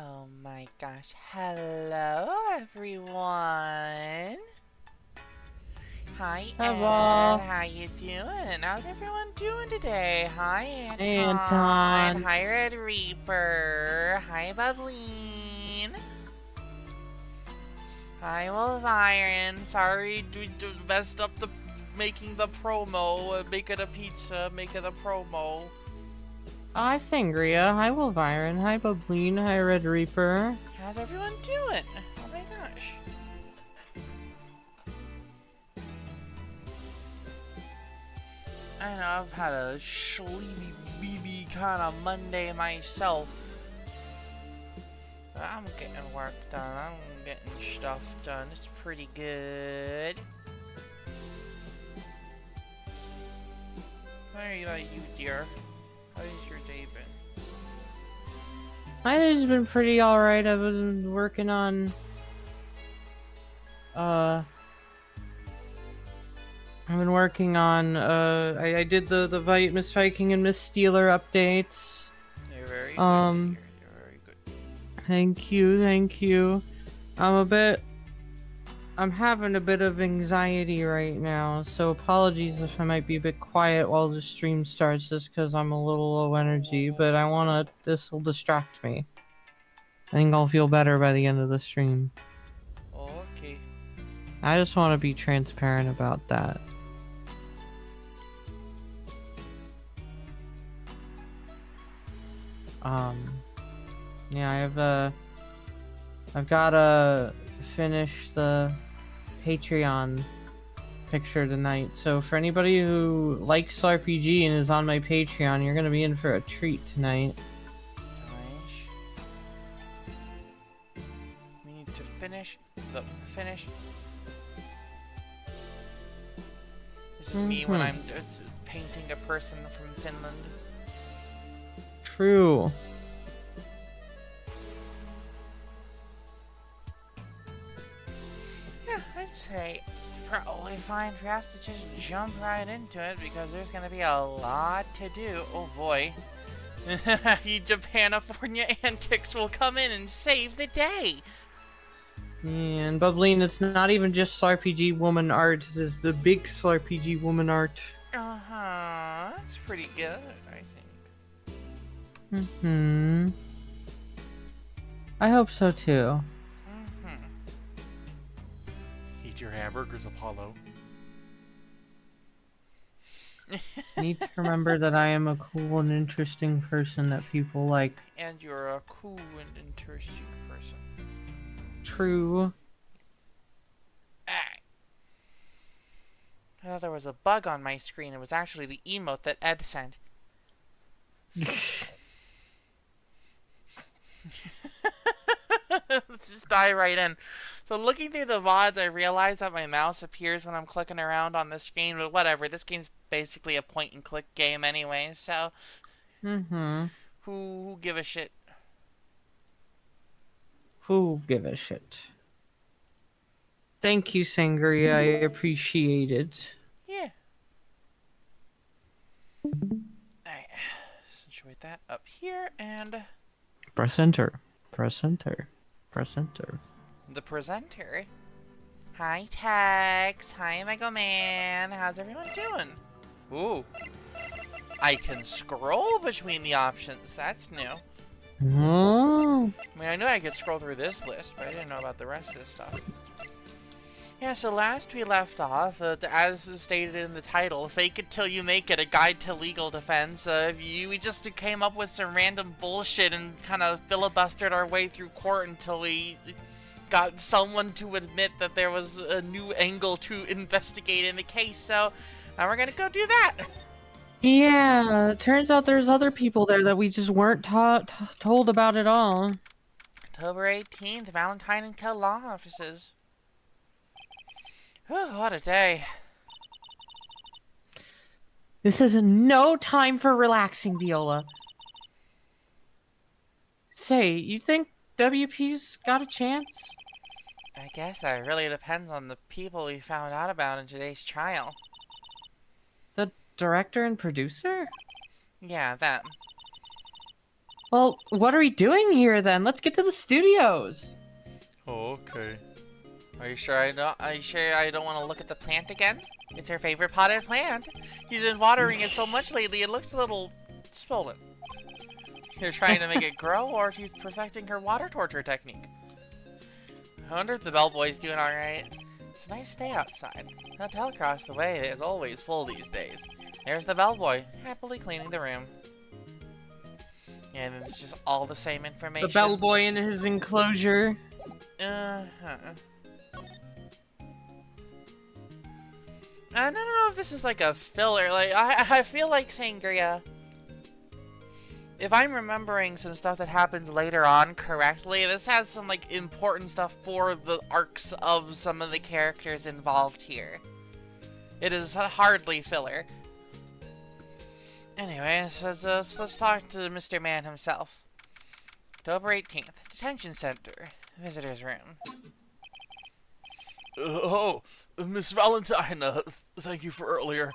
Oh my gosh. Hello, everyone. Hi, Ed. Hello, How you doing? How's everyone doing today? Hi, Anton. Anton. Hi, Red Reaper. Hi, Bubbleen. Hi, Wolviron. Sorry, messed up the making the promo. Make it a pizza. Make it a promo. Hi, Sangria. Hi, Wolviron. Hi, Bubbleen. Hi, Red Reaper. How's everyone doing? Oh my gosh. I know I've had a sleepy BB kind of Monday myself. But I'm getting work done. I'm getting stuff done. It's pretty good. How about you, dear? How's your day been? My day's been pretty alright. I've been working on, I did the Miss Viking and Miss Steeler updates. You're very good, Um, dear. You're very good. thank you. I'm having a bit of anxiety right now, so apologies if I might be a bit quiet while the stream starts just because I'm a little low energy, but this will distract me. I think I'll feel better by the end of the stream. Okay. I just want to be transparent about that. Um, yeah, I've gotta finish the Patreon picture tonight. So for anybody who likes RPG and is on my Patreon, you're gonna be in for a treat tonight. Nice. We need to finish. Finish. This is me when I'm painting a person from Finland. True. Yeah, I'd say it's probably fine for us to just jump right into it because there's gonna be a lot to do. Oh boy. You Japanifornia antics will come in and save the day. And Bubbling, it's not even just RPG woman art, it's the big RPG woman art. Uh-huh. That's pretty good, I think. I hope so too. Eat your hamburgers, Apollo. Need to remember that I am a cool and interesting person that people like. And you're a cool and interesting person. True. Ah. I thought there was a bug on my screen. It was actually the emote that Ed sent. Let's just dive right in. So looking through the VODs, I realized that my mouse appears when I'm clicking around on the screen, but whatever. This game's basically a point-and-click game anyway, so who give a shit? Who give a shit? Thank you, Sangria. I appreciate it. Yeah. Alright, situate that up here, and Press enter. Press enter. Press enter. the presenter. Hi, Tex. Hi, Mega Man. How's everyone doing? Ooh. I can scroll between the options. That's new. Oh. I mean, I knew I could scroll through this list, but I didn't know about the rest of this stuff. Yeah, so last we left off, as stated in the title, Fake It Till You Make It, a guide to legal defense. We just came up with some random bullshit and kind of filibustered our way through court until we got someone to admit that there was a new angle to investigate in the case, so now we're gonna go do that. Yeah, it turns out there's other people there that we just weren't told about at all. October 18th, Valentine and Kill Law Offices. Whew, what a day. This is no time for relaxing, Viola. Say, you think WP's got a chance? I guess that really depends on the people we found out about in today's trial. The director and producer? Yeah, them. Well, what are we doing here then? Let's get to the studios. Oh, okay. Are you sure I don't? Are you sure I don't want to look at the plant again? It's her favorite potted plant. She's been watering it so much lately, it looks a little swollen. You're trying to make it grow, or she's perfecting her water torture technique. I wonder if the bellboy's doing all right. It's a nice day outside. The hotel across the way is always full these days. There's the bellboy, happily cleaning the room. And it's just all the same information. The bellboy in his enclosure. I don't know if this is like a filler. Like I feel like Sangria. If I'm remembering some stuff that happens later on correctly, this has some like important stuff for the arcs of some of the characters involved here. It is hardly filler. Anyways, let's talk to Mr. Man himself. October 18th, Detention Center, Visitor's Room. Miss Valentine, thank you for earlier.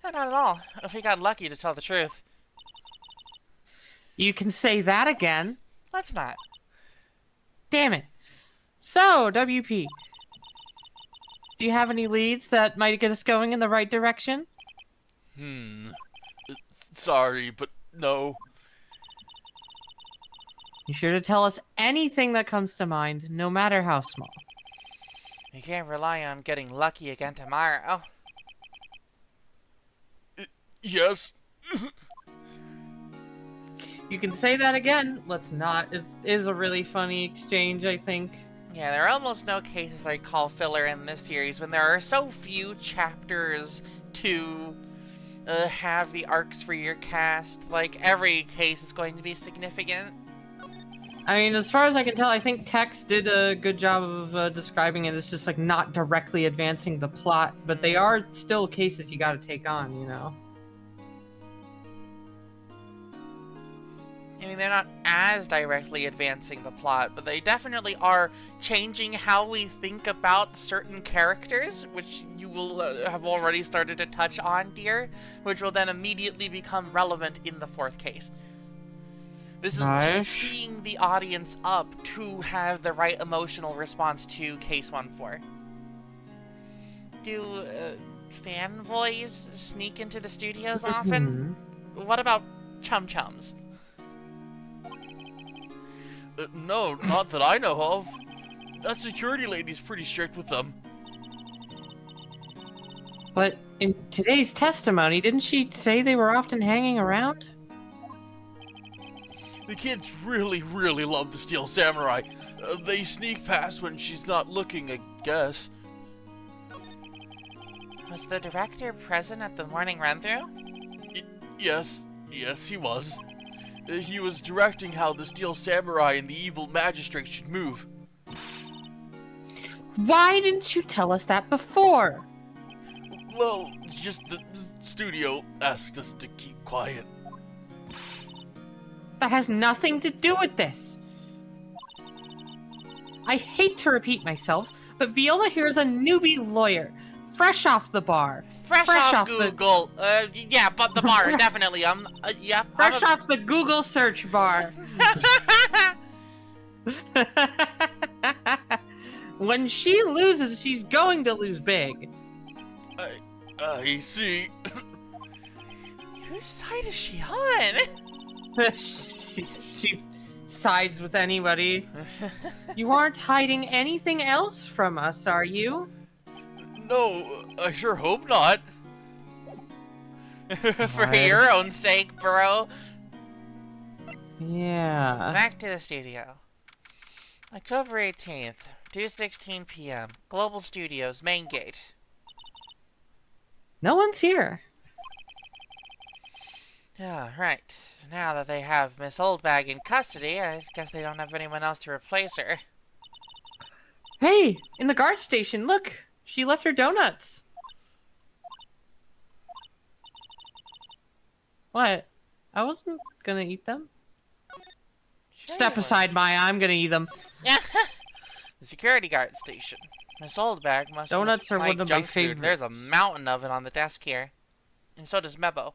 No, not at all. We got lucky, to tell the truth. You can say that again. Let's not. Damn it. So, WP, do you have any leads that might get us going in the right direction? Sorry, but no. Be sure to tell us anything that comes to mind, no matter how small. You can't rely on getting lucky again tomorrow. Yes. You can say that again. Let's not. Is a really funny exchange, I think. Yeah, there are almost no cases I call filler in this series when there are so few chapters to have the arcs for your cast. Like, every case is going to be significant. I mean, as far as I can tell, I think Tex did a good job of describing it as just, like, not directly advancing the plot, but they are still cases you gotta take on, you know? I mean, they're not as directly advancing the plot, but they definitely are changing how we think about certain characters, which you will have already started to touch on, dear, which will then immediately become relevant in the fourth case. This is Nice. teeing the audience up to have the right emotional response to Case 1-4. Do fanboys sneak into the studios often? What about chum-chums? No, not that I know of. That security lady's pretty strict with them. But in today's testimony, didn't she say they were often hanging around? The kids really love the Steel Samurai. They sneak past when she's not looking, I guess. Was the director present at the morning run-through? Yes, he was. He was directing how the Steel Samurai and the evil magistrate should move. Why didn't you tell us that before? Well, just the studio asked us to keep quiet. That has nothing to do with this. I hate to repeat myself, but Viola here is a newbie lawyer, fresh off the bar. Fresh off Google. Yeah, but the bar, definitely. Yeah. Fresh off the Google search bar. When she loses, she's going to lose big. I see. Whose side is she on? She sides with anybody. You aren't hiding anything else from us, are you? No, I sure hope not. For your own sake, bro. Yeah. Back to the studio. October 18th, 2:16 p.m. Global Studios, main gate. No one's here. Yeah, right. Now that they have Miss Oldbag in custody, I guess they don't have anyone else to replace her. Hey, in the guard station, look. She left her donuts. What? I wasn't gonna eat them. Sure Step you were. aside, Maya. I'm gonna eat them. The security guard station. Miss Oldbag must Donuts are like one of my junk food. favorites. There's a mountain of it on the desk here. And so does Mebo.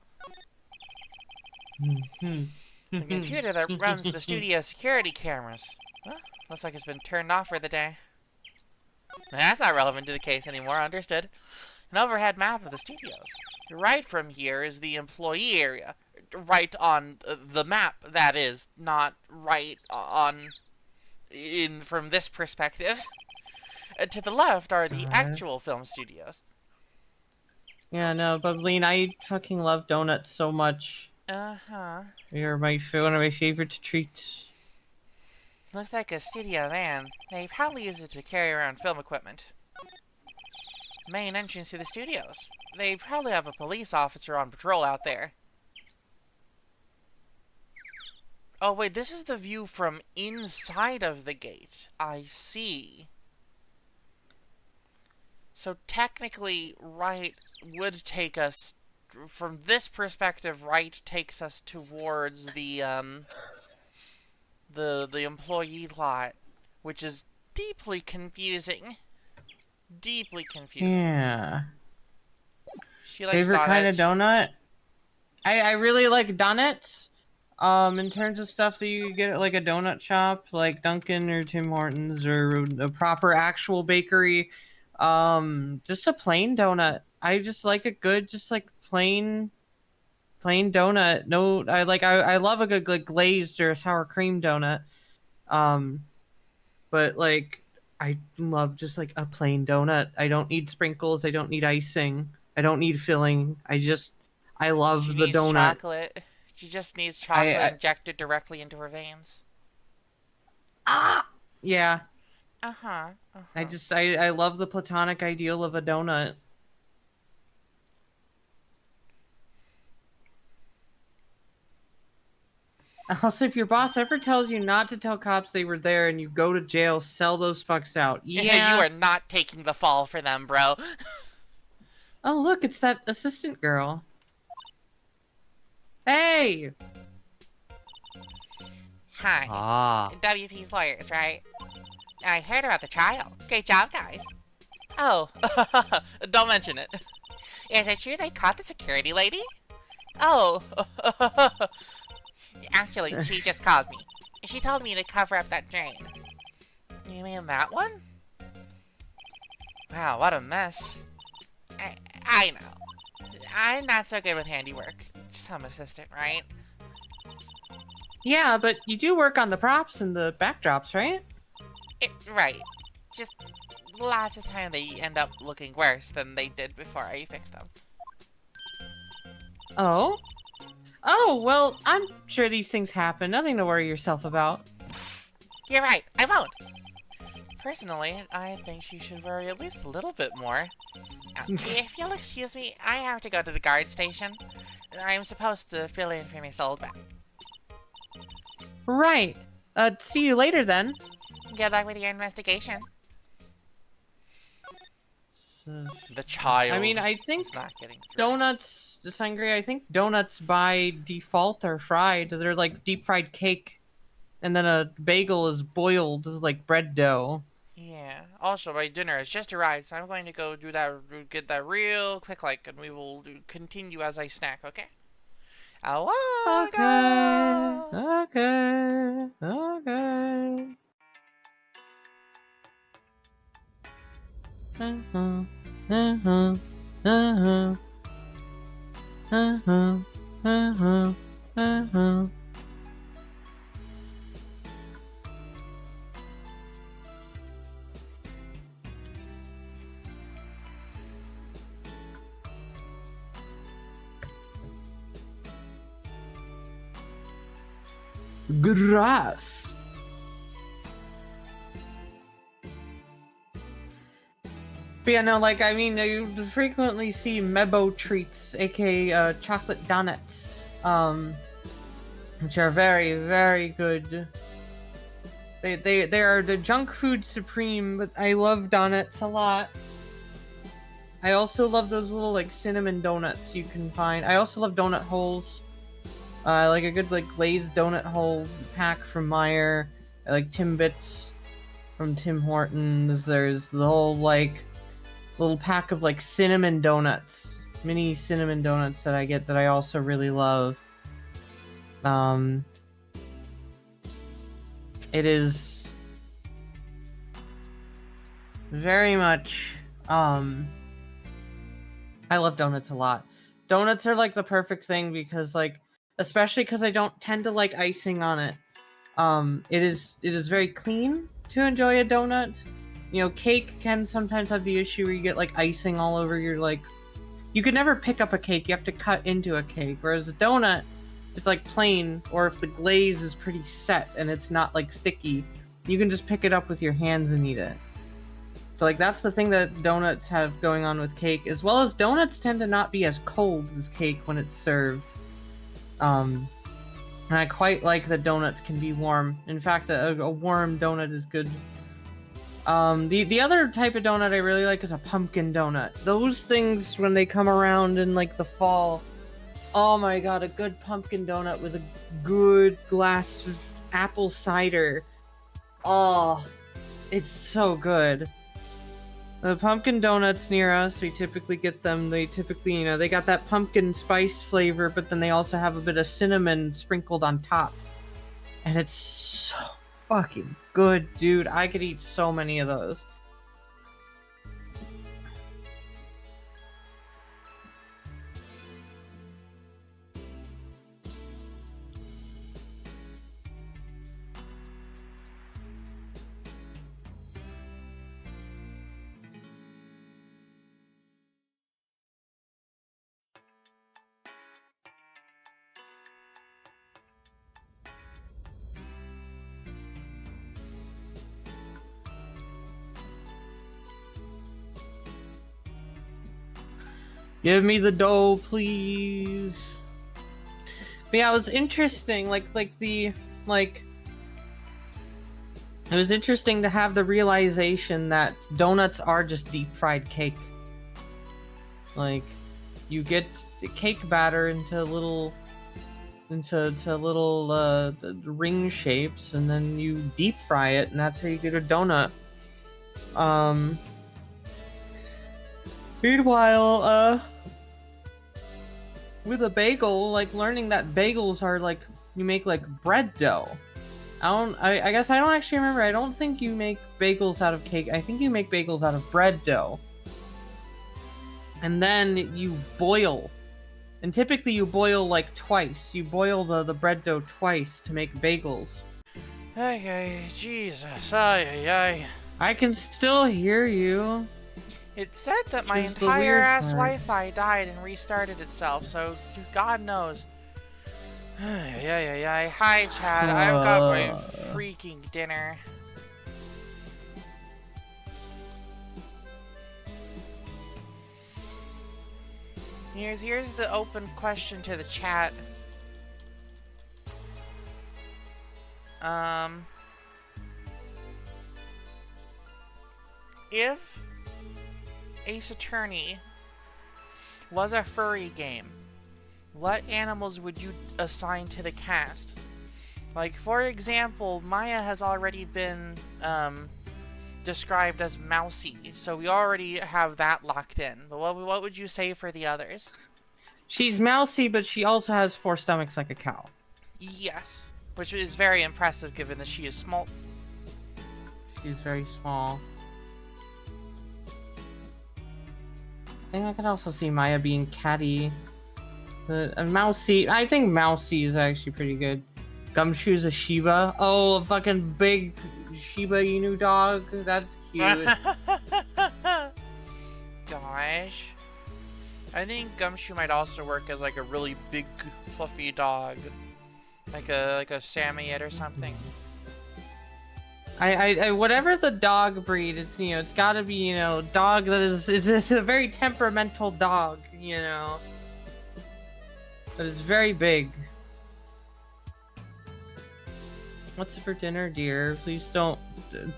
The computer that runs the studio security cameras. Well, looks like it's been turned off for the day. That's not relevant to the case anymore, understood. An overhead map of the studios. Right from here is the employee area. Right on the map, that is. Not right on... from this perspective. To the left are the actual film studios. Yeah, no, Bubbleen, I fucking love donuts so much. Uh-huh. You're one of my favorite treats. Looks like a studio van. They probably use it to carry around film equipment. Main entrance to the studios. They probably have a police officer on patrol out there. Oh wait, this is the view from inside of the gate. I see. So technically, Wright would take us, from this perspective, Wright takes us towards the employee lot, which is deeply confusing. Deeply confusing. Yeah. She likes Favorite kind of donuts. donut? I really like donuts. In terms of stuff that you get at like a donut shop, like Dunkin' or Tim Hortons or a proper actual bakery, just a plain donut. I just like a good, just like plain donut. No, I love a good like glazed or sour cream donut. But like I love just like a plain donut. I don't need sprinkles. I don't need icing. I don't need filling. I love She the needs donut. chocolate. She just needs chocolate I- injected directly into her veins. Yeah. Uh-huh. I love the platonic ideal of a donut. Also, if your boss ever tells you not to tell cops they were there and you go to jail, sell those fucks out. Yeah. You are not taking the fall for them, bro. Oh, look, it's that assistant girl. Hey! Hi. Ah. WP's lawyers, right? I heard about the trial. Great job, guys. Oh, don't mention it. Is it true they caught the security lady? Oh. Actually, she just called me. She told me to cover up that drain. You mean that one? Wow, what a mess. I know. I'm not so good with handiwork. Some assistant, right? Yeah, but you do work on the props and the backdrops, right? Right. Just lots of time they end up looking worse than they did before I fixed them. Oh? Oh, well, I'm sure these things happen. Nothing to worry yourself about. You're right, I won't. Personally, I think she should worry at least a little bit more. If you'll excuse me, I have to go to the guard station. I'm supposed to fill in for Miss Oldback. Right. See you later then. Good luck with your investigation. The child. I mean, I think is not getting through. donuts, Sangre, I think donuts by default are fried. They're like deep fried cake. And then a bagel is boiled like bread dough. Yeah. Also, my dinner has just arrived, so I'm going to go do that, get that real quick, and we will continue as I snack, okay? Okay. Okay. Grass. But yeah, no, like, I mean, you frequently see Mebo treats, aka chocolate donuts, which are very, very good. They are the junk food supreme, but I love donuts a lot. I also love those little, like, cinnamon donuts you can find. I also love donut holes. I like a good, like, glazed donut hole pack from Meyer. I like Timbits from Tim Hortons. There's the whole, like, little pack of, like, cinnamon donuts. Mini cinnamon donuts that I get that I also really love. It is very much, I love donuts a lot. Donuts are like the perfect thing because like, especially because I don't tend to like icing on it. It is very clean to enjoy a donut. You know, cake can sometimes have the issue where you get like icing all over your like. You could never pick up a cake. You have to cut into a cake. Whereas a donut, it's like plain, or if the glaze is pretty set and it's not like sticky, you can just pick it up with your hands and eat it. So like that's the thing that donuts have going on with cake, as well as donuts tend to not be as cold as cake when it's served. And I quite like that donuts can be warm. In fact, a warm donut is good. The other type of donut I really like is a pumpkin donut. Those things, when they come around in like the fall, oh my god, a good pumpkin donut with a good glass of apple cider. Oh, it's so good. The pumpkin donuts near us, we typically get them, they typically, you know, they got that pumpkin spice flavor, but then they also have a bit of cinnamon sprinkled on top. And it's so fucking good, dude. I could eat so many of those. Give me the dough, please. But yeah, it was interesting. It was interesting to have the realization that donuts are just deep fried cake. Like, you get the cake batter into little ring shapes, and then you deep fry it, and that's how you get a donut. Meanwhile, with a bagel, like learning that bagels are like, you make like bread dough. I guess I don't actually remember. I don't think you make bagels out of cake. I think you make bagels out of bread dough. And then you boil. And typically you boil like twice. You boil the bread dough twice to make bagels. Okay, Jesus, ay. I can still hear you. It said that my Which is the entire weird ass part. Wi-Fi died and restarted itself, so God knows. Yeah. Hi, Chad. I've got my freaking dinner. Here's the open question to the chat. If Ace Attorney was a furry game, what animals would you assign to the cast? Like, for example, Maya has already been described as mousy, so we already have that locked in. But what would you say for the others? She's mousy, but she also has 4 stomachs like a cow. Yes, which is very impressive given that she is small. She's very small. I think I could also see Maya being catty. Mousy, I think Mousy is actually pretty good. Gumshoe's a Shiba. Oh, a fucking big Shiba Inu dog. That's cute. Gosh. I think Gumshoe might also work as like a really big, fluffy dog. Like a Samoyed or something. I whatever the dog breed, it's, you know, it's gotta be, you know, dog that is a very temperamental dog, you know. That is very big. What's for dinner, dear? Please don't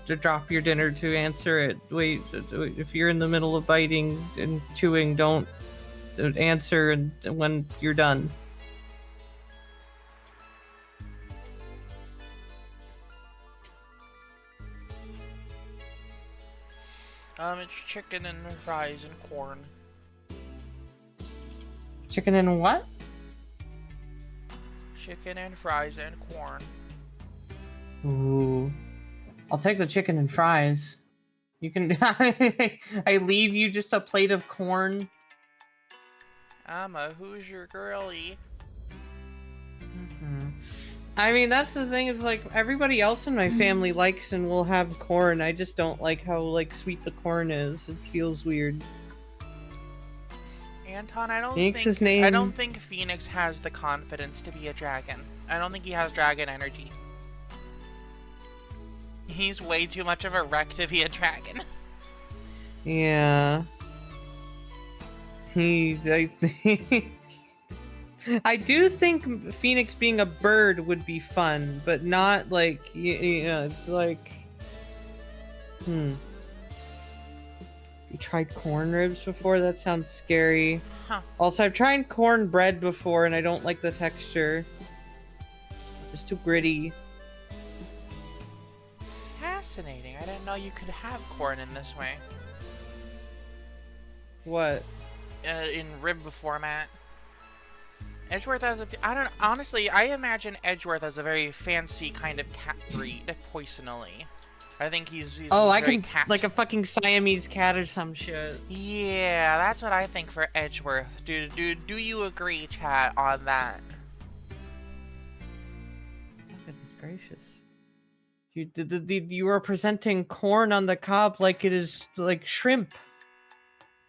drop your dinner to answer it. Wait, if you're in the middle of biting and chewing, don't answer when you're done. It's chicken and fries and corn. Chicken and what? Chicken and fries and corn. Ooh. I'll take the chicken and fries. You can... I leave you just a plate of corn. I'm a Hoosier girly. I mean, that's the thing, is like, everybody else in my family likes and will have corn. I just don't like how, like, sweet the corn is. It feels weird. Anton, Phoenix's name... I don't think Phoenix has the confidence to be a dragon. I don't think he has dragon energy. He's way too much of a wreck to be a dragon. Yeah. I do think Phoenix being a bird would be fun, but not like, you know, it's like... You tried corn ribs before? That sounds scary. Huh. Also, I've tried cornbread before, and I don't like the texture. It's too gritty. Fascinating. I didn't know you could have corn in this way. What? In rib format. Edgeworth has a... honestly, I imagine Edgeworth as a very fancy kind of cat breed, poisonally. I think he's oh, I very can... cat. like a fucking Siamese cat or some shit. Yeah, that's what I think for Edgeworth. Do you agree, chat, on that? Goodness gracious. You are presenting corn on the cob like it is, like, shrimp.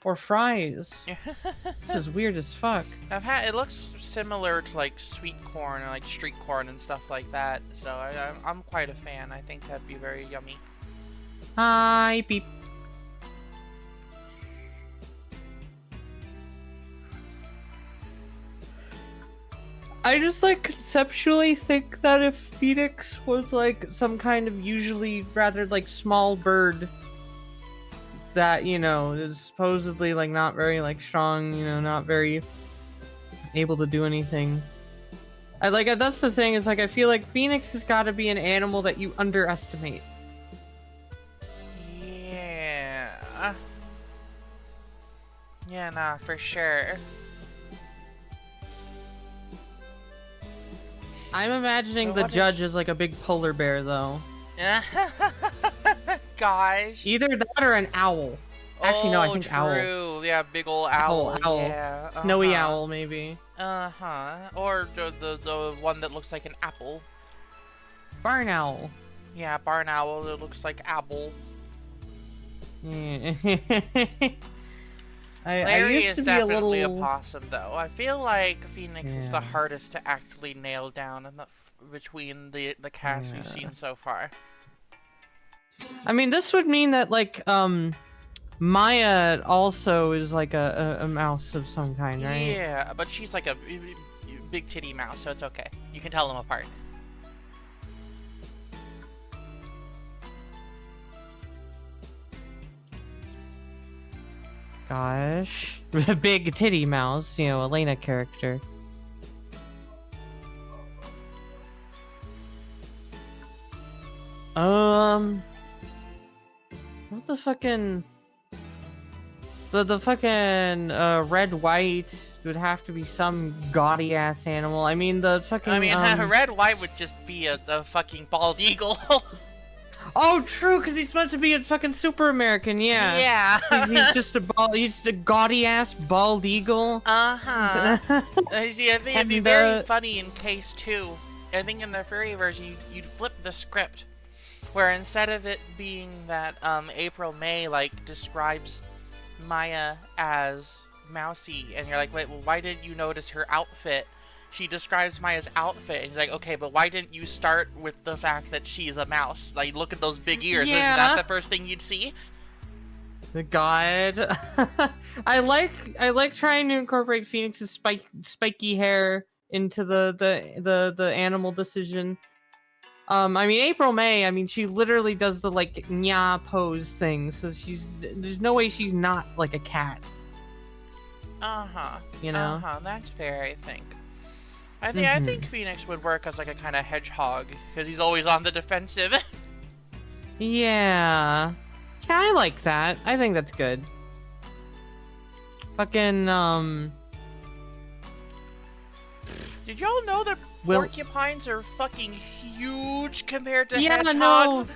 Or fries. This is weird as fuck. It looks similar to like sweet corn or like street corn and stuff like that. So I'm quite a fan. I think that'd be very yummy. Hi, beep. I just like conceptually think that if Phoenix was like some kind of usually rather like small bird that, you know, is supposedly like not very like strong, you know, not very able to do anything. I like that's the thing, is like I feel like Phoenix has got to be an animal that you underestimate. Yeah. Yeah, nah, for sure. I'm imagining So the what judge is like a big polar bear though. Gosh. Either that or an owl. Actually, no, I think true. owl. Yeah, big ol' owl. Owl. Yeah. Snowy owl, maybe. Or the one that looks like an apple. Barn owl. Yeah, barn owl that looks like apple. Yeah. Larry used is to be a definitely little... a possum, though. I feel like Phoenix is the Yeah. hardest to actually nail down in between the cast we've seen so far. I mean, this would mean that, like, Maya also is like a mouse of some kind, right? Yeah, but she's like a big titty mouse, so it's okay. You can tell them apart. Gosh. Big titty mouse, you know, Elena character. What the fucking... The fucking, red white would have to be some gaudy ass animal. I mean, the fucking, I mean, red white would just be a fucking bald eagle. Oh, true, because he's supposed to be a fucking super American, yeah. Yeah. he's just a gaudy ass bald eagle. See, I think it'd be And, very funny in case 2. I think in the furry version, you'd flip the script, where instead of it being that April May like describes Maya as mousy, and you're like, wait, well, why didn't you notice her outfit? She describes Maya's outfit, and he's like, okay, but why didn't you start with the fact that she's a mouse? Like, look at those big ears. Yeah. Isn't that the first thing you'd see? God. I like trying to incorporate Phoenix's spiky hair into the animal decision. I mean, April May, I mean, she literally does the, like, nya pose thing, so there's no way she's not, like, a cat. Uh-huh. You know? Uh-huh, that's fair, I think. I think Phoenix would work as, like, a kind of hedgehog, because he's always on the defensive. Yeah. Yeah, I like that. I think that's good. Fucking, Did y'all know that porcupines are fucking huge compared to hedgehogs? No.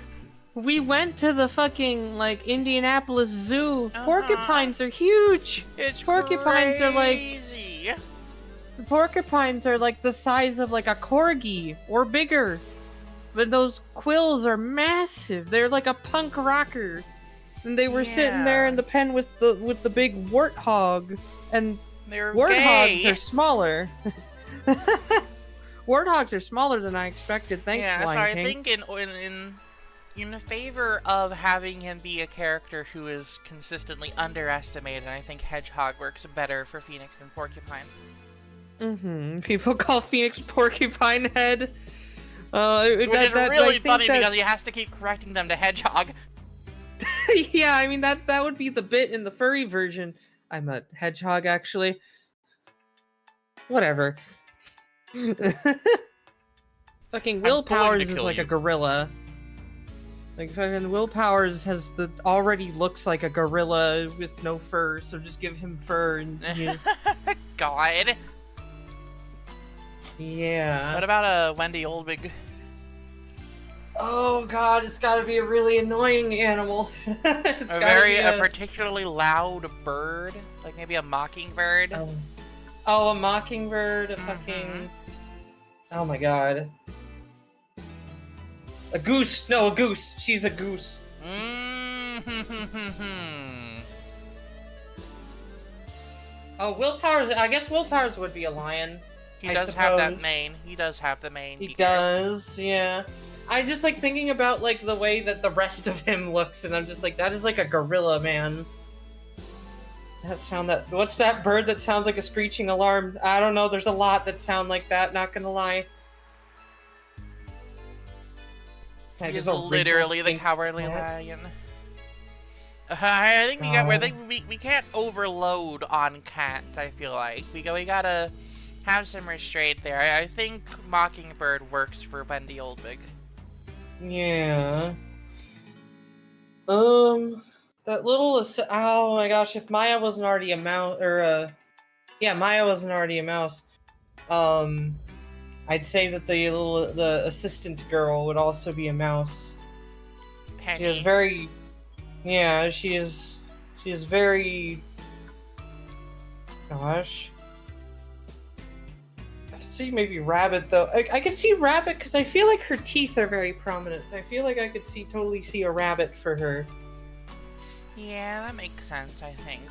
We went to the fucking, like, Indianapolis Zoo. Porcupines are huge. It's Porcupines are like... crazy. Porcupines are like the size of like a corgi or bigger. But those quills are massive. They're like a punk rocker. And they were sitting there in the pen with the big warthog. And warthogs are smaller. Warthogs are smaller than I expected. Thanks, Lion King. I think in favor of having him be a character who is consistently underestimated, I think Hedgehog works better for Phoenix than Porcupine. People call Phoenix Porcupine Head. Which is really funny because he has to keep correcting them to Hedgehog. Yeah, I mean that would be the bit in the furry version. I'm a hedgehog, actually. Whatever. Fucking Will Powers is like a gorilla. Like fucking Will Powers already looks like a gorilla with no fur, so just give him fur and use. God. Yeah. What about Wendy Oldbig? Oh god, it's gotta be a really annoying animal. a particularly loud bird, like maybe a mockingbird. Oh, a mockingbird, a fucking... Oh my god. A goose! No, a goose! She's a goose. Oh, Will Powers, I guess Will Powers would be a lion. He does have that mane. He does have the mane. He does, yeah. I just like thinking about like the way that the rest of him looks, and I'm just like, that is like a gorilla, man. Does that sound what's that bird that sounds like a screeching alarm? I don't know, there's a lot that sound like that, not gonna lie. He's literally the cowardly lion. I think we can't overload on cats, I feel like. We gotta have some restraint there. I think Mockingbird works for Wendy Oldbig. Yeah. That little... Oh my gosh, if Maya wasn't already a mouse... Yeah, Maya wasn't already a mouse. I'd say that the assistant girl would also be a mouse. Penny. She is very... Yeah, she is very... Gosh. I could see maybe Rabbit, though. I could see Rabbit because I feel like her teeth are very prominent. I feel like I could totally see a rabbit for her. Yeah, that makes sense, I think.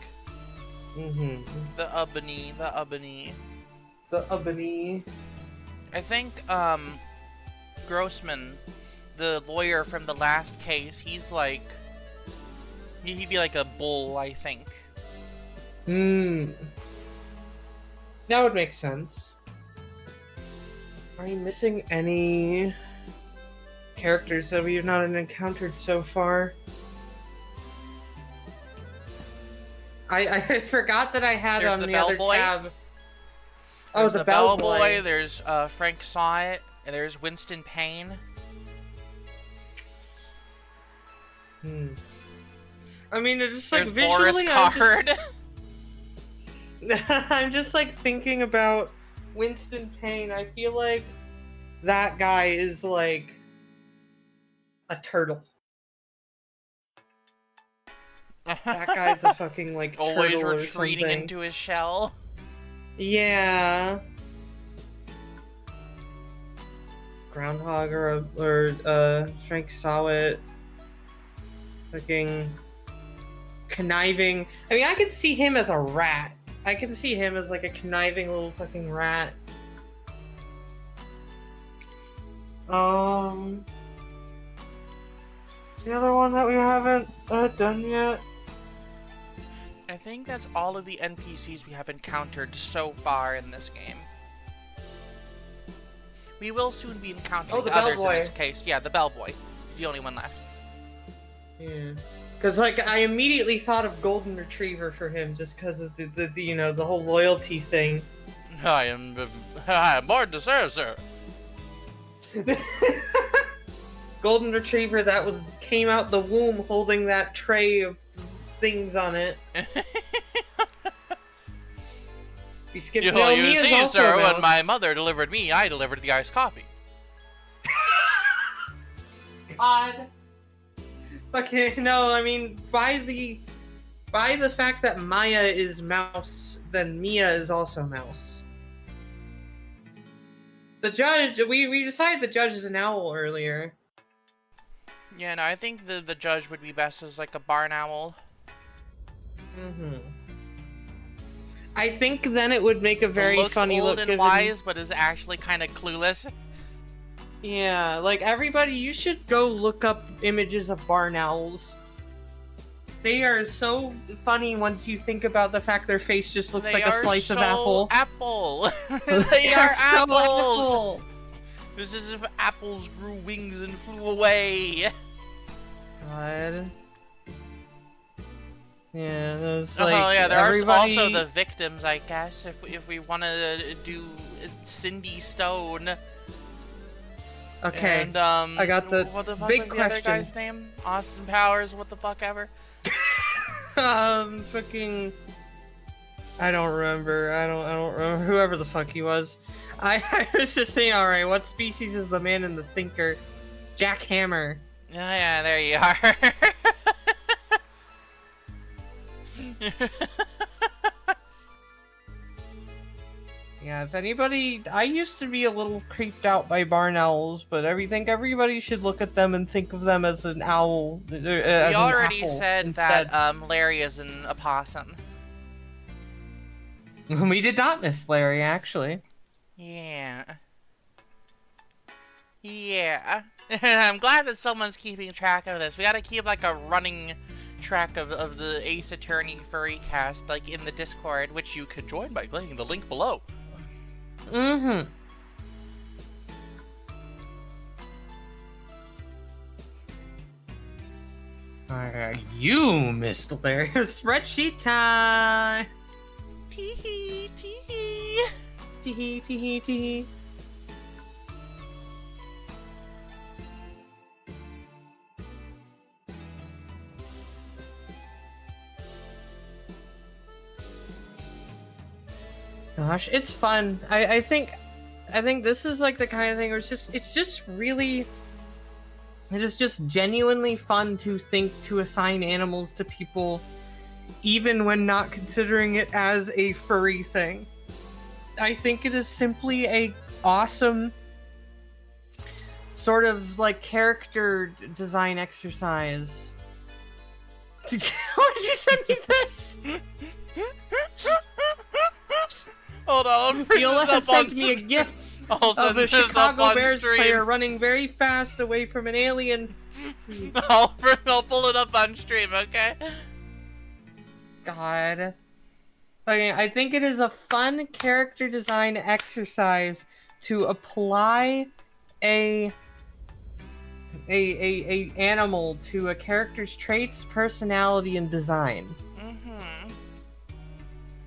The ebony. The ebony. I think, Grossman, the lawyer from the last case, he's like... He'd be like a bull, I think. That would make sense. Are you missing any characters that we have not encountered so far? I forgot that I had on the other tab. There's the bellboy. There's Frank Sawit, and there's Winston Payne. I mean, it's just like there's visually. Boris Card. I'm just like thinking about Winston Payne. I feel like that guy is like a turtle. That guy's a fucking like turtle always or retreating something. into his shell. Yeah. Groundhog or Frank Sawit. Fucking conniving. I mean, I could see him as a rat. I could see him as like a conniving little fucking rat. The other one that we haven't done yet. I think that's all of the NPCs we have encountered so far in this game. We will soon be encountering others in this case. Yeah, the bellboy. He's the only one left. Yeah. Because, like, I immediately thought of Golden Retriever for him just because of the you know, the whole loyalty thing. I am more to serve, sir. Golden Retriever that came out the womb holding that tray of things on it. You skipped You, no, you Mia's see, also sir, a when mouse. my mother delivered me, I delivered the iced coffee. God. Okay, no, I mean, by the fact that Maya is mouse, then Mia is also mouse. The judge, we decided the judge is an owl earlier. Yeah, no, I think the judge would be best as like a barn owl. Mm-hmm. I think then it would make a very Looks funny old look. and given- wise, but is actually kind of clueless. Yeah, like everybody, you should go look up images of barn owls. They are so funny once you think about the fact their face just looks like a slice of apple. Apple. They are so apples. apple. This is if apples grew wings and flew away. God. Yeah, those Oh like yeah, there everybody... are also the victims, I guess. If we want to do Cindy Stone. Okay. And I got the what the fuck big was the other question. guy's name? Austin Powers. What the fuck ever. Fucking. I don't remember. I don't remember whoever the fuck he was. I was just saying. All right, what species is the man in the thinker? Jack Hammer. Oh, yeah, there you are. Yeah, if anybody, I used to be a little creeped out by barn owls, but I think everybody should look at them and think of them as an owl. We already said instead. that Larry is an opossum. We did not miss Larry, actually. Yeah. Yeah. I'm glad that someone's keeping track of this. We gotta keep like a running track of the Ace Attorney furry cast, like in the Discord, which you could join by clicking the link below. Mm-hmm. Alright, you missed Larry. Spreadsheet time! Tee-hee, tee-hee. Tee-hee, tee-hee, tee-hee. Gosh, it's fun. I think this is like the kind of thing where it's just really, it is just genuinely fun to assign animals to people, even when not considering it as a furry thing. I think it is simply a awesome sort of like character design exercise. Why did you send me this? Hold on, I'll bring Viola this has up on sent me a GIF I'll send of a this up Chicago on Bears stream. player running very fast away from an alien. I'll pull it up on stream, okay? God. Okay, I think it is a fun character design exercise to apply a animal to a character's traits, personality, and design. Mm-hmm.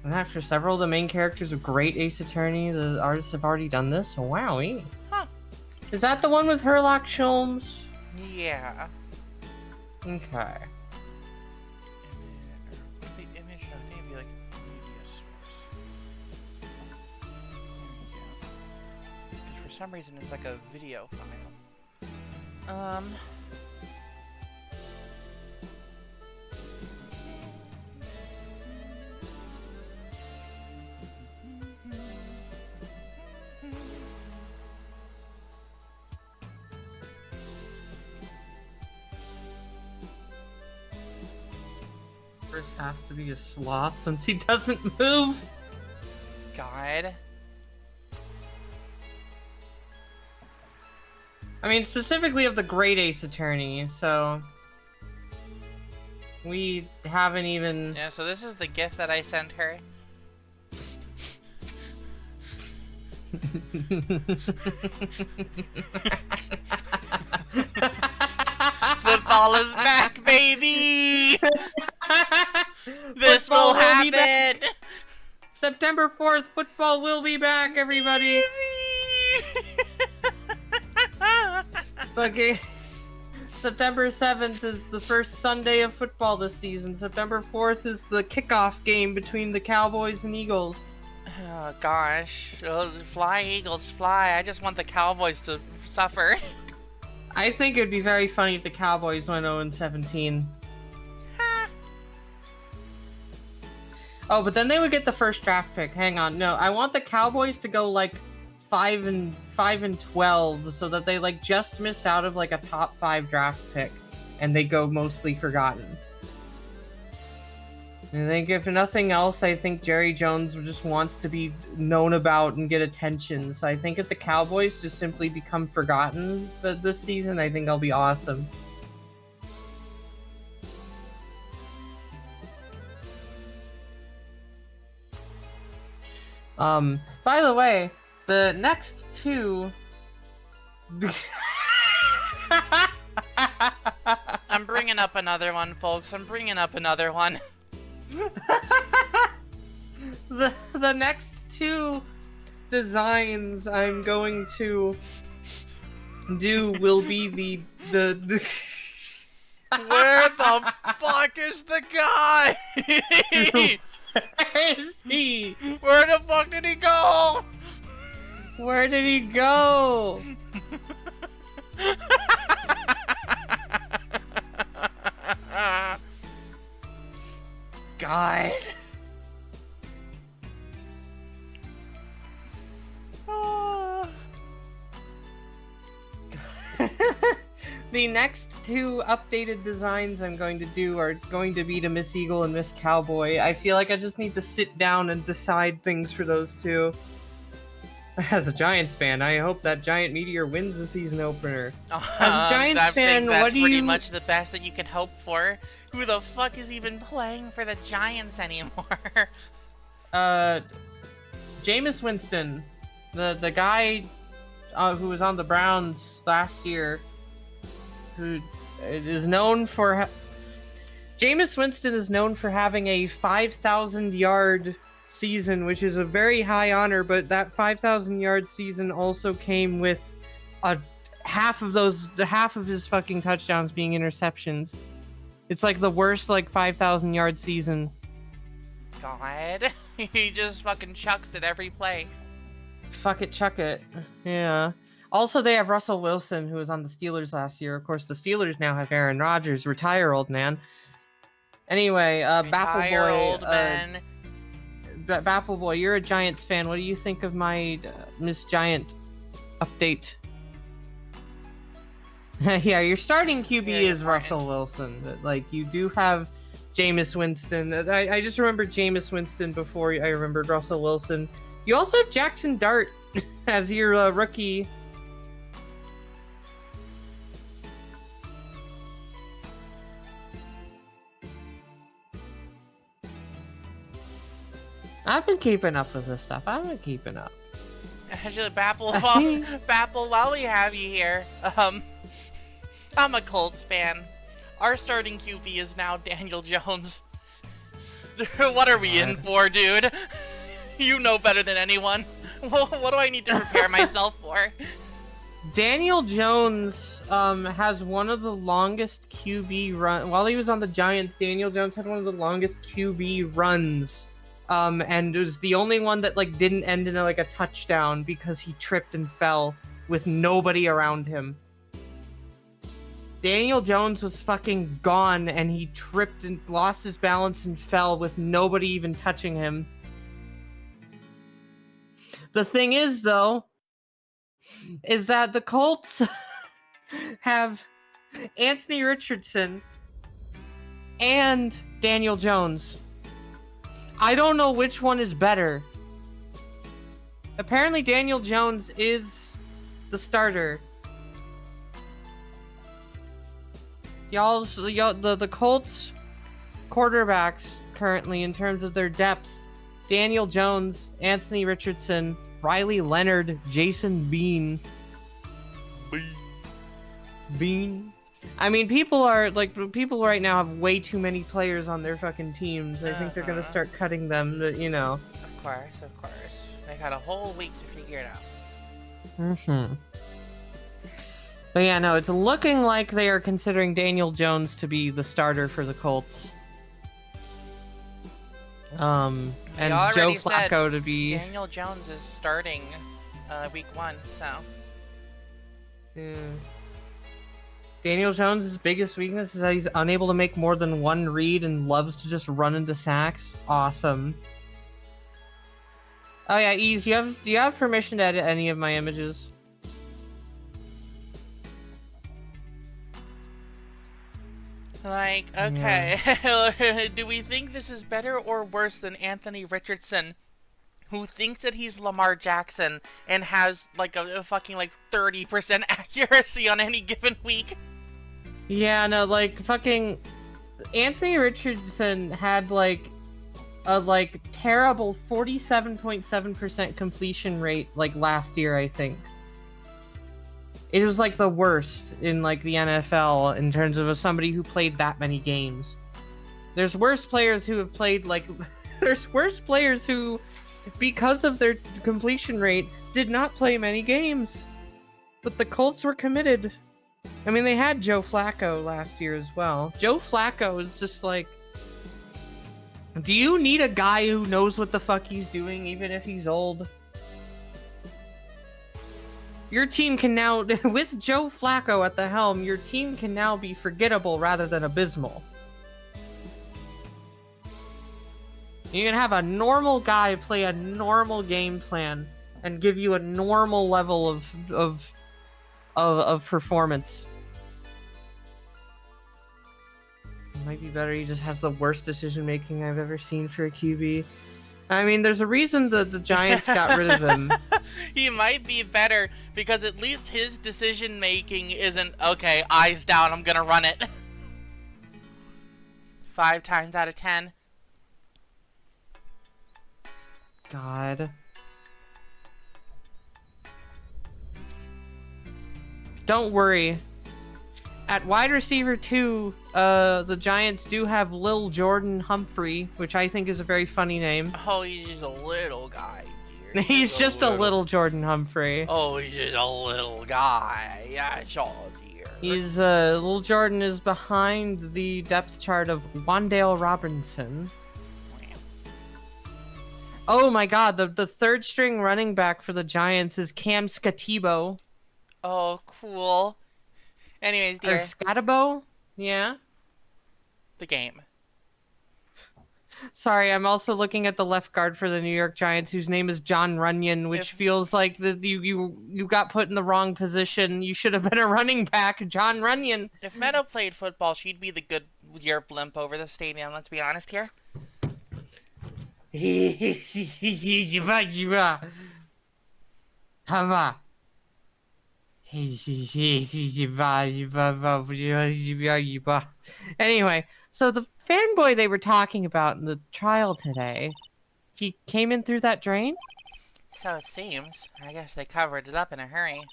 And after several of the main characters of Great Ace Attorney, the artists have already done this. Oh, wowie. Huh. Is that the one with Herlock Sholmes? Yeah. Okay. The image, I think it'd be like media source. Because for some reason it's like a video file. First has to be a sloth since he doesn't move. God. I mean, specifically of the Great Ace Attorney, so we haven't even. Yeah, so this is the gift that I sent her. Football is back, baby! This Football will will be happen! September 4th, football will be back, everybody! Okay. September 7th is the first Sunday of football this season. September 4th is the kickoff game between the Cowboys and Eagles. Oh gosh. Oh, fly, Eagles, fly. I just want the Cowboys to suffer. I think it'd be very funny if the Cowboys went 0-17. Oh, but then they would get the first draft pick. Hang on. No, I want the Cowboys to go like 5-12 so that they like just miss out of like a top 5 draft pick and they go mostly forgotten. I think if nothing else, I think Jerry Jones just wants to be known about and get attention. So I think if the Cowboys just simply become forgotten this season, I think that'll be awesome. By the way, the next two... I'm bringing up another one, folks. I'm bringing up another one. the next two designs I'm going to do will be the Where the fuck is the guy? Where is he? Where the fuck did he go? Where did he go? God. The next two updated designs I'm going to do are going to be to Miss Eagle and Miss Cowboy. I feel like I just need to sit down and decide things for those two. As a Giants fan, I hope that Giant Meteor wins the season opener. As a Giants I fan, think that's what do pretty you... much the best that you can hope for. Who the fuck is even playing for the Giants anymore? Jameis Winston, the guy who was on the Browns last year, who is known for... Jameis Winston is known for having a 5,000-yard season, which is a very high honor, but that 5,000-yard season also came with half of his fucking touchdowns being interceptions. It's like the worst 5,000-yard season. God. He just fucking chucks it every play. Fuck it, chuck it. Yeah. Also, they have Russell Wilson, who was on the Steelers last year. Of course, the Steelers now have Aaron Rodgers. Retire, old man. Anyway, Bapple Boy. Old man. Bapple Boy, you're a Giants fan. What do you think of my Miss Giant update? Yeah, your starting QB is Russell Wilson. But, you do have Jameis Winston. I just remembered Jameis Winston before I remembered Russell Wilson. You also have Jackson Dart as your rookie. I've been keeping up with this stuff. I've been keeping up. Actually, Bapple, while we have you here, I'm a Colts fan. Our starting QB is now Daniel Jones. What are we in for, dude? You know better than anyone. What do I need to prepare myself for? Daniel Jones has one of the longest QB run. While he was on the Giants, Daniel Jones had one of the longest QB runs. And it was the only one that didn't end in a touchdown because he tripped and fell with nobody around him. Daniel Jones was fucking gone and he tripped and lost his balance and fell with nobody even touching him. The thing is, though, is that the Colts have Anthony Richardson and Daniel Jones. I don't know which one is better. Apparently Daniel Jones is the starter. The Colts quarterbacks currently in terms of their depth, Daniel Jones, Anthony Richardson, Riley Leonard, Jason Bean. Bean. I mean, people right now have way too many players on their fucking teams. I think they're gonna start cutting them, Of course. They had a whole week to figure it out. Mm-hmm. But yeah, no, it's looking like they are considering Daniel Jones to be the starter for the Colts. And Joe already said Flacco to be. Daniel Jones is starting week 1, so. Yeah. Daniel Jones' biggest weakness is that he's unable to make more than one read and loves to just run into sacks. Awesome. Oh yeah, Ease, do you have permission to edit any of my images? Like, okay, do we think this is better or worse than Anthony Richardson, who thinks that he's Lamar Jackson and has like a fucking like 30% accuracy on any given week? Yeah, no, like fucking Anthony Richardson had like a terrible 47.7% completion rate like last year, I think. It was like the worst in like the NFL in terms of somebody who played that many games. There's worse players who have played like there's worse players who, because of their completion rate, did not play many games. But the Colts were committed. I mean, they had Joe Flacco last year as well. Joe Flacco is just like, do you need a guy who knows what the fuck he's doing even if he's old? Your team can now, with Joe Flacco at the helm, your team can now be forgettable rather than abysmal. You can have a normal guy play a normal game plan and give you a normal level of performance. It might be better he just has the worst decision making I've ever seen for a QB. I mean, there's a reason the Giants got rid of him. He might be better because at least his decision making isn't, okay, eyes down, I'm gonna run it. 5 times out of 10. God. Don't worry. At wide receiver 2, the Giants do have Lil Jordan Humphrey, which I think is a very funny name. Oh, he's just a little guy, dear. He's just a little Jordan Humphrey. Oh, he's just a little guy. Yeah, sure, dear. He's, Lil Jordan is behind the depth chart of Wan'Dale Robinson. Oh my god, the third string running back for the Giants is Cam Scatibo. Oh, cool. Anyways, dear. Or Scatibo? Yeah? The game. Sorry, I'm also looking at the left guard for the New York Giants, whose name is John Runyon, which feels like you got put in the wrong position. You should have been a running back, John Runyon. If Meadow played football, she'd be the good year blimp over the stadium, let's be honest here. Hava. Anyway, so the fanboy they were talking about in the trial today, he came in through that drain? So it seems. I guess they covered it up in a hurry.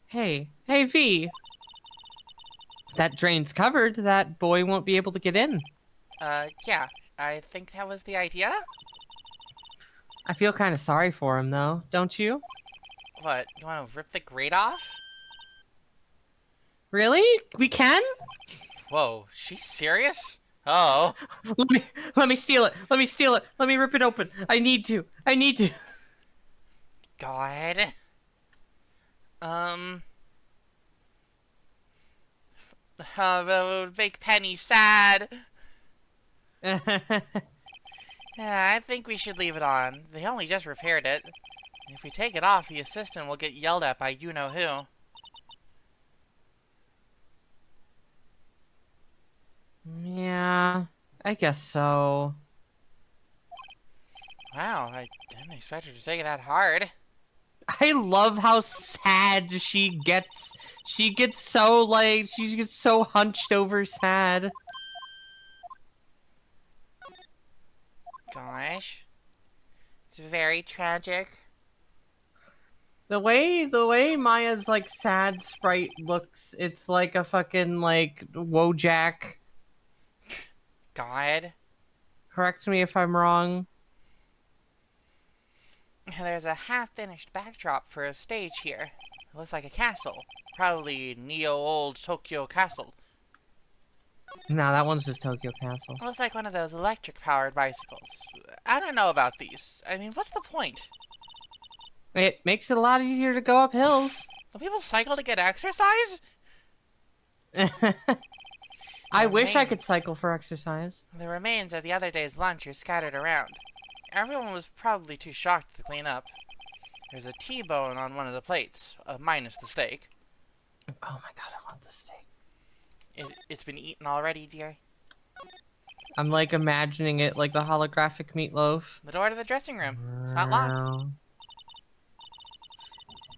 Hey, V. That drain's covered. That boy won't be able to get in. Yeah. I think that was the idea. I feel kind of sorry for him, though. Don't you? What? You want to rip the grate off? Really? We can? Whoa, she's serious? Oh. Let me steal it. Let me steal it. Let me rip it open. I need to. God. That would make Penny sad. Yeah, I think we should leave it on. They only just repaired it. If we take it off, the assistant will get yelled at by you-know-who. Yeah, I guess so. Wow, I didn't expect her to take it that hard. I love how sad she gets. She gets so, like, she gets so hunched over sad. Gosh. It's very tragic. The way Maya's, like, sad sprite looks, it's like a fucking, like, Wojak. God. Correct me if I'm wrong. There's a half-finished backdrop for a stage here. It looks like a castle. Probably Neo-old Tokyo Castle. Nah, that one's just Tokyo Castle. Looks like one of those electric-powered bicycles. I don't know about these. I mean, what's the point? It makes it a lot easier to go up hills. Do people cycle to get exercise? I wish I could cycle for exercise. The remains of the other day's lunch are scattered around. Everyone was probably too shocked to clean up. There's a T-bone on one of the plates, minus the steak. Oh my god, I want the steak. It's been eaten already, dear. I'm like imagining it like the holographic meatloaf. The door to the dressing room. It's not locked.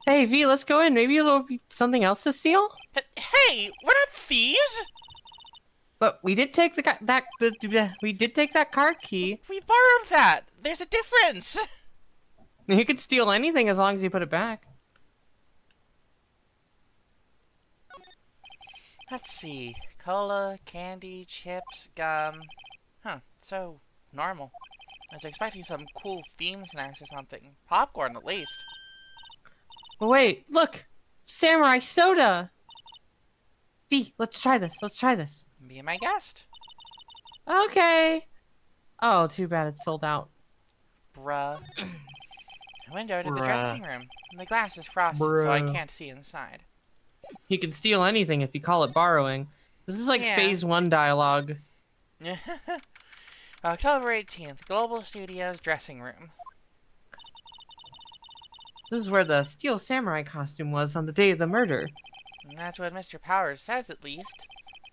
Hey V, let's go in. Maybe there'll be something else to steal. Hey, we're not thieves. But we did take we did take that card key. We borrowed that. There's a difference. You could steal anything as long as you put it back. Let's see. Cola, candy, chips, gum. Huh, so normal. I was expecting some cool theme snacks or something. Popcorn, at least. But wait, look! Samurai soda! V, let's try this. Let's try this. Be my guest. Okay. Oh, too bad it's sold out. Bruh. A window to the dressing room. And the glass is frosted, so I can't see inside. You can steal anything if you call it borrowing. This is like Yeah. phase 1 dialogue. October 18th, Global Studios dressing room. This is where the Steel Samurai costume was on the day of the murder. And that's what Mr. Powers says, at least.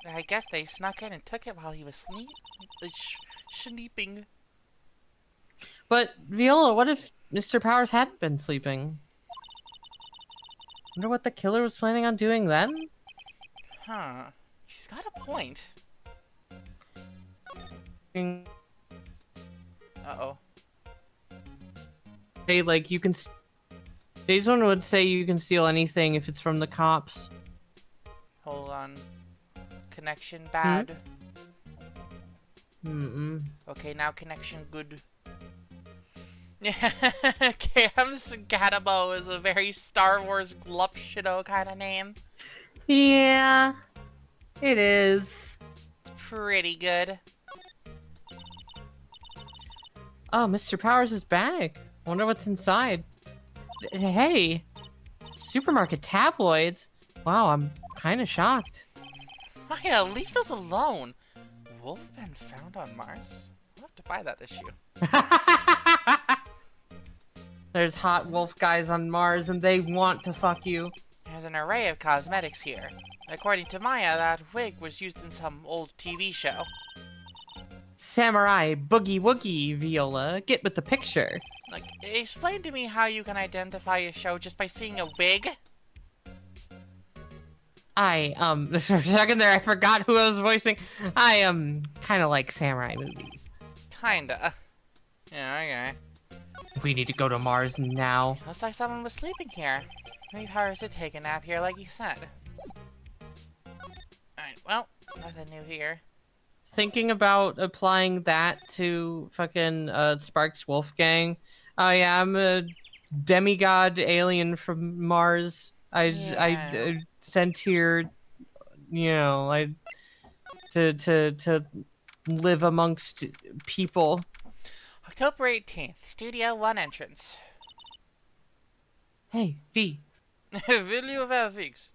I guess they snuck in and took it while he was sleeping. But, Viola, what if Mr. Powers hadn't been sleeping? Wonder what the killer was planning on doing then? Huh. She's got a point. Uh-oh. Hey, like, you can... Phase 1 would say you can steal anything if it's from the cops. Hold on. Connection bad. Okay, now connection good. Cam's Gadabo is a very Star Wars glupshido kind of name. Yeah, it is. It's pretty good. Oh, Mr. Powers' bag. Wonder what's inside. Hey, supermarket tabloids. Wow, I'm kind of shocked. Maya, leave those alone. Wolf been found on Mars? I'll have to buy that issue. There's hot wolf guys on Mars and they want to fuck you. There's an array of cosmetics here. According to Maya, that wig was used in some old TV show. Samurai boogie woogie, Viola. Get with the picture. Like, explain to me how you can identify a show just by seeing a wig? For a second there, I forgot who I was voicing. I, kind of like samurai movies. Kinda. Yeah, okay. We need to go to Mars now. Looks like someone was sleeping here. Maybe Powers did take a nap here like you said. Alright, well, nothing new here. Thinking about applying that to fucking, Sparks Wolfgang. Oh yeah, I'm a demigod alien from Mars. I sent here, you know, to live amongst people. October 18th, Studio 1 entrance. Hey, V. Will you wear wigs?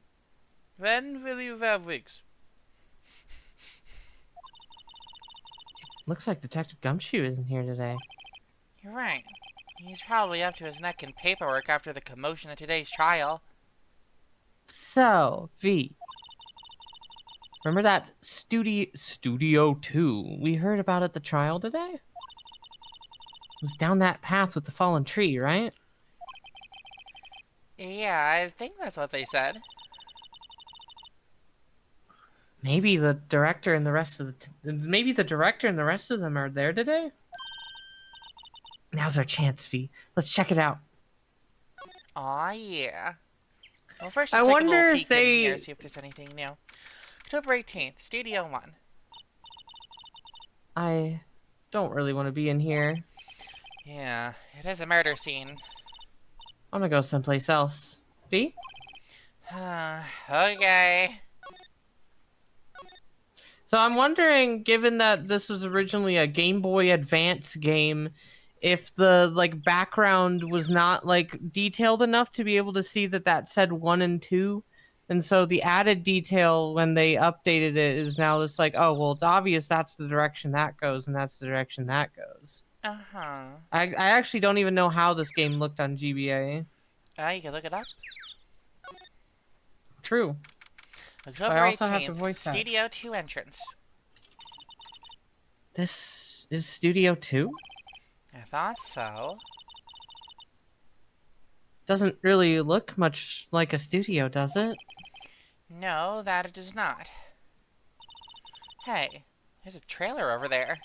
When will you wear wigs? Looks like Detective Gumshoe isn't here today. You're right. He's probably up to his neck in paperwork after the commotion of today's trial. So, V. Remember that Studio 2 we heard about at the trial today? It was down that path with the fallen tree, right? Yeah, I think that's what they said. Maybe the director and the rest of them are there today? Now's our chance, V. Let's check it out. Aw, yeah. Well, first, I let's take a wonder little if peek in they- here, see if there's anything new. October 18th, Studio 1. I don't really want to be in here. Yeah, it is a murder scene. I'm gonna go someplace else. V? Okay. So So I'm wondering, given that this was originally a Game Boy Advance game, if the like background was not like detailed enough to be able to see that that said 1 and 2. And so the added detail when they updated it is now just like, oh, well, it's obvious that's the direction that goes and that's the direction that goes. Uh-huh. I actually don't even know how this game looked on GBA. You can look it up. True. October I also 18th, have to voice that. Studio 2 entrance. This is Studio 2? I thought so. Doesn't really look much like a studio, does it? No, that it does not. Hey, there's a trailer over there.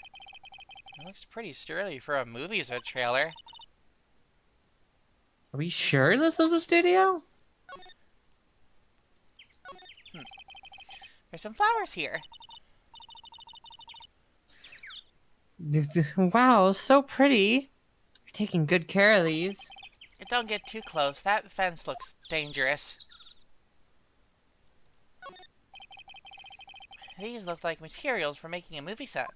It looks pretty sturdy for a movie's a trailer. Are we sure this is a studio? There's some flowers here. Wow, so pretty. You're taking good care of these. Don't get too close. That fence looks dangerous. These look like materials for making a movie set.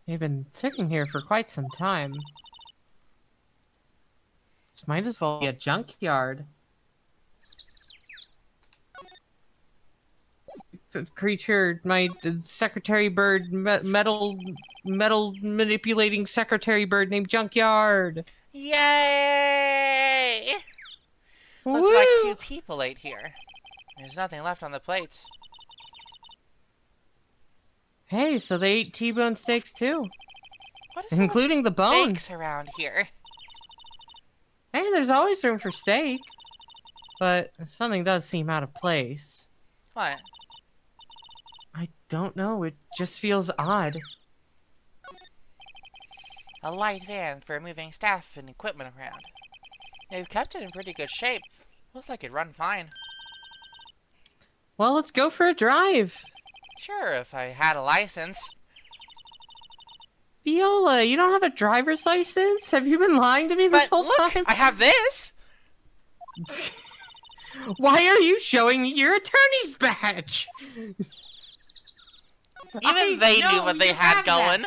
They've been sitting here for quite some time. This might as well be a junkyard. The creature, my secretary bird, metal manipulating secretary bird named Junkyard. Yay! Looks like 2 people ate here. There's nothing left on the plates. Hey, so they ate T-bone steaks too. What is Including all the bone. steaks around here? Hey, there's always room for steak. But something does seem out of place. What? I don't know, it just feels odd. A light van for moving staff and equipment around. They've kept it in pretty good shape. Looks like it'd run fine. Well, let's go for a drive. Sure, if I had a license. Viola, you don't have a driver's license? Have you been lying to me this But whole look, time? I have this! Why are you showing me your attorney's badge? Even they knew what they had going.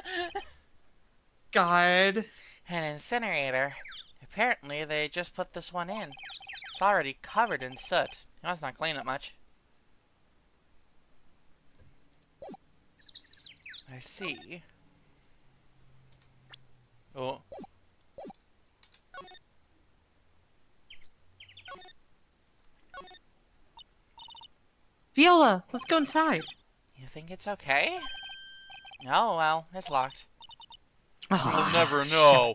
God. An incinerator. Apparently, they just put this one in. It's already covered in soot. You must not clean it much. I see. Oh. Viola, let's go inside. You think it's okay? Oh, well, it's locked. You'll never know.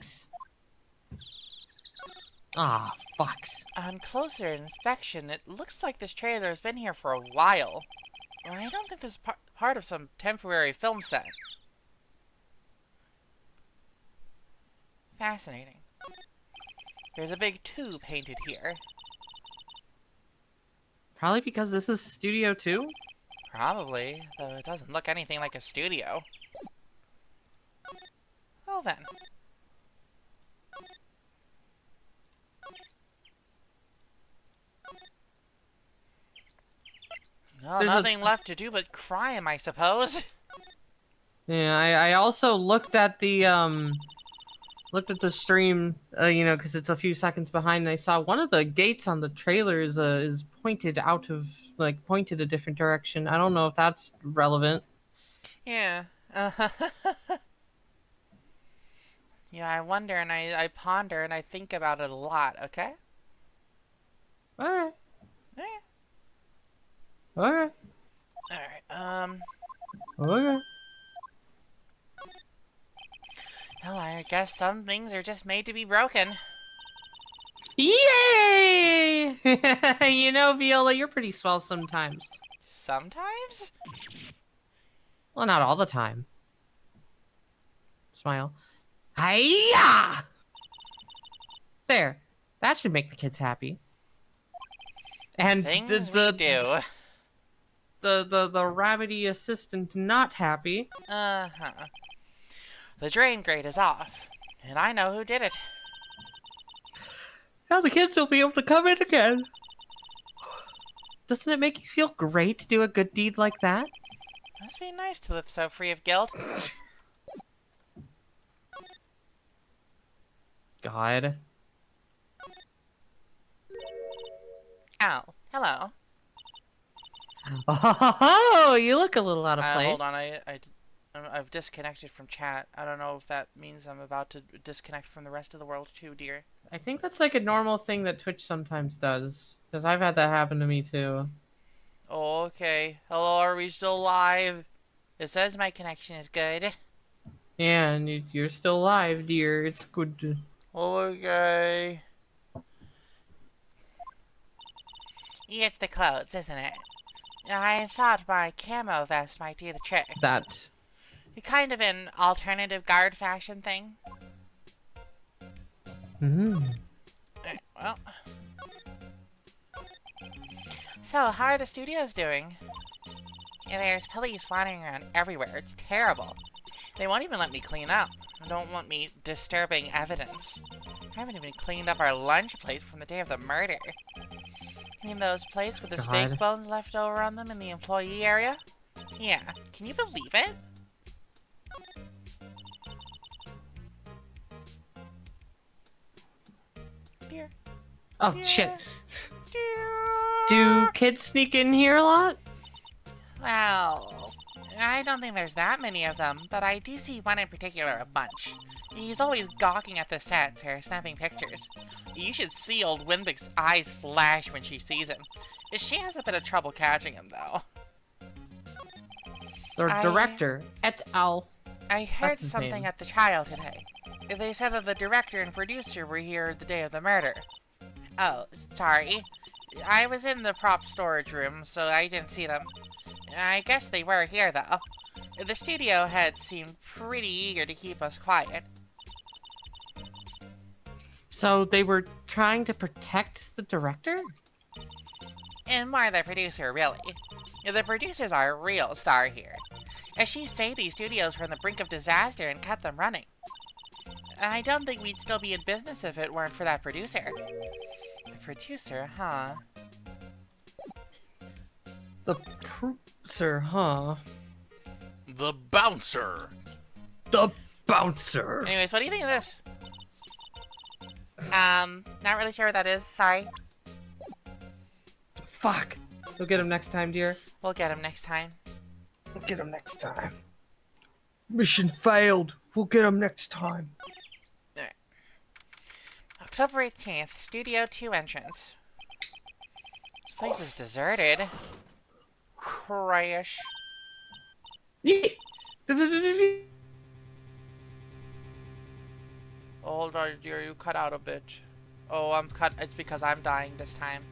Ah, fucks. On closer inspection, it looks like this trailer has been here for a while. I don't think this is part of some temporary film set. Fascinating. There's a big 2 painted here. Probably because this is Studio 2? Probably, though it doesn't look anything like a studio. Well then. Well, There's nothing left to do but crime, I suppose. Yeah, I also looked at the stream, you know, because it's a few seconds behind, and I saw one of the gates on the trailer is pointed out of, like, pointed a different direction. I don't know if that's relevant. Yeah. Yeah, I wonder and I ponder and I think about it a lot, okay? Alright. Yeah. Alright. Alright, Okay. well, I guess some things are just made to be broken. Yay! You know, Viola, you're pretty swell sometimes. Sometimes? Well, not all the time. Smile. Hiya! There. That should make the kids happy. And Things we do. the rabbity assistant not happy. Uh-huh. The drain grate is off, and I know who did it. Now the kids will be able to come in again. Doesn't it make you feel great to do a good deed like that? Must be nice to live so free of guilt. God. Oh, hello. Oh, you look a little out of place. Hold on, I've disconnected from chat. I don't know if that means I'm about to disconnect from the rest of the world too, dear. I think that's like a normal thing that Twitch sometimes does. Because I've had that happen to me too. Oh, okay. Hello, are we still live? It says my connection is good. Yeah, and you're still alive, dear. It's good. Okay. It's the clothes, isn't it? I thought my camo vest might do the trick. That. Kind of an alternative guard fashion thing. Well. So, how are the studios doing? Yeah, there's police wandering around everywhere. It's terrible. They won't even let me clean up. They don't want me disturbing evidence. I haven't even cleaned up our lunch plates from the day of the murder. I mean those plates with the steak bones left over on them in the employee area? Yeah, can you believe it? Dear. Oh, Dear. shit. Dear. Do kids sneak in here a lot? Well, I don't think there's that many of them, but I do see one in particular a bunch. He's always gawking at the sets or snapping pictures. You should see old Winbig's eyes flash when she sees him. She has a bit of trouble catching him, though. The director, et al. I heard That's his something name. at the trial today. They said that the director and producer were here the day of the murder. Oh, sorry. I was in the prop storage room, so I didn't see them. I guess they were here, though. The studio head seemed pretty eager to keep us quiet. So they were trying to protect the director? And more the producer, really. The producer's our real star here. As she say, these studios were on the brink of disaster and kept them running. I don't think we'd still be in business if it weren't for that producer. The producer, huh? The producer, huh? The bouncer. The bouncer. Anyways, what do you think of this? Not really sure what that is. Sorry. Fuck. We'll get him next time, dear. We'll get him next time. We'll get him next time. Mission failed. We'll get him next time. Alright. October 18th, Studio 2 entrance. This place is deserted. Crash. Hold on, dear, you cut out a bit. Oh, I'm cut. It's because I'm dying this time.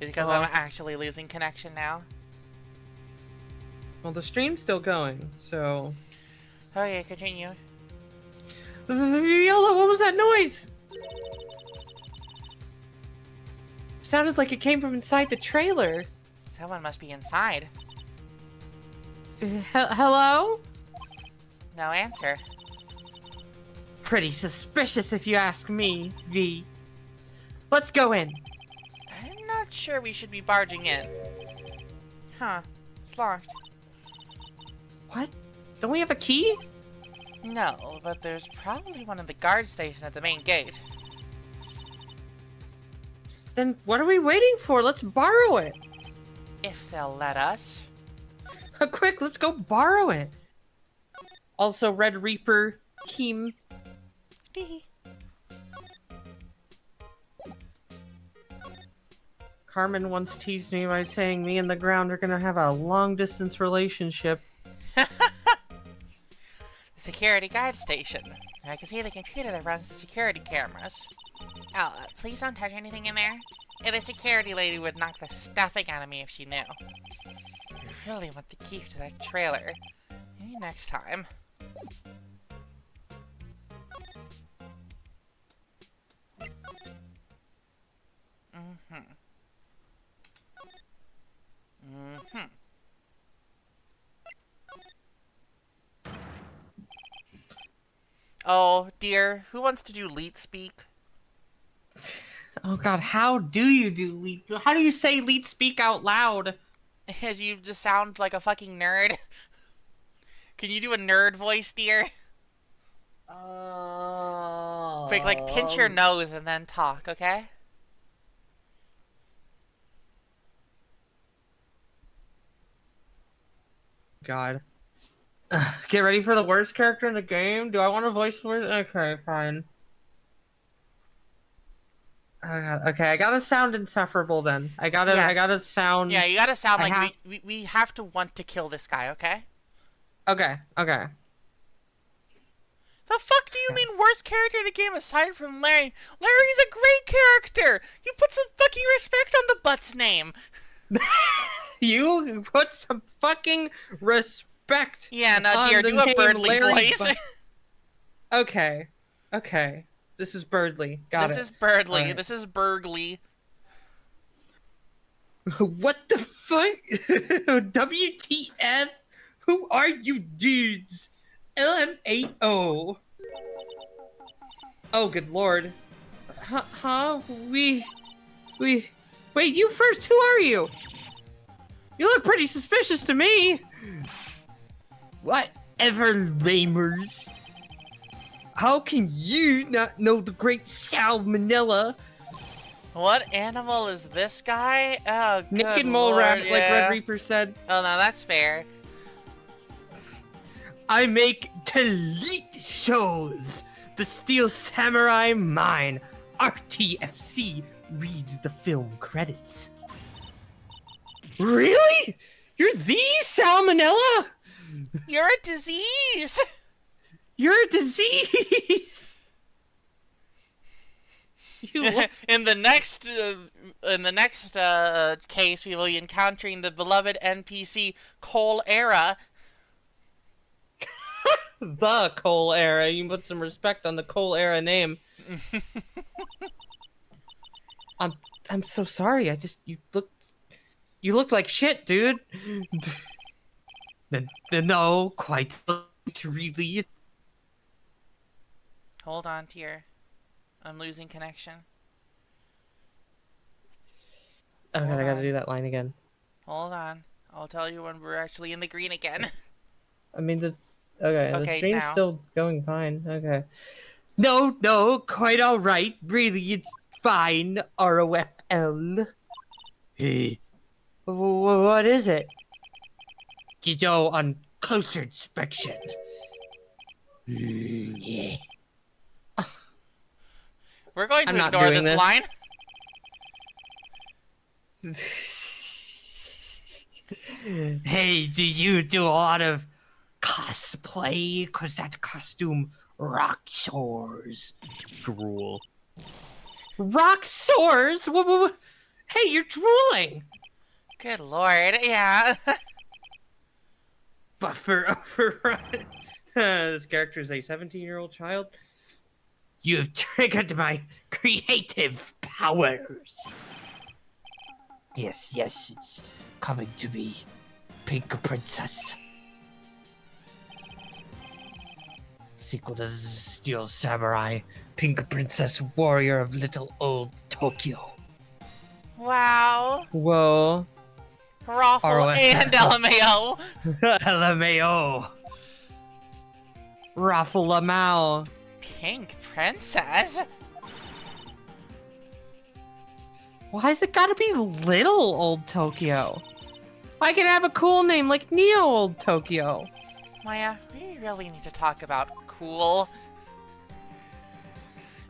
It's because I'm actually losing connection now. Well, the stream's still going, so... Okay, continue. Viola, what was that noise? It sounded like it came from inside the trailer. Someone must be inside. Hello? No answer. Pretty suspicious if you ask me, V. Let's go in. I'm not sure we should be barging in. Huh. It's locked. What? Don't we have a key? No, but there's probably one in the guard station at the main gate. Then what are we waiting for? Let's borrow it. If they'll let us. Quick, let's go borrow it. Also, Red Reaper, Keem. Tee. Carmen once teased me by saying me and the ground are gonna have a long-distance relationship. The security guard station. I can see the computer that runs the security cameras. Oh, please don't touch anything in there. The security lady would knock the stuffing out of me if she knew. I really want the key to that trailer. Maybe next time. Oh, dear. Who wants to do Leet Speak? Oh god, how do you do leet? How do you say leet speak out loud? As you just sound like a fucking nerd. Can you do a nerd voice, dear? Quick, like, pinch your nose and then talk, okay? God. Get ready for the worst character in the game? Do I want to voice the worst? Okay, fine. Oh God. Okay, I gotta sound insufferable then. I gotta sound... Yeah, you gotta sound like we have to want to kill this guy, okay? Okay, okay. The fuck do you mean worst character in the game aside from Larry? Larry's a great character! You put some fucking respect on the butt's name! You put some fucking respect. Yeah, now dear, on do the a name Birdly Larry voice. Okay, okay. This is Birdly. Got it. This is Birdly. Right. This is Burgley. What the fuck? WTF? Who are you dudes? LMAO. Oh, good lord. Huh? Wait, you first. Who are you? You look pretty suspicious to me. Whatever, lamers. How can you not know the great Salmonella? What animal is this guy? Oh, good Naked mole lord, rabbit, yeah. like Red Reaper said. Oh, no, that's fair. I make delete shows. The Steel Samurai mine. RTFC. Read the film credits. Really? You're the Salmonella? You're a disease! You're a disease. You look... in the next case, we will be encountering the beloved NPC Cole Era. The Cole Era. You can put some respect on the Cole Era name. I'm so sorry. You looked like shit, dude. No, quite really. Hold on, dear. I'm losing connection. Okay, Hold I gotta on. do that line again. Hold on. I'll tell you when we're actually in the green again. I mean, the stream's now. still going fine. Okay. No, quite all right. Really, it's fine. ROFL. Hey, what is it? You know, on closer inspection. Yeah. We're going to I'm not ignore doing this this. line. Hey, do you do a lot of cosplay? Cause that costume rock soars. Drool. Rock soars? Hey, you're drooling. Good lord, yeah. Buffer overrun. This character is a 17-year-old child. You've triggered my creative powers. Yes, it's coming to me, Pink Princess. Sequel to Steel Samurai, Pink Princess Warrior of Little Old Tokyo. Wow. Whoa. Raffle ROFL. and LMAO. LMAO. Raffle Lamau. Pink Princess? Why's it gotta be Little Old Tokyo? I can have a cool name like Neo Old Tokyo. Maya, we really need to talk about cool.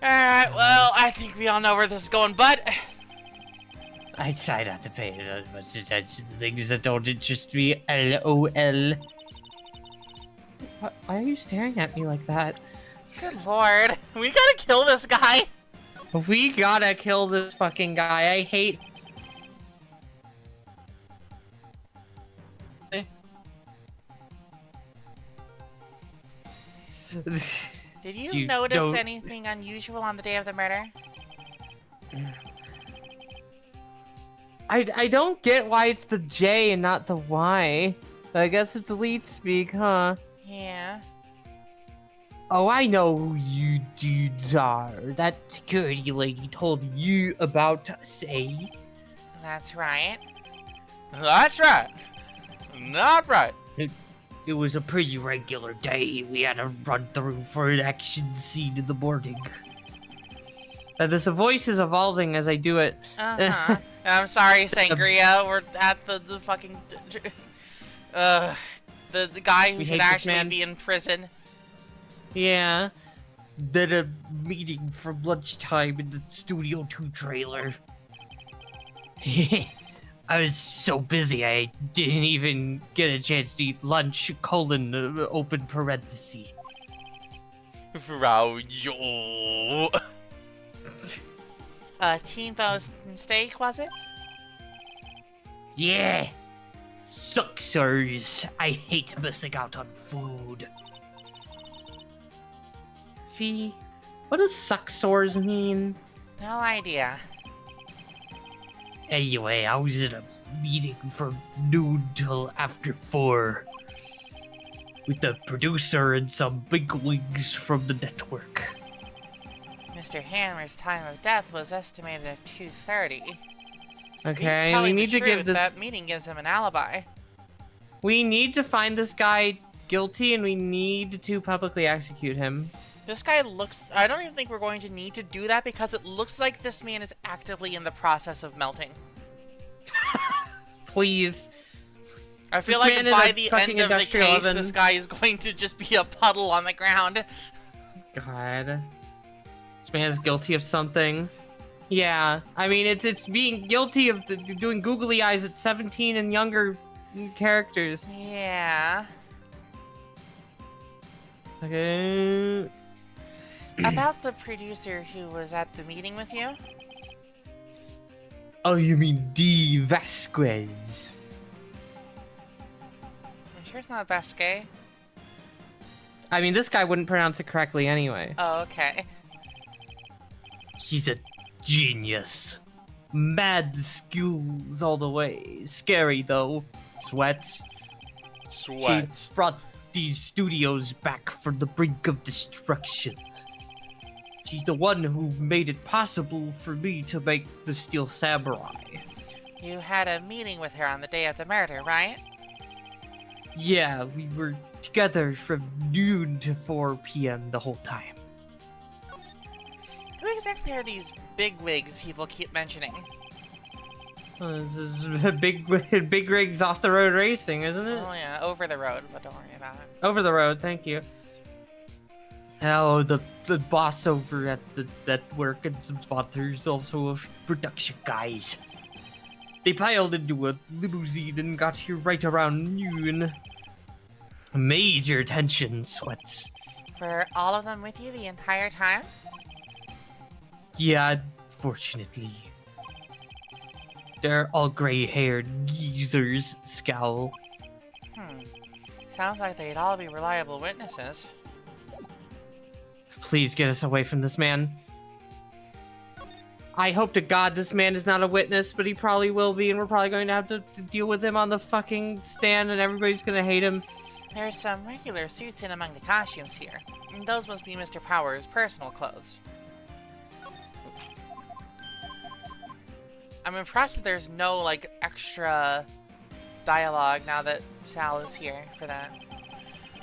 Alright, well, I think we all know where this is going, but... I try not to pay as much attention to things that don't interest me. LOL. Why are you staring at me like that? Good lord. We gotta kill this guy. We gotta kill this fucking guy. I hate... Did you, You notice don't- anything unusual on the day of the murder? I don't get why it's the J and not the Y. I guess it's elite speak, huh? Yeah. Oh, I know who you dudes are. That security lady told you about us, eh? That's right. That's right. Not right. It was a pretty regular day. We had to run through for an action scene in the morning. This voice is evolving as I do it. Uh-huh. I'm sorry, Sangria. We're at the fucking... the guy who We should hate this actually man. be in prison. Yeah. Then a meeting from lunchtime in the Studio 2 trailer. I was so busy I didn't even get a chance to eat lunch, open parenthesis. Frau Jo. Teambo's steak, was it? Yeah. Sucksers. I hate missing out on food. Fee, what does suck sores mean? No idea. Anyway, I was in a meeting from noon till after 4 with the producer and some bigwigs from the network. Mr. Hammer's time of death was estimated at 2:30. Okay, He's we telling need the to give truth. this. That meeting gives him an alibi. We need to find this guy guilty, and we need to publicly execute him. This guy looks... I don't even think we're going to need to do that because it looks like this man is actively in the process of melting. Please. I feel This like man is by a the fucking end of the industrial case, oven. this guy is going to just be a puddle on the ground. God. This man is guilty of something. Yeah, I mean, it's being guilty of doing googly eyes at 17 and younger characters. Yeah. Okay. About the producer who was at the meeting with you? Oh, you mean D. Vasquez? I'm sure it's not Vasquez. I mean, this guy wouldn't pronounce it correctly anyway. Oh, okay. She's a genius. Mad skills all the way. Scary though. Sweats. Sweats. She brought these studios back from the brink of destruction. She's the one who made it possible for me to make the Steel Samurai. You had a meeting with her on the day of the murder, right? Yeah, we were together from noon to 4 p.m. the whole time. Who exactly are these bigwigs people keep mentioning? This is big rigs off the road racing, isn't it? Oh yeah, over the road, but don't worry about it. Over the road, thank you. Oh, the boss over at the network and some spotters, also of production guys. They piled into a limousine and got here right around noon. Major tension, Sweats. Were all of them with you the entire time? Yeah, fortunately. They're all gray-haired geezers, Scowl. Sounds like they'd all be reliable witnesses. Please get us away from this man. I hope to God this man is not a witness, but he probably will be, and we're probably going to have to deal with him on the fucking stand, and everybody's gonna hate him. There's some regular suits in among the costumes here. And those must be Mr. Power's personal clothes. I'm impressed that there's no, like, extra dialogue now that Sal is here for that.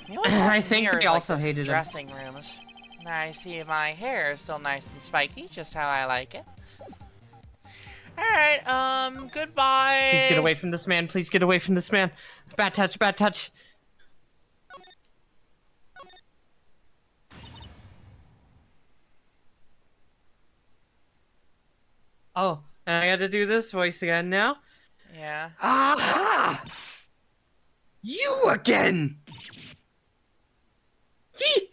You know what's I awesome think here they is, like, also those hated him. dressing rooms. I see my hair is still nice and spiky, just how I like it. Alright, goodbye! Please get away from this man. Please get away from this man. Bad touch, bad touch. Oh, and I got to do this voice again now. Yeah. Aha! You again! He...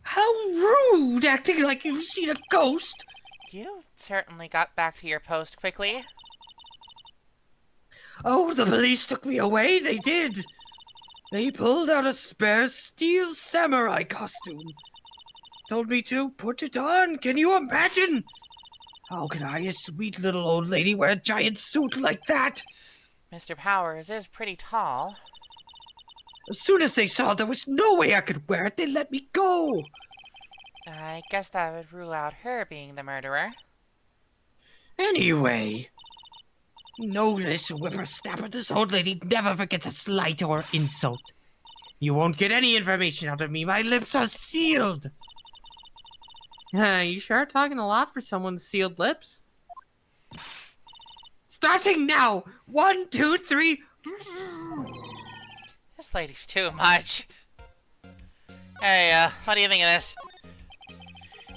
How rude, acting like you've seen a ghost! You certainly got back to your post quickly. Oh, the police took me away, they did! They pulled out a spare steel samurai costume. Told me to put it on, can you imagine? How can I, a sweet little old lady, wear a giant suit like that? Mr. Powers is pretty tall. As soon as they saw there was no way I could wear it, they let me go. I guess that would rule out her being the murderer. Anyway, No, this whippersnapper, this old lady never forgets a slight or insult. You won't get any information out of me. My lips are sealed. You sure are talking a lot for someone's sealed lips. Starting now. 1, 2, 3. This lady's too much. Hey, what do you think of this?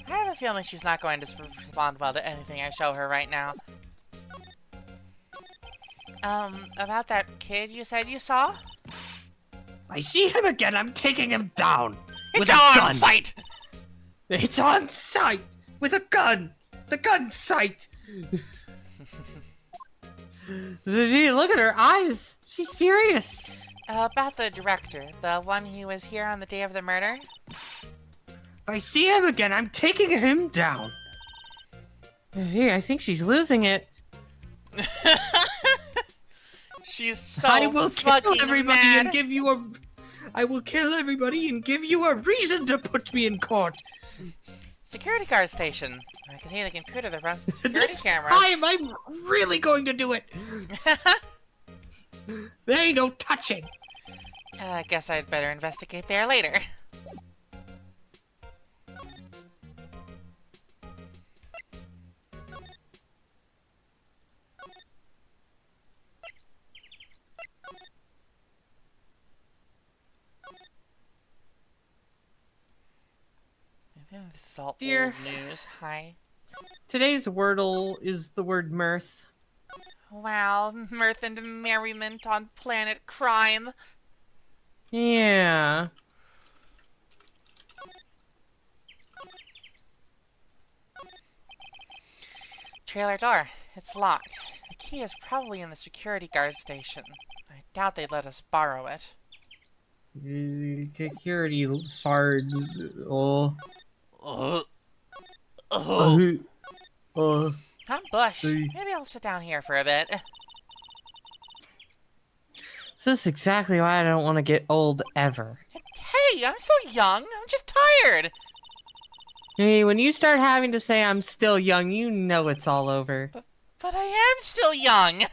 I have a feeling she's not going to respond well to anything I show her right now. About that kid you said you saw? I see him again. I'm taking him down. It's with a on gun. sight! It's on sight with a gun. The gun sight. Gee, look at her eyes. She's serious. About the director, the one who was here on the day of the murder? If I see him again, I'm taking him down. Gee, I think she's losing it. She's so I will kill fucking everybody mad. and give you a. I will kill everybody and give you a reason to put me in court. Security guard station. I can see the computer that runs the security This cameras. time, I'm really going to do it. There ain't no touching. I guess I'd better investigate there later. This is all Dear- old news. Hi. Today's wordle is the word mirth. Wow, mirth and merriment on planet crime. Yeah. Trailer door. It's locked. The key is probably in the security guard station. I doubt they'd let us borrow it. Security sards. Oh. Uh, uh, I'm Bush. Hey. Maybe I'll sit down here for a bit. This is exactly why I don't want to get old ever. Hey, I'm so young. I'm just tired. Hey, when you start having to say I'm still young, you know it's all over. But I am still young.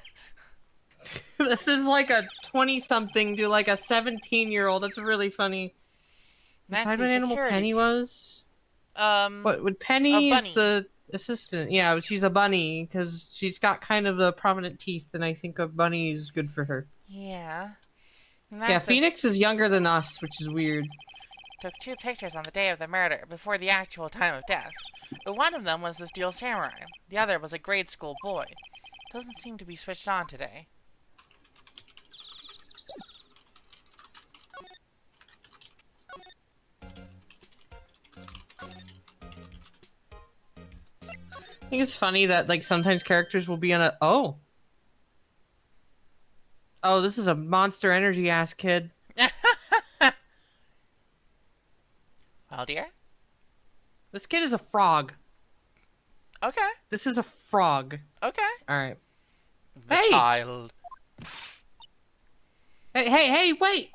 This is like a 20-something to like a 17-year-old. That's really funny. That's Decide the what animal security. Penny was? What would A Penny bunny. is the assistant? Yeah, she's a bunny because she's got kind of the prominent teeth, and I think a bunny is good for her. Yeah. And Yeah, that's the Phoenix is younger than us, which is weird. took 2 pictures on the day of the murder, before the actual time of death. But one of them was the Steel Samurai. The other was a grade school boy. Doesn't seem to be switched on today. I think it's funny that like sometimes characters will be on a oh, this is a Monster Energy ass kid. Well, dear. This kid is a frog. Okay. This is a frog. Okay. All right. the Hey! child. Hey, wait!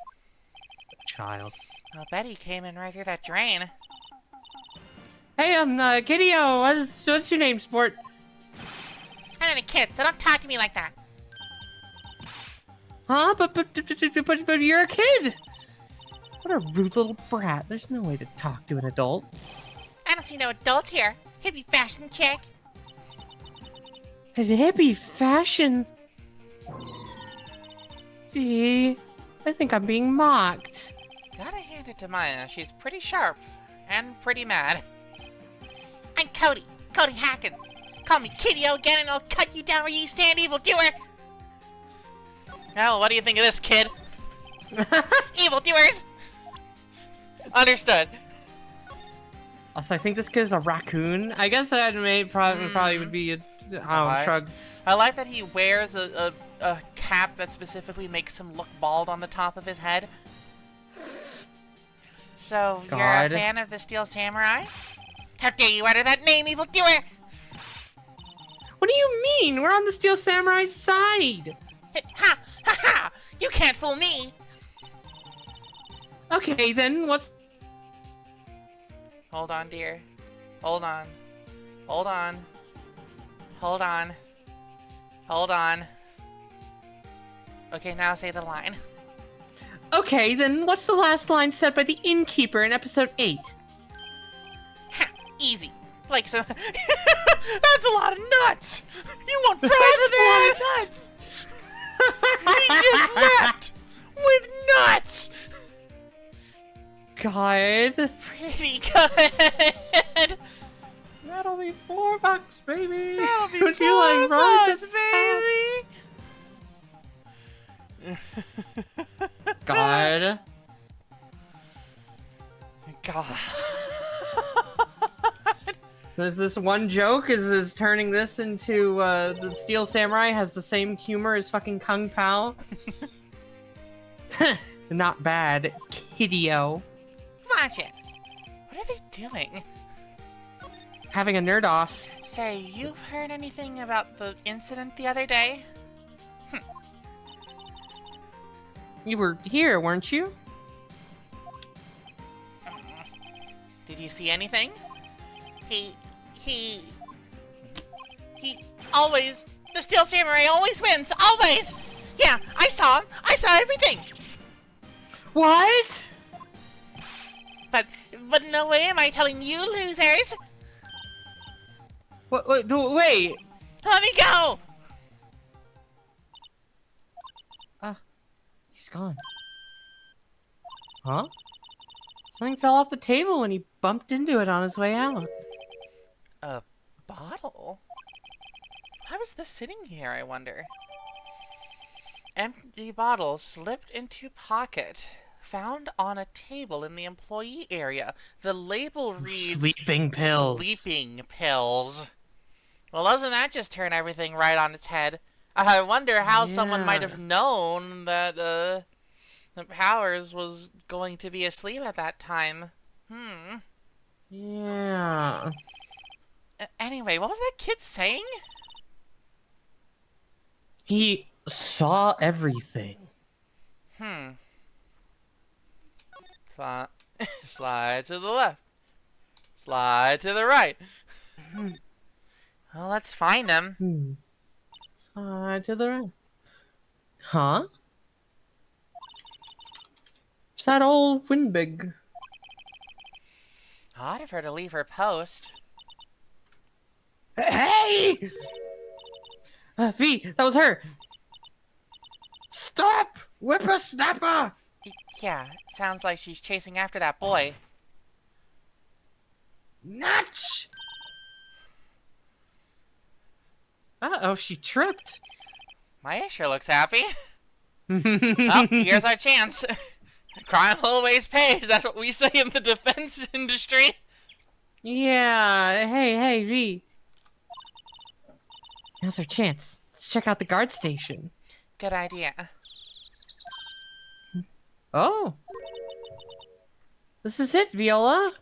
Child. Well, Betty came in right through that drain. Hey, Kitty-O, what's your name, sport? I'm a kid, so don't talk to me like that. Huh? But you're a kid! What a rude little brat. There's no way to talk to an adult. I don't see no adults here. Hippie fashion chick. It's a hippie fashion. Gee, I think I'm being mocked. Gotta hand it to Maya. She's pretty sharp and pretty mad. I'm Cody. Cody Hackins. Call me Kitty-O again and I'll cut you down where you stand, evildoer. Well, what do you think of this, kid? Evildoers! Understood. Also, I think this kid is a raccoon. I guess that probably would be a Alright. shrug. I like that he wears a cap that specifically makes him look bald on the top of his head. So, you're a God. fan of the Steel Samurai? How dare you utter that name, evildoer! What do you mean? We're on the Steel Samurai's side. Ha! Ha ha! You can't fool me! Okay, then what's... Hold on, dear. Hold on. Hold on. Hold on. Hold on. Okay, now say the line. Okay, then what's the last line said by the innkeeper in episode 8? Ha! Easy. Like some. That's a lot of nuts! You want fries with that? nuts! He just left! With nuts! God. Pretty good! That'll be $4, baby. That'll be Would you like fries, baby! God. God. Is this one joke? Is turning this into the Steel Samurai has the same humor as fucking Kung Pao? Not bad, kiddio. Watch it. What are they doing? Having a nerd off. Say, you've heard anything about the incident the other day? You were here, weren't you? Did you see anything? He always, the Steel Samurai always wins, always! Yeah, I saw him, I saw everything! What? But no way am I telling you losers! Wait. Let me go! He's gone. Huh? Something fell off the table when he bumped into it on his way out. A bottle? How is this sitting here, I wonder? Empty bottle slipped into pocket. Found on a table in the employee area. The label reads... Sleeping pills. Sleeping pills. Well, doesn't that just turn everything right on its head? I wonder how someone might have known that, Powers was going to be asleep at that time. Yeah. Anyway, what was that kid saying? He saw everything. Slide to the left. Slide to the right. Well, let's find him. Slide to the right. Huh? It's that old Windbig. Odd of her to leave her post. Hey! V, that was her! Stop! Whippersnapper! Yeah, sounds like she's chasing after that boy. Nuts! Uh-oh, she tripped. Maya sure looks happy. Oh, here's our chance. Crime always pays. That's what we say in the defense industry. Yeah, hey, V. Now's our chance. Let's check out the guard station. Good idea. Oh. This is it, Viola.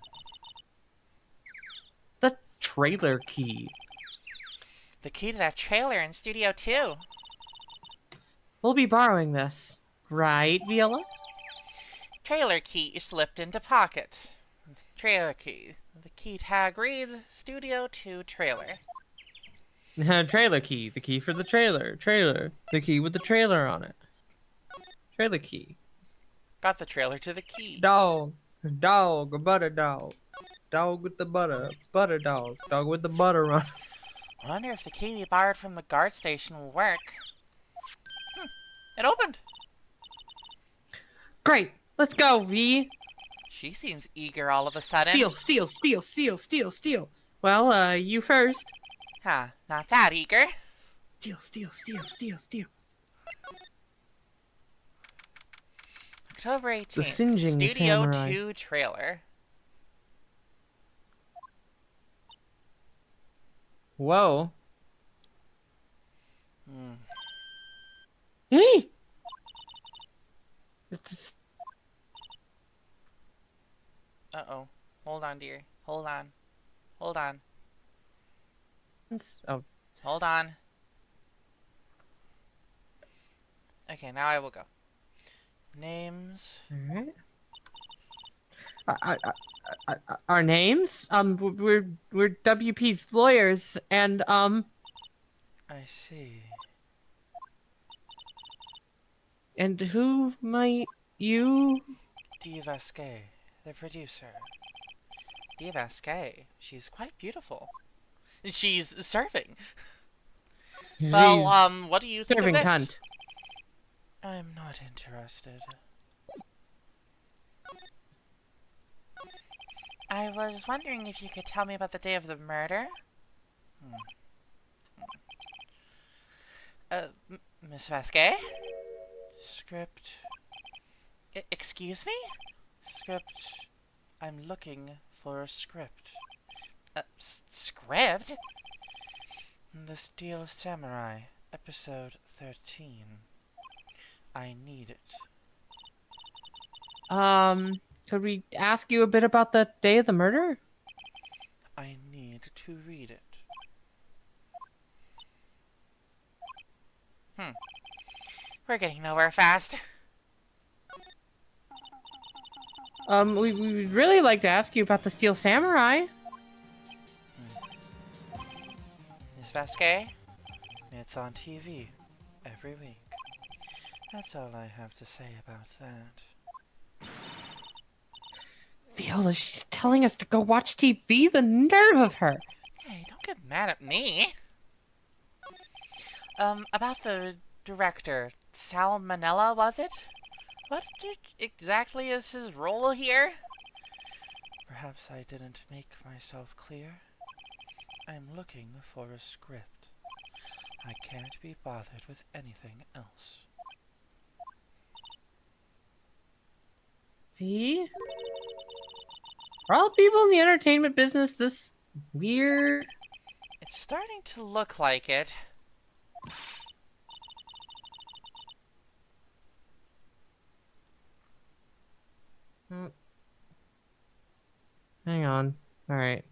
The trailer key. The key to that trailer in Studio 2. We'll be borrowing this. Right, Viola? Trailer key slipped into pocket. Trailer key. The key tag reads Studio 2 trailer. Trailer key. The key for the trailer. Trailer. The key with the trailer on it. Trailer key. Got the trailer to the key. Dog. Dog. Butter dog. Dog with the butter. Butter dog. Dog with the butter on it. I wonder if the key we borrowed from the guard station will work. It opened. Great. Let's go, V. She seems eager all of a sudden. Steal. Well, you first. Huh, not that eager. Steal. October 18th. The singeing Studio samurai. 2 trailer. Whoa. Hey! It's... Uh-oh. Hold on, dear. Hold on. Oh. Hold on. Okay, now I will go. Names. Alright. Our names? We're WP's lawyers, and, I see. And who might you... Divaske, the producer. Divaske, she's quite beautiful. She's surfing. Well, She's what do you think of serving this? cunt. I'm not interested. I was wondering if you could tell me about the day of the murder. Miss Vasquez? Script. Excuse me? Script. I'm looking for a script. Script? The Steel Samurai, episode 13. I need it. Could we ask you a bit about the day of the murder? I need to read it. We're getting nowhere fast. We'd really like to ask you about the Steel Samurai. Miss Vasquez? It's on TV every week. That's all I have to say about that. Viola, she's telling us to go watch TV? The nerve of her! Hey, don't get mad at me. About the director, Sal Manella, was it? What exactly is his role here? Perhaps I didn't make myself clear. I'm looking for a script. I can't be bothered with anything else. V? Are all people in the entertainment business this weird? It's starting to look like it. Hang on. Alright.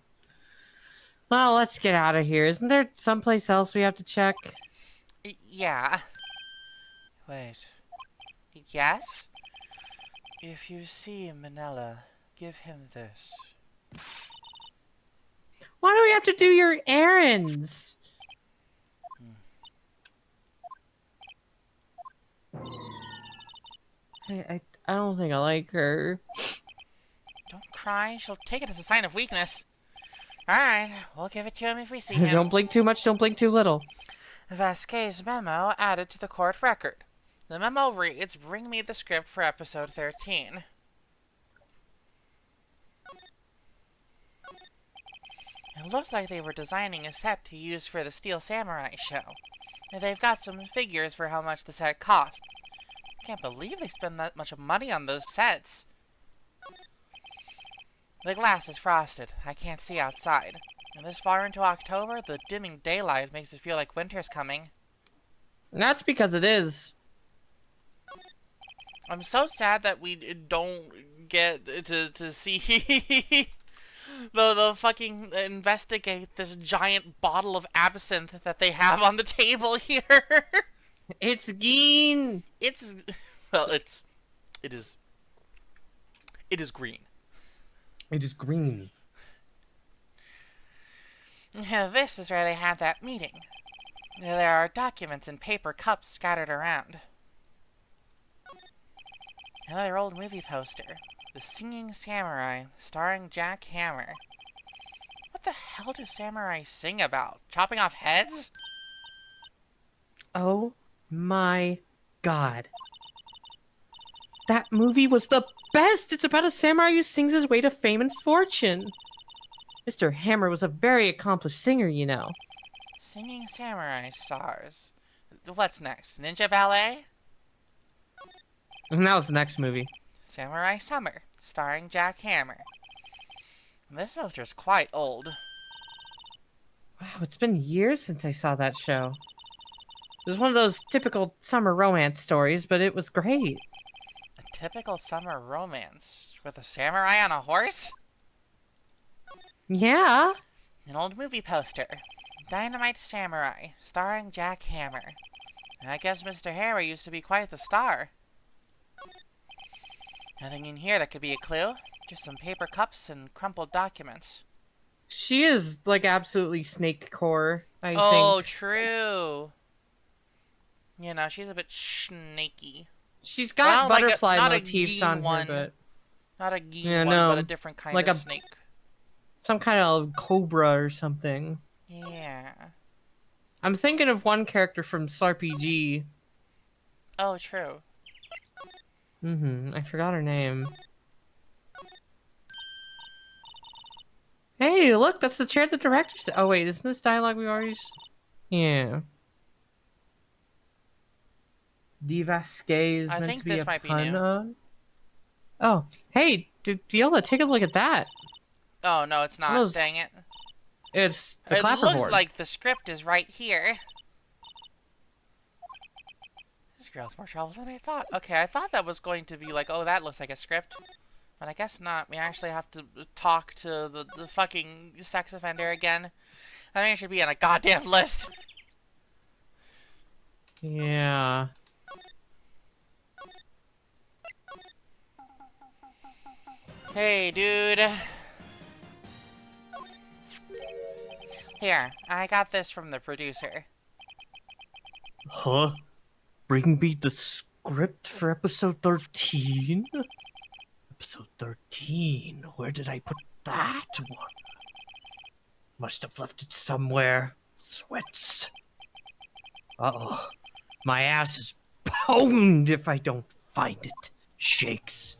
Well, let's get out of here. Isn't there someplace else we have to check? Yeah. Wait. Yes? If you see Manella, give him this. Why do we have to do your errands? I don't think I like her. Don't cry. She'll take it as a sign of weakness. Alright, we'll give it to him if we see him. Don't blink too much, don't blink too little. Vasquez's memo added to the court record. The memo reads, bring me the script for episode 13. It looks like they were designing a set to use for the Steel Samurai show. And they've got some figures for how much the set costs. Can't believe they spend that much money on those sets. The glass is frosted. I can't see outside. And this far into October, the dimming daylight makes it feel like winter's coming. And that's because it is. I'm so sad that we don't get to see the fucking investigate this giant bottle of absinthe that they have on the table here. It's green. It's well, it is green. It is green. This is where they had that meeting. There are documents and paper cups scattered around. Another old movie poster. The Singing Samurai, starring Jack Hammer. What the hell do samurai sing about? Chopping off heads? Oh my god. That movie was the best! It's about a samurai who sings his way to fame and fortune. Mr. Hammer was a very accomplished singer, you know. Singing Samurai stars. What's next? Ninja Ballet? And that was the next movie. Samurai Summer, starring Jack Hammer. This poster's quite old. Wow, it's been years since I saw that show. It was one of those typical summer romance stories, but it was great. A typical summer romance with a samurai on a horse? Yeah. An old movie poster. Dynamite Samurai, starring Jack Hammer. I guess Mr. Hammer used to be quite the star. Nothing in here that could be a clue. Just some paper cups and crumpled documents. She is, like, absolutely snake core, I Oh, think. true. You know, she's a bit snaky. She's got Well, like butterfly not a motifs gein on one. her, but Not a geese Yeah, one, but no. a different kind Like of a- snake. some kind of cobra or something. Yeah. I'm thinking of one character from SRPG. Oh, true. I forgot her name. Hey, look, that's the chair the director said. Oh wait, isn't this dialogue we already? Yeah. Divasque is I meant think to be this a might be pun new. on. Oh, hey, Viola, take a look at that. Oh, no, it's not. Those- Dang it. It's the It looks clapperboard. like the script is right here. This girl's more trouble than I thought. Okay, I thought that was going to be like, oh, that looks like a script. But I guess not. We actually have to talk to the fucking sex offender again. I think it should be on a goddamn list. Yeah. Hey, dude. Here, I got this from the producer. Huh? Bring me the script for episode 13? Episode 13? Where did I put that one? Must have left it somewhere. Sweats. Uh-oh. My ass is pwned if I don't find it. Shakes.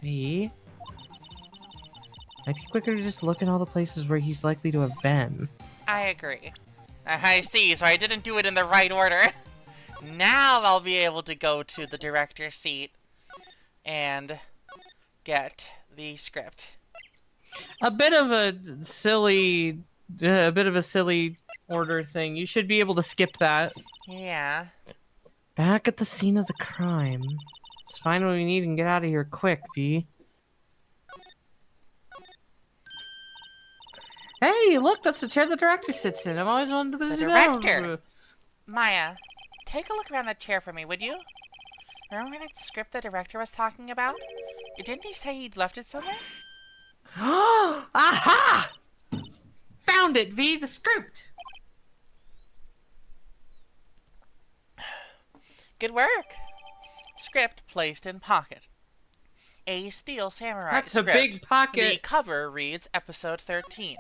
Me? Might be quicker to just look in all the places where he's likely to have been. I agree. I see, so I didn't do it in the right order. Now I'll be able to go to the director's seat and get the script. A bit of a silly order thing. You should be able to skip that. Yeah. Back at the scene of the crime. Let's find what we need and get out of here quick, V. Hey, look, that's the chair the director sits in. I've always wanted to... The director? Maya, take a look around that chair for me, would you? Remember that script the director was talking about? Didn't he say he'd left it somewhere? Aha! Found it, V, the script. Good work. Script placed in pocket. A Steel Samurai That's a script. big pocket. The cover reads episode 13.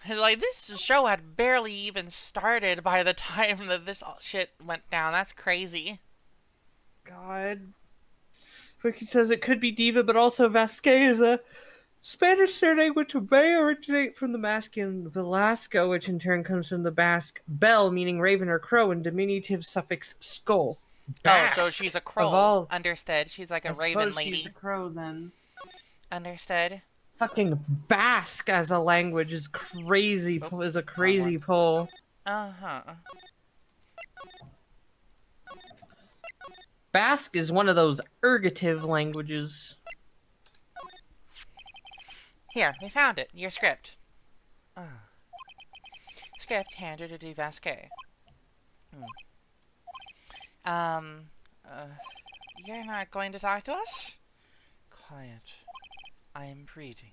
Like, this show had barely even started by the time that this shit went down. That's crazy. God. Wiki says it could be Diva, but also Vasque is a Spanish surname which may originate from the masculine Velasco, which in turn comes from the Basque bell, meaning raven or crow, and diminutive suffix skull. Oh, so Basque, she's a of crow. all- Understood. She's like a I raven suppose lady. she's a crow then. Understood. Fucking Basque as a language is crazy. Oh, Is a crazy pull. Uh-huh. Basque is one of those ergative languages. Here, we found it. Your script. Script handed to Vasque. You're not going to talk to us? Quiet. I am reading.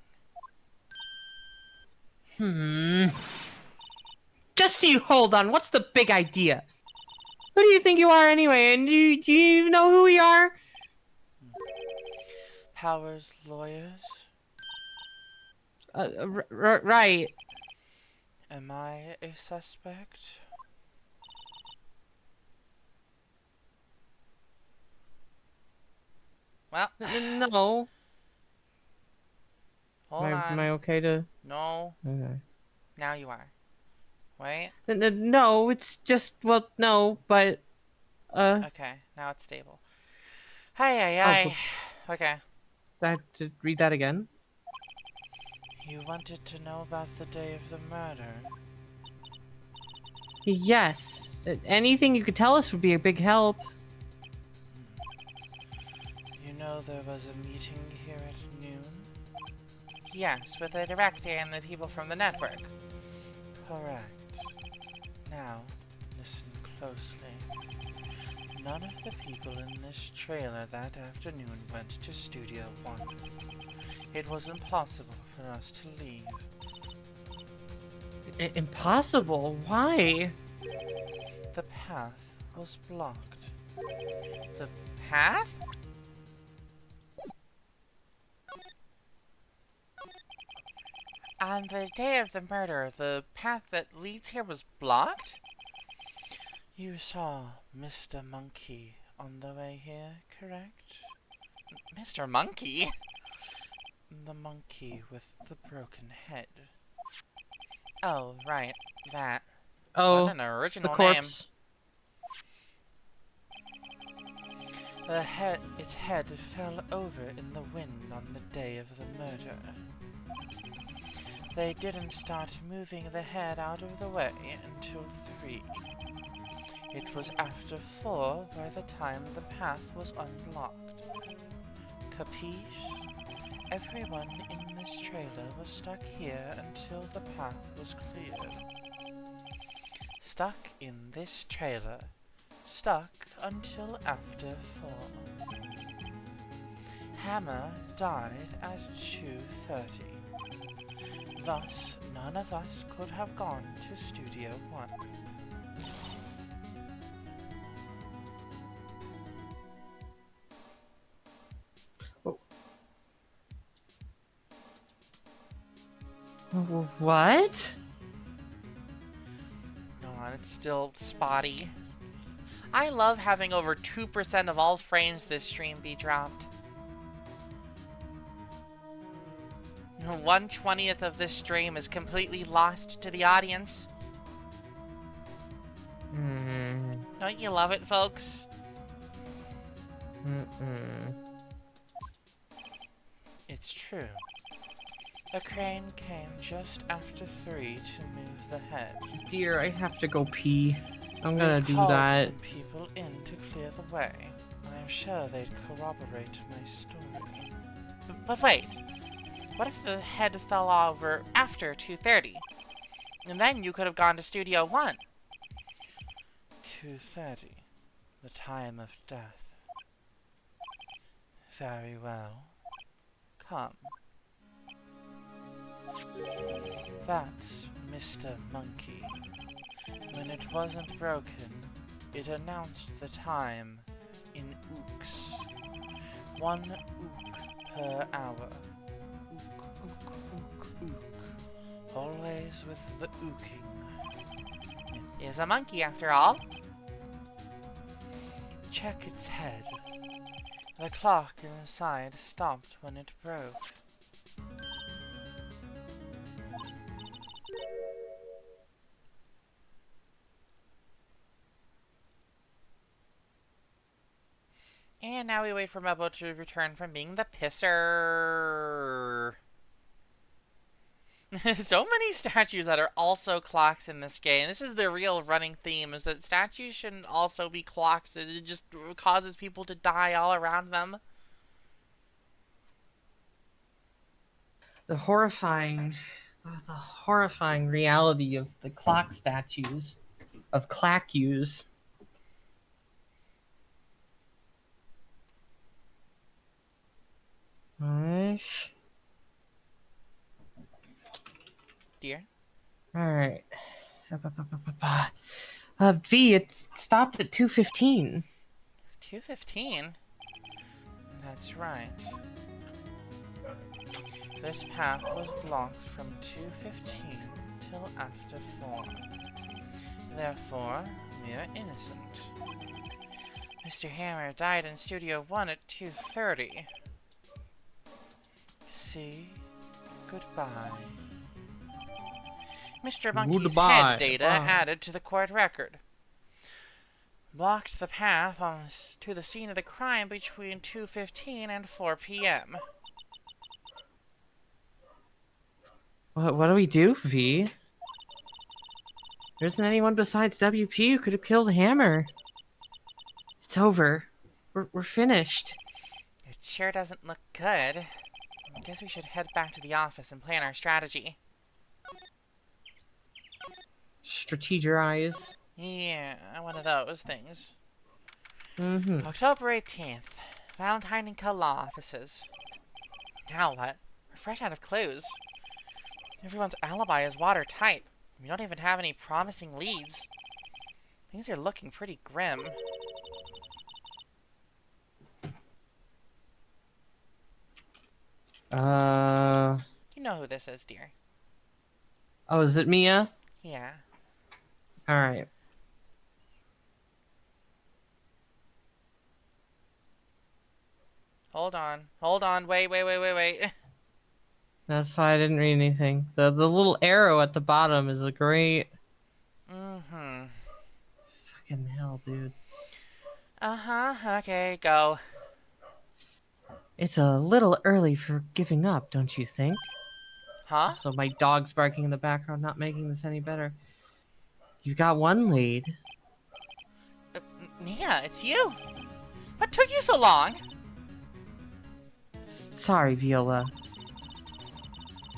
Just you hold on. What's the big idea? Who do you think you are anyway? And do you know who we are? Powers lawyers? Right. Am I a suspect? Well, No. hold Am on. I okay to? No, Okay. now you are. Wait. No, it's just well, no, but Okay, now it's stable. Hi. Okay. I have to read that again. You wanted to know about the day of the murder? Yes. Anything you could tell us would be a big help. You know there was a meeting here at noon? Yes, with the director and the people from the network. Correct. Now, listen closely. None of the people in this trailer that afternoon went to Studio 1. It was impossible for us to leave. Impossible? Why? The path was blocked. The path? On the day of the murder, the path that leads here was blocked? You saw Mr. Monkey on the way here, correct? Mr. Monkey? The monkey with the broken head. Oh, right, that. Oh, What an the original name. corpse. Its head fell over in the wind on the day of the murder. They didn't start moving the head out of the way until 3. It was after 4 by the time the path was unblocked. Capiche? Everyone in this trailer was stuck here until the path was cleared. Stuck in this trailer. Stuck until after 4. Hammer died at 2:30. Thus, none of us could have gone to Studio 1. What? No, it's still spotty. I love having over 2% of all frames this stream be dropped. 1/20th of this stream is completely lost to the audience. Don't you love it, folks? It's true. The crane came just after 3 to move the head. Dear, I have to go pee. I'm gonna They do called that. some people in to clear the way. I'm sure they'd corroborate my story. But wait, what if the head fell over after 2:30? And then you could have gone to Studio 1. 2:30, the time of death. Very well. Come. That's Mr. Monkey. When it wasn't broken, it announced the time in ooks. 1 ook per hour. Ook, ook, ook, ook. Always with the ooking. It is a monkey after all. Check its head. The clock inside stopped when it broke. And now we wait for Mubbo to return from being the pisser. So many statues that are also clocks in this game. This is the real running theme, is that statues shouldn't also be clocks. It just causes people to die all around them. The horrifying reality of the clock statues, of clackus. Gosh. Dear? Alright. V, it stopped at 2:15. 2:15? That's right. This path was blocked from 2:15 till after 4. Therefore, we're innocent. Mr. Hammer died in Studio 1 at 2:30. See? Goodbye. Mr. Monkey's Goodbye. head data Bye. added to the court record. Blocked the path to the scene of the crime between 2:15 and 4 p.m. What do we do, V? There isn't anyone besides WP who could have killed Hammer. It's over. We're finished. It sure doesn't look good. I guess we should head back to the office and plan our strategy. Strategize. Yeah, one of those things. Mm-hmm. October 18th. Valentine and Co. law offices. Now what? We're fresh out of clues. Everyone's alibi is watertight. We don't even have any promising leads. Things are looking pretty grim. You know who this is, dear. Oh, is it Mia? Yeah. Alright. Hold on. Hold on. Wait. That's why I didn't read anything. The little arrow at the bottom is a great... Mm-hmm. Fucking hell, dude. Uh-huh. Okay, go. It's a little early for giving up, don't you think? Huh? So my dog's barking in the background, not making this any better. You've got one lead. Nia, it's you. What took you so long? Sorry, Viola.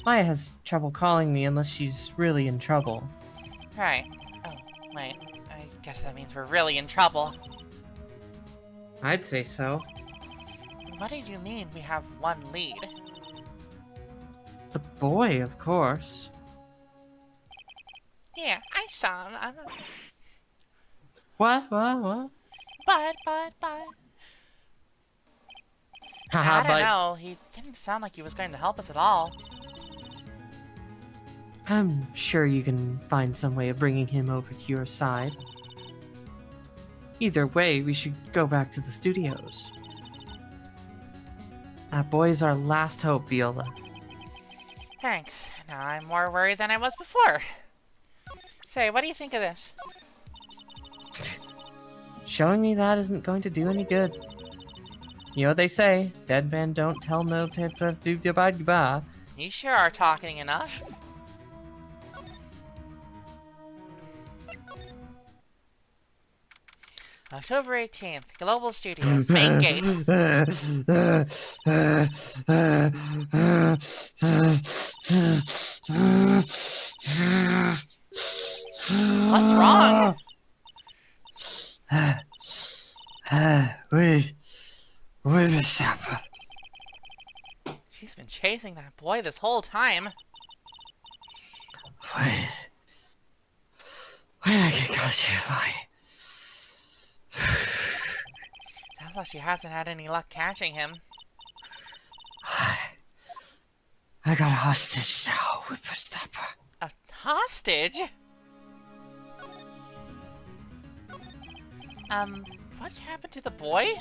Maya has trouble calling me unless she's really in trouble. Right. Oh, wait. I guess that means we're really in trouble. I'd say so. What did you mean we have one lead? The boy, of course. Yeah, I saw him. What? But. Haha, I don't know. He didn't sound like he was going to help us at all. I'm sure you can find some way of bringing him over to your side. Either way, we should go back to the studios. That boy's our last hope, Viola. Thanks. Now I'm more worried than I was before. Say, what do you think of this? Showing me that isn't going to do any good. You know what they say, dead men don't tell no tips of do-ba-ba. You sure are talking enough. October 18th, Global Studios, main gate. What's wrong? We miss up. She's been chasing that boy this whole time. Wait. When I get caught you, Sounds like she hasn't had any luck catching him. I got a hostage now, whippersnapper. A hostage? What happened to the boy?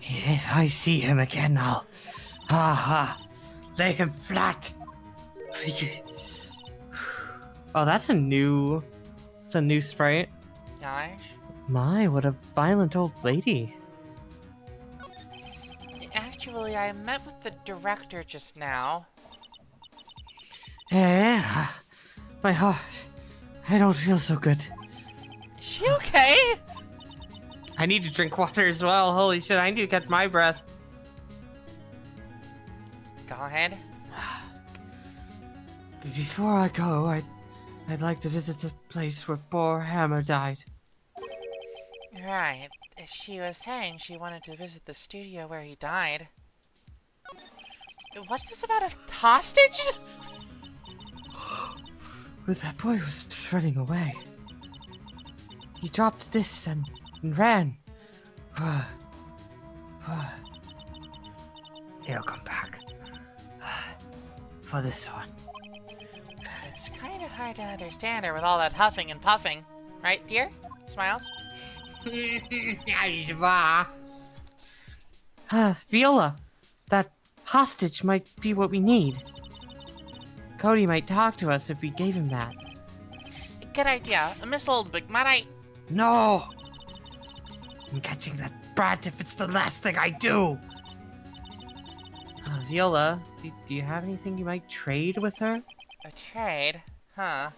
If I see him again, I'll lay him flat. Oh, that's a new sprite. Nice. My, what a violent old lady. Actually, I met with the director just now. Yeah, my heart. I don't feel so good. Is she okay? I need to drink water as well. Holy shit, I need to catch my breath. Go ahead. Before I go, I'd like to visit the place where poor Hammer died. Right. She was saying she wanted to visit the studio where he died. What's this about a hostage? But that boy was running away. He dropped this and ran. He'll come back. For this one. It's kind of hard to understand her with all that huffing and puffing. Right, dear? Smiles? Viola, that hostage might be what we need. Cody might talk to us if we gave him that. Good idea. Miss Oldbig, might I... No! I'm catching that brat if it's the last thing I do! Viola, do you have anything you might trade with her? A trade? Huh.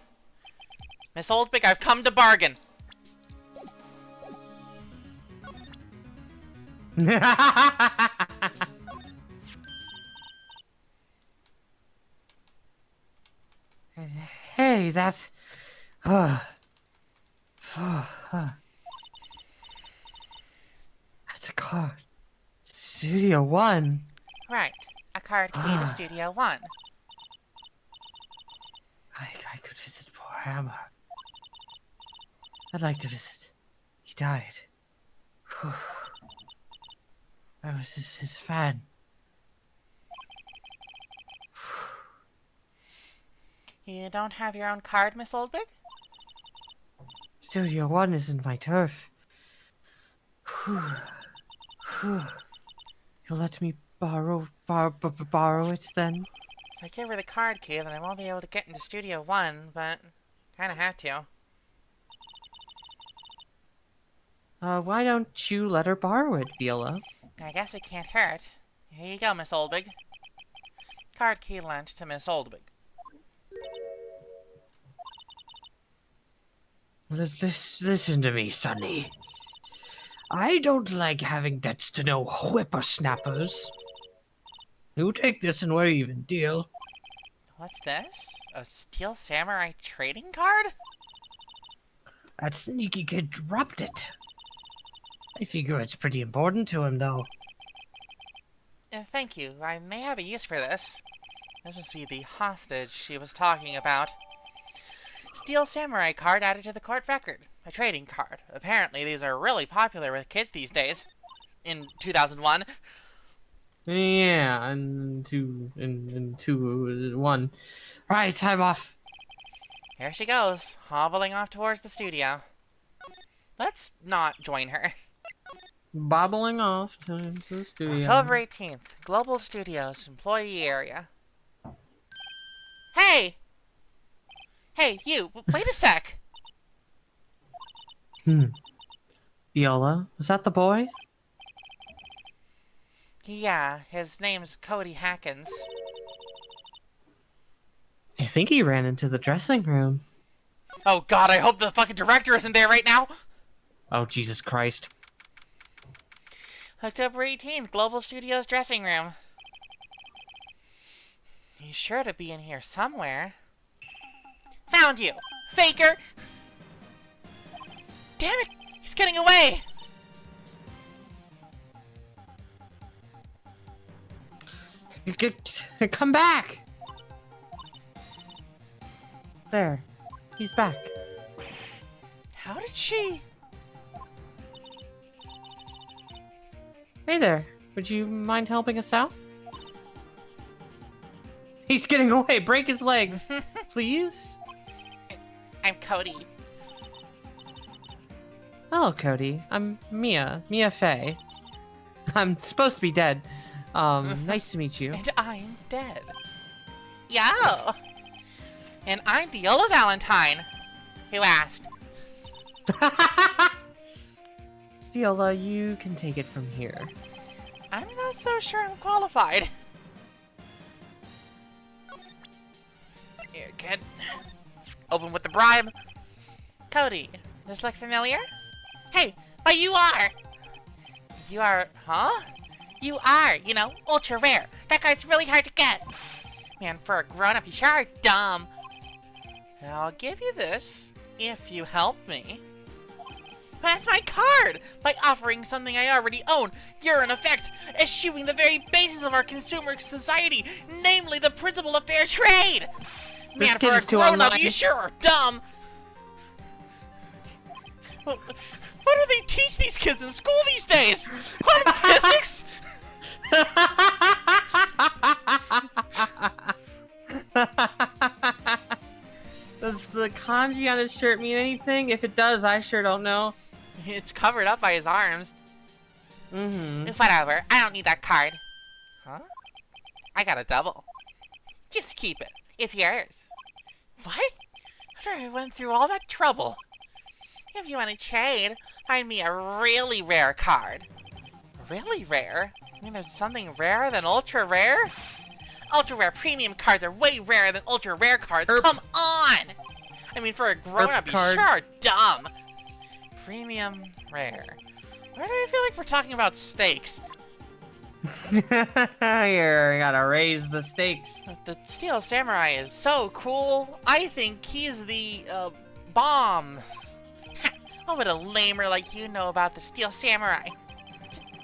Miss Oldbig, I've come to bargain. Hey, that's... That's a card. Studio One. Right. A card key to Studio One. I could visit poor Hammer. I'd like to visit. He died. Whew. I was his fan. You don't have your own card, Miss Oldbig? Studio One isn't my turf. Whew. Whew. You'll let me borrow it then? If I give her the card key, then I won't be able to get into Studio 1, but kinda have to. Why don't you let her borrow it, Viola? I guess it can't hurt. Here you go, Miss Oldbig. Card key lent to Miss Oldbig. Listen to me, Sonny. I don't like having debts to no whippersnappers. You take this and we're even, deal? What's this? A Steel Samurai trading card? That sneaky kid dropped it. I figure it's pretty important to him, though. Thank you. I may have a use for this. This must be the hostage she was talking about. Steel Samurai card added to the court record. A trading card. Apparently these are really popular with kids these days. In 2001. Yeah, and 1. Right, I'm off. Here she goes, hobbling off towards the studio. Let's not join her. Bobbling off to the studio. October 18th, Global Studios, employee area. Hey! Hey, you, wait a sec! Viola, was that the boy? Yeah, his name's Cody Hackins. I think he ran into the dressing room. Oh god, I hope the fucking director isn't there right now! Oh, Jesus Christ. October 18th, Global Studios dressing room. He's sure to be in here somewhere. Found you! Faker! Damn it! He's getting away! Come back! There. He's back. How did she... Hey there. Would you mind helping us out? He's getting away. Break his legs. Please? I'm Cody. Hello, Cody. I'm Mia. Mia Fey. I'm supposed to be dead. Nice to meet you. And I'm dead. Yo! And I'm Viola Valentine. Who asked? Viola, you can take it from here. I'm not so sure I'm qualified. Here, kid. Open with the bribe. Cody, this look familiar? Hey, but you are! You are, huh? You are, you know, ultra rare. That guy's really hard to get. Man, for a grown-up, you sure are dumb. I'll give you this, if you help me. That's my card! By offering something I already own, you're in effect eschewing the very basis of our consumer society, namely the principle of fair trade! Man, for a grown-up, you sure are dumb! What do they teach these kids in school these days? Quantum physics? Does the kanji on his shirt mean anything? If it does, I sure don't know. It's covered up by his arms. Mm-hmm. Whatever, I don't need that card. Huh? I got a double. Just keep it. It's yours. What? After I went through all that trouble. If you want to trade, find me a really rare card. Really rare? You mean there's something rarer than ultra rare? Ultra rare premium cards are way rarer than ultra rare cards. Come on! I mean, for a grown-up, you sure are dumb. Premium rare. Why do I feel like we're talking about steaks? You gotta raise the stakes. The Steel Samurai is so cool. I think he's the, bomb. What would a lamer like you know about the Steel Samurai?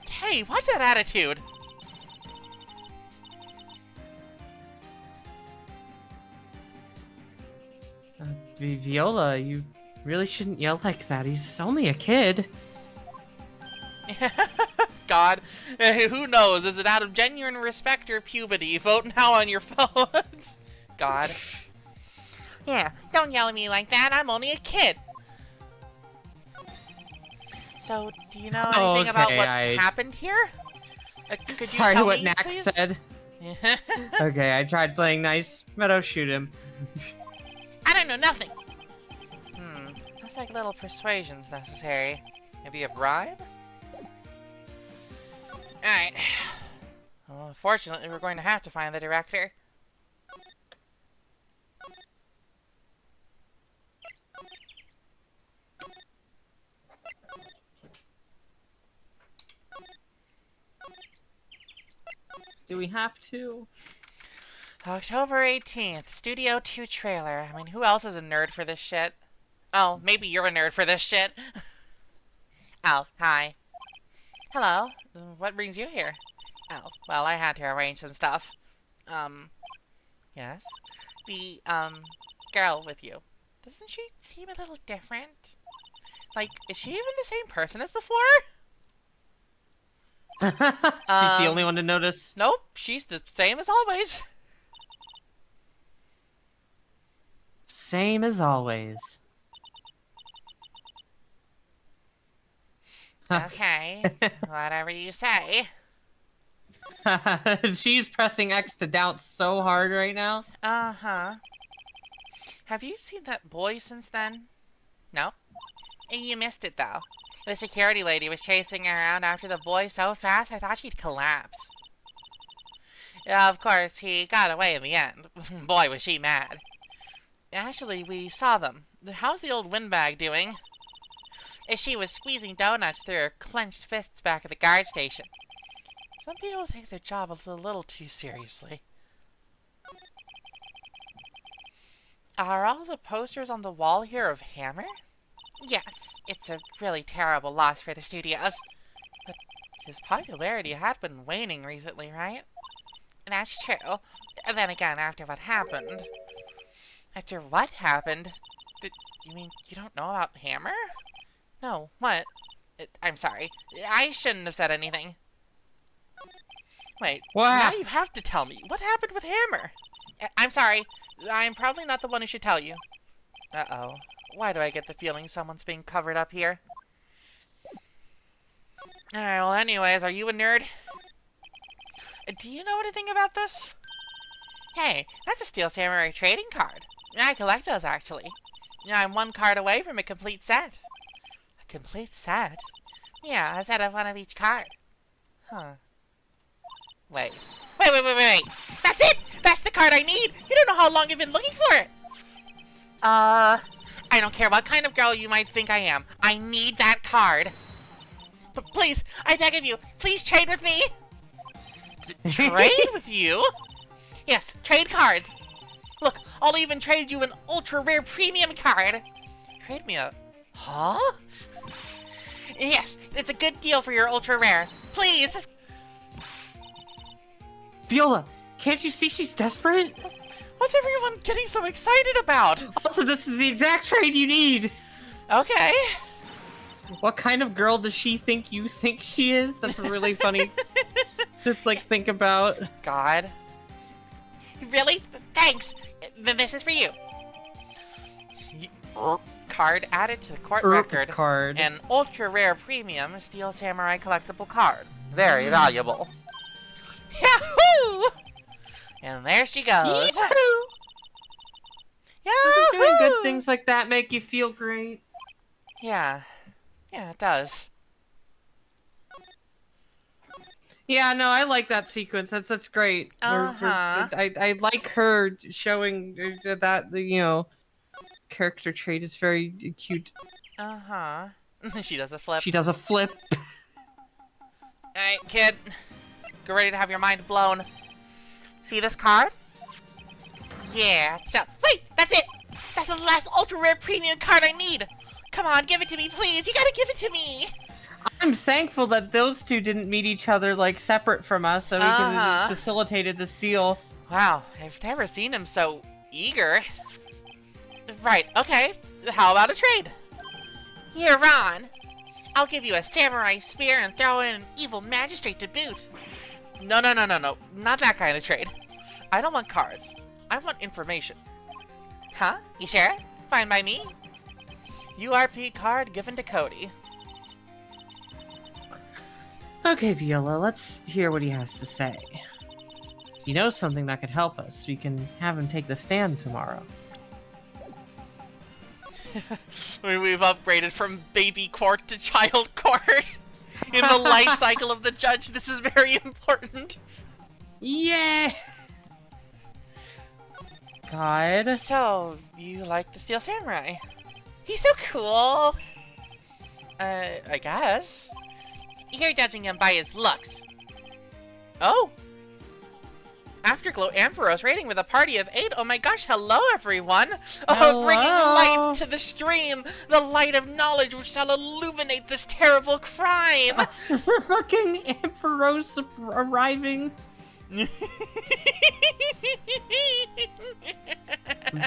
Hey, watch that attitude. Viola, you really shouldn't yell like that. He's only a kid. God, who knows? Is it out of genuine respect or puberty? Vote now on your phones. God. Yeah, don't yell at me like that. I'm only a kid. So, do you know anything about what happened here? Could you Sorry, tell what me, Nax please? said. Okay, I tried playing nice. Meadow, shoot him. I don't know nothing. Looks like a little persuasion's necessary. Maybe a bribe? Alright. Well, unfortunately, we're going to have to find the director. Do we have to? October 18th, Studio 2 trailer. I mean, who else is a nerd for this shit? Oh, maybe you're a nerd for this shit. Oh, hi. Hello. What brings you here? Oh, well, I had to arrange some stuff. Yes? The, girl with you. Doesn't she seem a little different? Like, is she even the same person as before? She's the only one to notice. Nope, she's the same as always. Same as always. Okay, whatever you say. She's pressing X to doubt so hard right now. Uh-huh. Have you seen that boy since then? No? You missed it, though. The security lady was chasing her around after the boy so fast I thought she'd collapse. Of course, he got away in the end. Boy, was she mad. Actually, we saw them. How's the old windbag doing? She was squeezing donuts through her clenched fists back at the guard station. Some people take their job a little too seriously. Are all the posters on the wall here of Hammer? Yes, it's a really terrible loss for the studios. But his popularity had been waning recently, right? That's true. Then again, after what happened... After what happened? You mean you don't know about Hammer? No, what? I'm sorry. I shouldn't have said anything. Wait, now you have to tell me. What happened with Hammer? I'm sorry. I'm probably not the one who should tell you. Uh-oh. Why do I get the feeling someone's being covered up here? Alright, well anyways, are you a nerd? Do you know anything about this? Hey, that's a Steel Samurai trading card. I collect those, actually. I'm one card away from a complete set. A complete set? Yeah, a set of one of each card. Huh. Wait. Wait. That's it! That's the card I need! You don't know how long I've been looking for it! I don't care what kind of girl you might think I am. I need that card. But please, I beg of you, please trade with me! Trade with you? Yes, trade cards. Look, I'll even trade you an ultra-rare premium card. Trade me a... Huh? Yes, it's a good deal for your ultra-rare. Please! Viola, can't you see she's desperate? What's everyone getting so excited about? Also, this is the exact trade you need. Okay. What kind of girl does she think you think she is? That's really funny to, like, think about. God. Really? Thanks. Then this is for you. Card added to the court record. Card. An ultra-rare premium Steel Samurai collectible card. Very valuable. Yahoo! And there she goes. Yahoo! Yahoo! Doesn't doing good things like that make you feel great? Yeah. Yeah, it does. Yeah, no, I like that sequence. That's great. I like her showing that, you know, character trait is very cute. She does a flip. She does a flip. Alright, kid. Get ready to have your mind blown. See this card? Yeah, so... Wait! That's it! That's the last ultra-rare premium card I need! Come on, give it to me, please! You gotta give it to me! I'm thankful that those two didn't meet each other, like, separate from us, so we could have facilitated this deal. Wow, I've never seen him so eager. Right, okay. how about a trade? Here, Ron. I'll give you a samurai spear and throw in an evil magistrate to boot. No. Not that kind of trade. I don't want cards. I want information. Huh? You sure? Fine by me. URP card given to Cody. Okay, Viola, let's hear what he has to say. He knows something that could help us. We can have him take the stand tomorrow. We've upgraded from baby court to child court. In the life cycle of the judge, this is very important. Yeah! God. So, you like the Steel Samurai? He's so cool. I guess. You're judging him by his looks. Oh. Afterglow Ampharos rating with a party of 8. Oh my gosh, hello everyone. Hello. Oh, bringing light to the stream. The light of knowledge which shall illuminate this terrible crime. Fucking Ampharos arriving.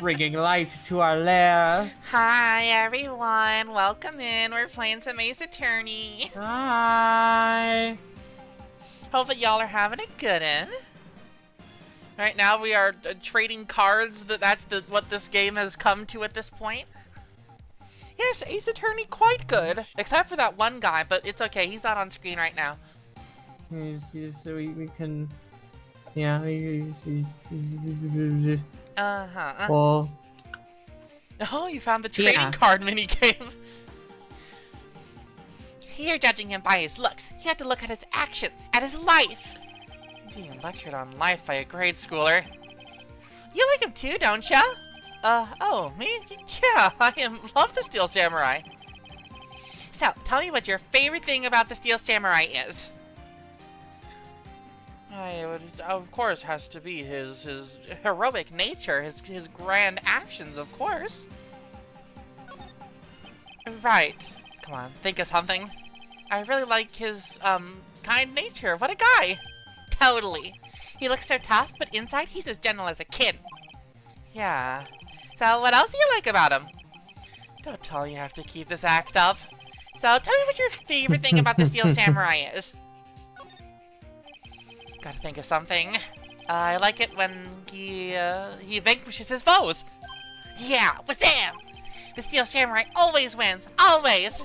Bringing light to our lair. Hi everyone, welcome in. We're playing some Ace Attorney. Hi. Hope that y'all are having a good one. Right now we are trading cards. That's what this game has come to at this point. Yes, Ace Attorney quite good, except for that one guy, but it's okay. He's not on screen right now. So we can, yeah. Well, Oh, you found the trading card minigame. You're judging him by his looks. You have to look at his actions, at his life. Being lectured on life by a grade schooler. You like him too, don't ya? Oh, me? Yeah, love the Steel Samurai. So, tell me what your favorite thing about the Steel Samurai is. It would, of course, has to be his heroic nature, his grand actions, of course. Right. Come on, think of something. I really like his, kind nature. What a guy! Totally. He looks so tough, but inside he's as gentle as a kid. Yeah. So what else do you like about him? Don't tell me you have to keep this act up. So tell me what your favorite thing about the Steel Samurai is. Gotta think of something. I like it when he vanquishes his foes. Yeah, wazam! The Steel Samurai always wins, always!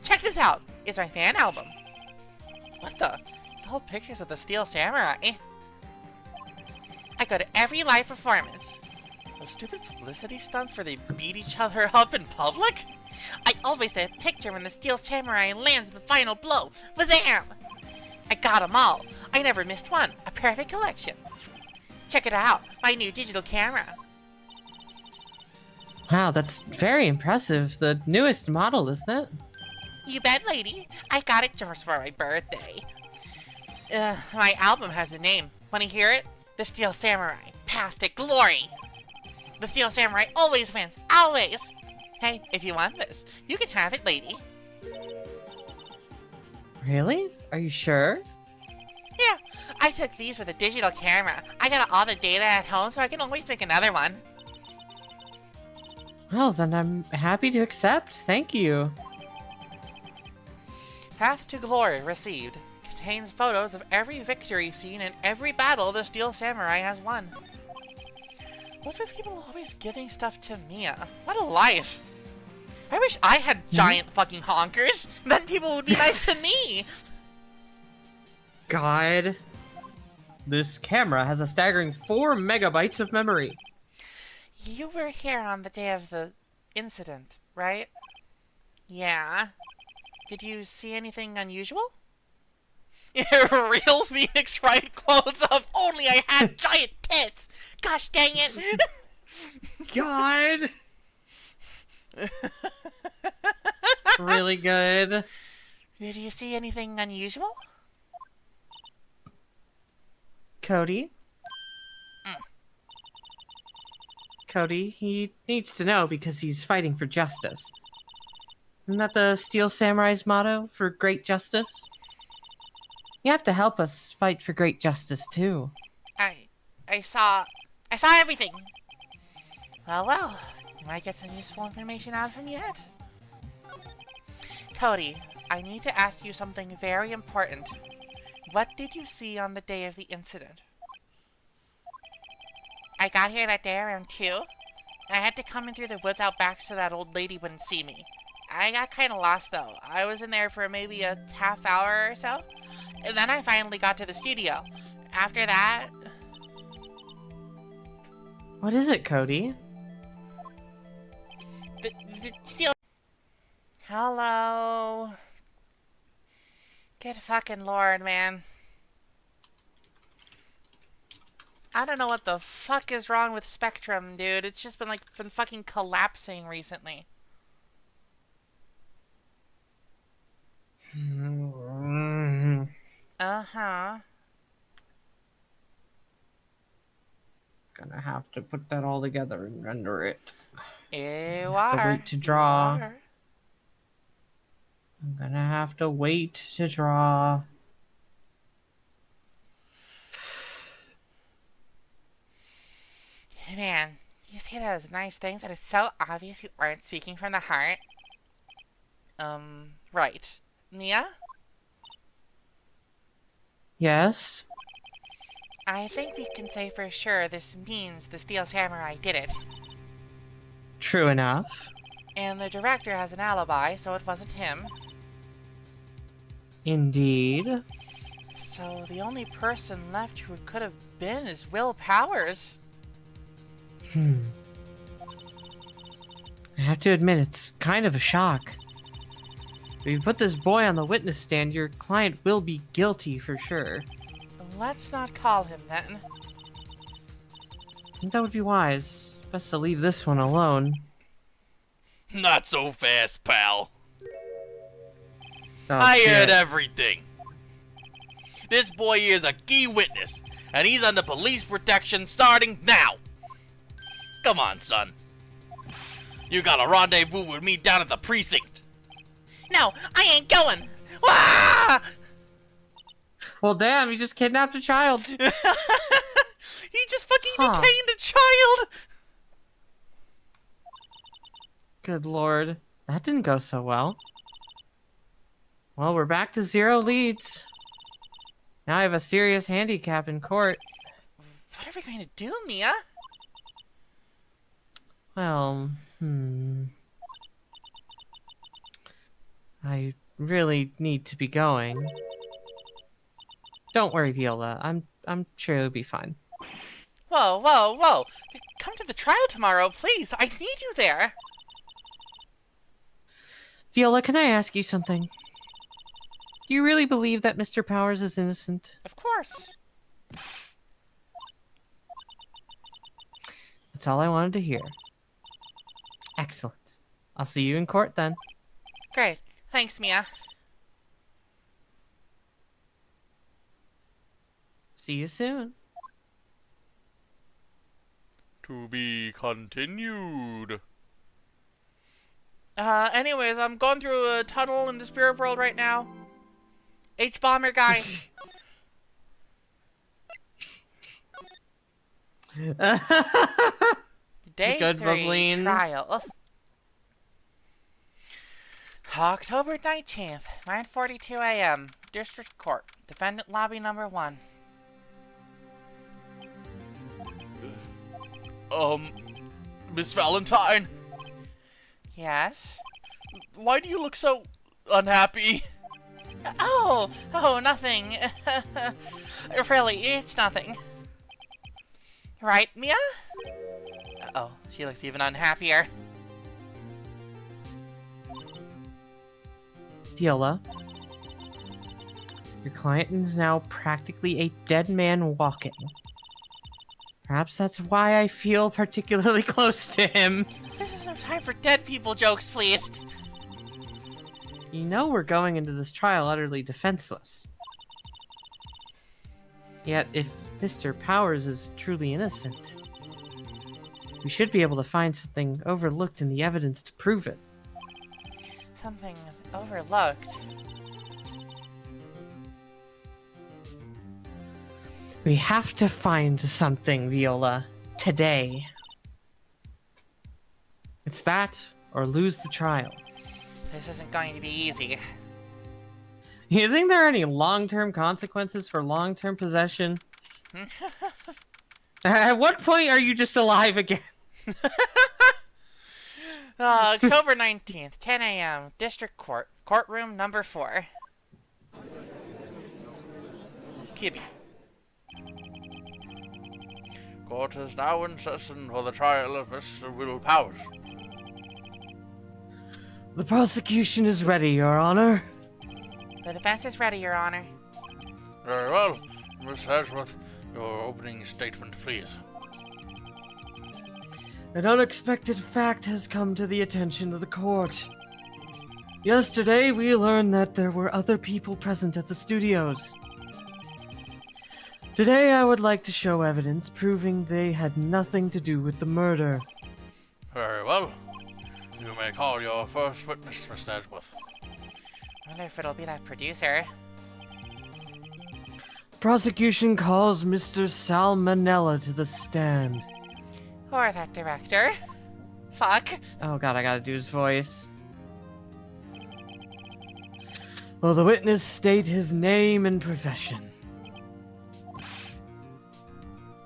Check this out. It's my fan album. What the? It's all pictures of the Steel Samurai. I go to every live performance. Those stupid publicity stunts where they beat each other up in public? I always get a picture when the Steel Samurai lands the final blow. Wazam! I got them all. I never missed one. A perfect collection. Check it out. My new digital camera. wow, that's very impressive. The newest model, isn't it? You bet, lady. I got it just for my birthday. My album has a name. Want to hear it? The Steel Samurai. Path to Glory. The Steel Samurai always wins. Always. Hey, if you want this, you can have it, lady. Really? Are you sure? Yeah, I took these with a digital camera. I got all the data at home, so I can always make another one. Well, then I'm happy to accept. Thank you. Path to Glory received. Contains photos of every victory scene and every battle the Steel Samurai has won. What's with people always giving stuff to Mia? What a life! I wish I had giant fucking honkers. Then people would be nice to me. God. This camera has a staggering 4 megabytes of memory. You were here on the day of the incident, right? Yeah. Did you see anything unusual? Real Phoenix Wright quotes of only I had giant tits. Gosh dang it. God. Really good. Did you see anything unusual? Cody? Cody, he needs to know because he's fighting for justice. Isn't that the Steel Samurai's motto, for great justice? You have to help us fight for great justice, too. I saw everything. Well, Might get some useful information out of him yet. Cody, I need to ask you something very important. What did you see on the day of the incident? I got here that day around 2. I had to come in through the woods out back so that old lady wouldn't see me. I got kind of lost though. I was in there for maybe a half hour or so. And then I finally got to the studio. After that... What is it, Cody? The steel... Hello? Good fucking lord, man. I don't know what the fuck is wrong with Spectrum, dude. It's just been fucking collapsing recently. Uh-huh. Gonna have to put that all together and render it. You Have to are. wait to draw. You are. I'm gonna have to wait to draw. Man, you say those nice things, but it's so obvious you aren't speaking from the heart. Right. Mia? Yes? I think we can say for sure this means the Steel Samurai did it. True enough. And the director has an alibi, so it wasn't him. Indeed. So the only person left who it could have been is Will Powers. I have to admit, it's kind of a shock. If you put this boy on the witness stand, your client will be guilty for sure. Let's not call him then. I think that would be wise. Best to leave this one alone. Not so fast, pal. Oh, I heard shit. everything. This boy is a key witness, and he's under police protection starting now. Come on, son. You got a rendezvous with me down at the precinct. No, I ain't going! Wah! Well, damn, you just kidnapped a child. He just fucking Huh. detained a child! Good lord. That didn't go so well. Well, we're back to 0 leads. Now I have a serious handicap in court. What are we going to do, Mia? Well, I really need to be going. Don't worry, Viola. I'm sure it'll be fine. Whoa, whoa, whoa! Come to the trial tomorrow, please! I need you there! Viola, can I ask you something? Do you really believe that Mr. Powers is innocent? Of course. That's all I wanted to hear. Excellent. I'll see you in court then. Great. Thanks, Mia. See you soon. To be continued. Anyways, I'm going through a tunnel in the spirit world right now. H-bomber guy. Day Good, 3 Bubbleen. trial. October 19th, 9:42 a.m. District Court. Defendant lobby number 1. Miss Valentine, Yes? why do you look so unhappy? Oh, nothing. Really, it's nothing. Right, Mia? Uh-oh, she looks even unhappier. Viola, your client is now practically a dead man walking. Perhaps that's why I feel particularly close to him. This is no time for dead people jokes, please. You know we're going into this trial utterly defenseless. Yet, if Mr. Powers is truly innocent, we should be able to find something overlooked in the evidence to prove it. Something overlooked. We have to find something, Viola. Today. It's that, or lose the trial. This isn't going to be easy. You think there are any long-term consequences for long-term possession? At what point are you just alive again? October 19th, 10 a.m., District Court, courtroom number 4. Kibby. Court is now in session for the trial of Mr. Will Powers. The prosecution is ready, Your Honor. The defense is ready, Your Honor. Very well. Miss Ashworth, your opening statement, please. An unexpected fact has come to the attention of the court. Yesterday, we learned that there were other people present at the studios. Today, I would like to show evidence proving they had nothing to do with the murder. Very well. You may call your first witness, Mr. Ashworth. I wonder if it'll be that producer. Prosecution calls Mr. Salmonella to the stand. Or that director. Fuck. Oh god, I gotta do his voice. Will the witness state his name and profession?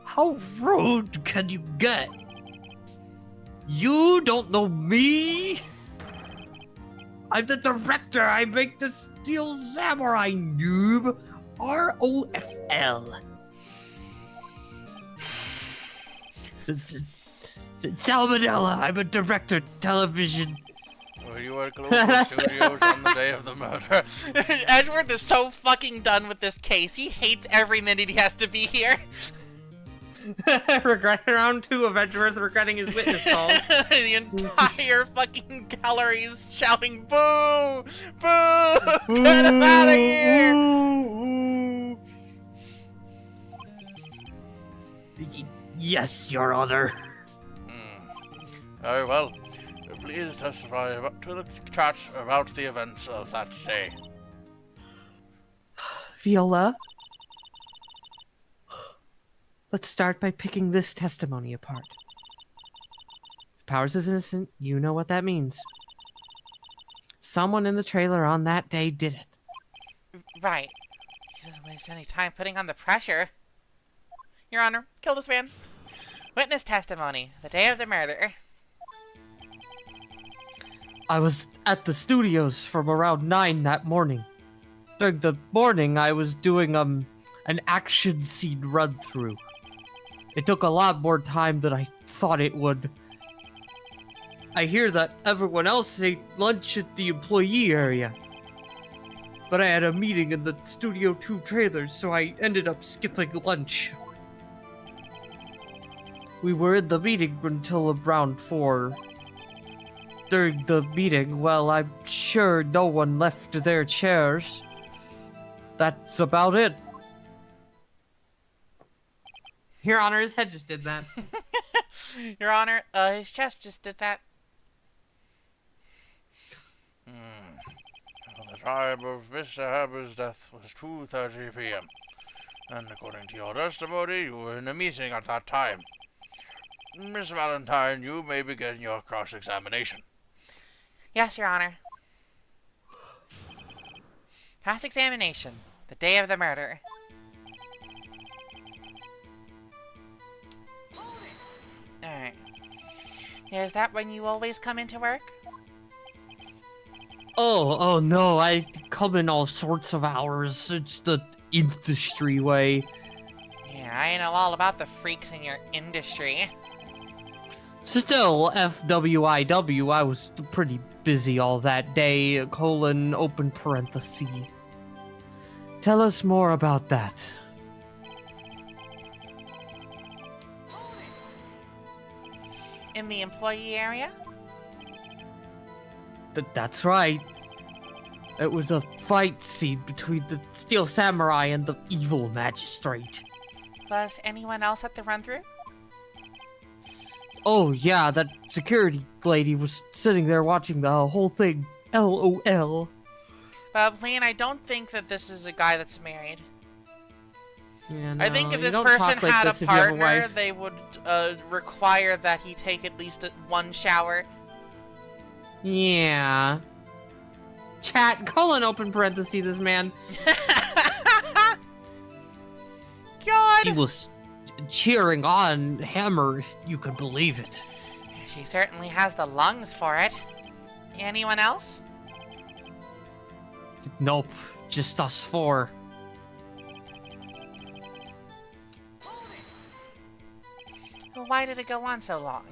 How rude can you get? You don't know me? I'm the director. I make the Steel Samurai, noob. ROFL. Salmonella. I'm a director, television. Were you at Global Studios on the day of the murder? Edgeworth is so fucking done with this case. He hates every minute he has to be here. Regret round 2 of Edgeworth regretting his witness calls. The entire fucking gallery is shouting, boo! Boo! Get him out of here! Yes, Your Honor. Very well. Please testify to the charge about the events of that day. Viola? Let's start by picking this testimony apart. If Powers is innocent, you know what that means. Someone in the trailer on that day did it. Right. He doesn't waste any time putting on the pressure. Your Honor, kill this man. Witness testimony. The day of the murder. I was at the studios from around 9 that morning. During the morning, I was doing an action scene run-through. It took a lot more time than I thought it would. I hear that everyone else ate lunch at the employee area. But I had a meeting in the Studio 2 trailers, so I ended up skipping lunch. We were in the meeting until around 4. During the meeting, well, I'm sure no one left their chairs. That's about it. Your Honor, his head just did that. Your Honor, his chest just did that. Well, the time of Mr. Haber's death was 2:30 p.m. And according to your testimony, you were in a meeting at that time. Miss Valentine, you may begin your cross-examination. Yes, Your Honor. Cross-examination. The day of the murder. Alright. Is that when you always come into work? Oh no, I come in all sorts of hours. It's the industry way. Yeah, I know all about the freaks in your industry. Still, FWIW, I was pretty busy all that day, open parenthesis. Tell us more about that. In the employee area? That's right. It was a fight scene between the Steel Samurai and the evil magistrate. Was anyone else at the run-through? Oh yeah, that security lady was sitting there watching the whole thing. LOL. Blaine, I don't think that this is a guy that's married. Yeah, I think if you this don't person talk like had this a if you have partner, wife. they would require that he take at least one shower Yeah. Chat, colon open parenthesis, this man. God! She was cheering on Hammer, if you could believe it. She certainly has the lungs for it. Anyone else? Nope, just us four. Well, why did it go on so long?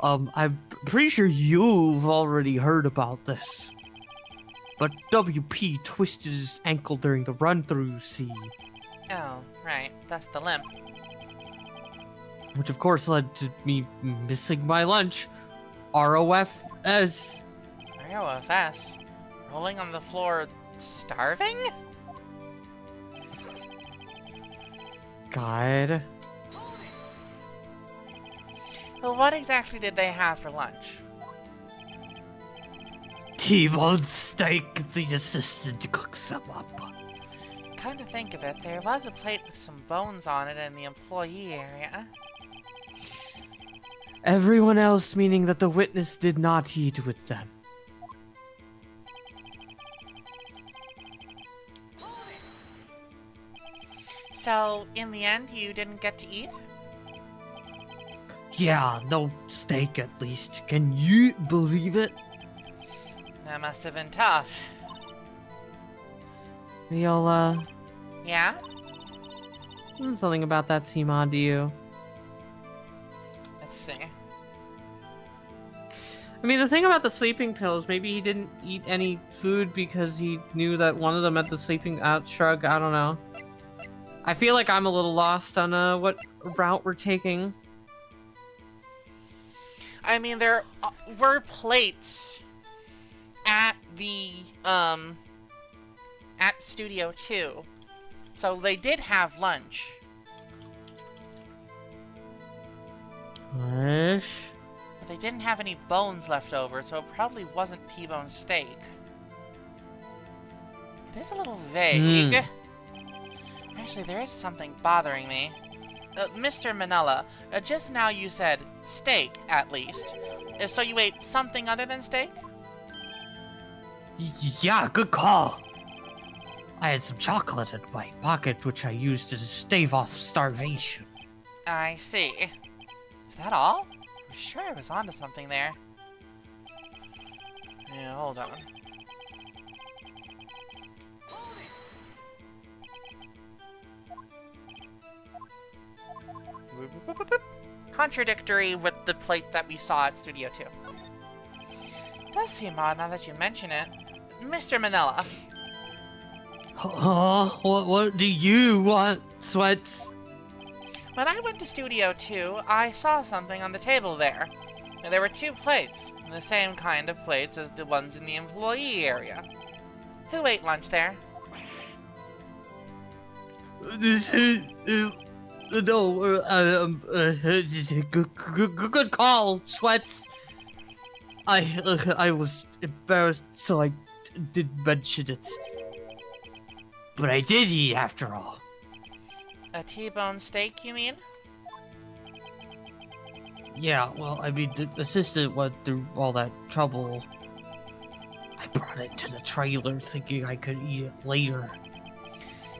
I'm pretty sure you've already heard about this. But WP twisted his ankle during the run-through, see? Oh, right. That's the limp. Which of course led to me missing my lunch. ROFS. ROFS? Rolling on the floor, starving? God. Well, what exactly did they have for lunch? T-bone steak, the assistant cooks them up. Come to think of it, there was a plate with some bones on it in the employee area. Everyone else meaning that the witness did not eat with them. So, in the end, you didn't get to eat? Yeah, no steak at least. Can you believe it? That must have been tough. Viola, Yeah? something about that seem odd to you? Let's see. I mean, the thing about the sleeping pills, maybe he didn't eat any food because he knew that one of them had the sleeping out shrug. I don't know. I feel like I'm a little lost on what route we're taking. I mean, there were plates at the, at Studio 2. So they did have lunch. Wish. But they didn't have any bones left over, so it probably wasn't T-bone steak. It is a little vague. Actually, there is something bothering me. Mr. Manella, just now you said steak, at least. So you ate something other than steak? Yeah, good call. I had some chocolate in my pocket, which I used to stave off starvation. I see. Is that all? I'm sure I was onto something there. Yeah, hold on. Contradictory with the plates that we saw at Studio 2. Does seem odd now that you mention it. Mr. Manella. Huh? What do you want, Sweats? When I went to Studio 2, I saw something on the table there. And there were 2 plates, the same kind of plates as the ones in the employee area. Who ate lunch there? No, good call, Sweats. I was embarrassed, so I didn't mention it. But I did eat after all. A T-bone steak, you mean? Yeah, well, I mean, the assistant went through all that trouble. I brought it to the trailer thinking I could eat it later.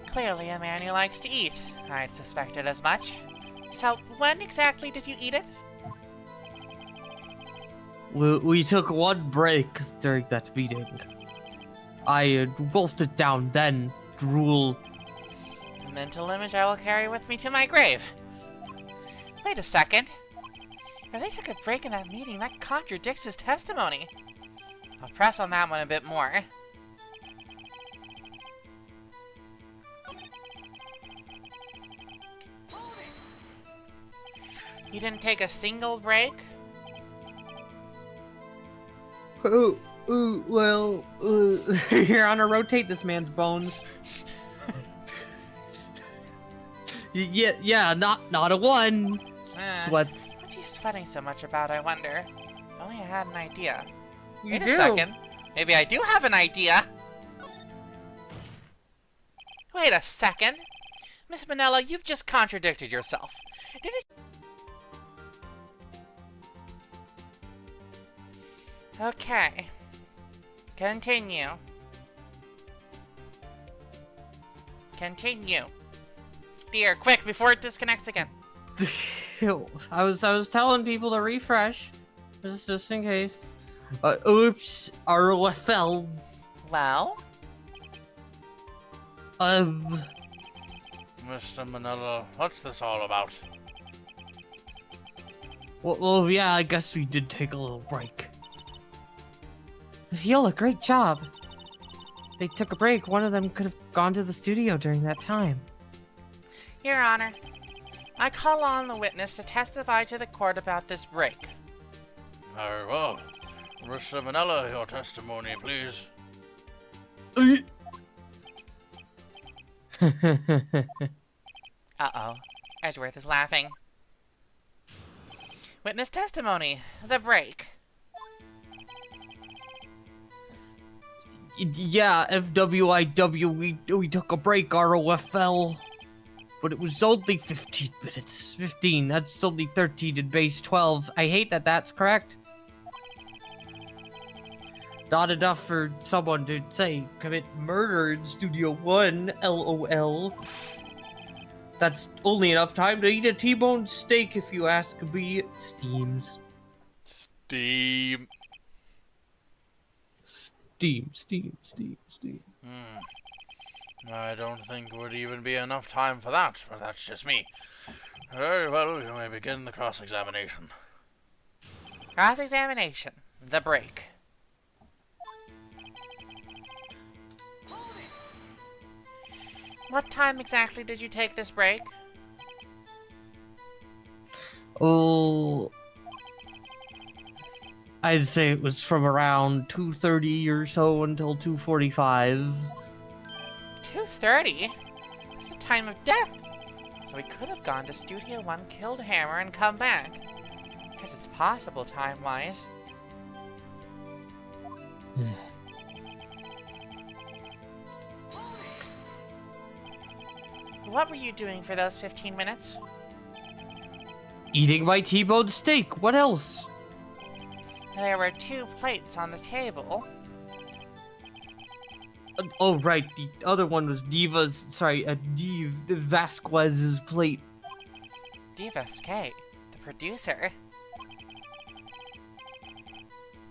Clearly a man who likes to eat. I'd suspected as much. So, when exactly did you eat it? We took one break during that meeting. I wolfed it down then, drool. A mental image I will carry with me to my grave. Wait a second. If they took a break in that meeting, that contradicts his testimony. I'll press on that one a bit more. You didn't take a single break? Well, You're on to rotate this man's bones. yeah, not a one. Sweats. What's he sweating so much about, I wonder? If only I had an idea. You Wait do. a second. Maybe I do have an idea. Wait a second. Miss Manella, you've just contradicted yourself. Didn't Okay. Continue. Continue. Dear, quick, before it disconnects again. I was telling people to refresh, just in case. Oops, ROFL. Well? Mr. Manila, what's this all about? Well, yeah, I guess we did take a little break. Viola, great job. They took a break. One of them could have gone to the studio during that time. Your Honor, I call on the witness to testify to the court about this break. Very well. Mr. Manila, your testimony, please. Uh-oh. Edgeworth is laughing. Witness testimony. The break. Yeah, FWIW, we took a break, ROFL. But it was only 15 minutes. 15, that's only 13 in base 12. I hate that that's correct. Not enough for someone to, say, commit murder in Studio 1, LOL. That's only enough time to eat a T-bone steak, if you ask me. Steams. Steam. Steam. I don't think would even be enough time for that, but that's just me. Very well, you may begin the cross-examination. Cross-examination. The break. What time exactly did you take this break? Oh, I'd say it was from around 2:30 or so until 2:45. 2:30? It's the time of death. So we could have gone to Studio 1, killed Hammer, and come back. Guess it's possible time-wise. What were you doing for those 15 minutes? Eating my T-bone steak. What else? There were 2 plates on the table. Oh, right. The other one was Vasquez's plate. Diva Skate, the producer.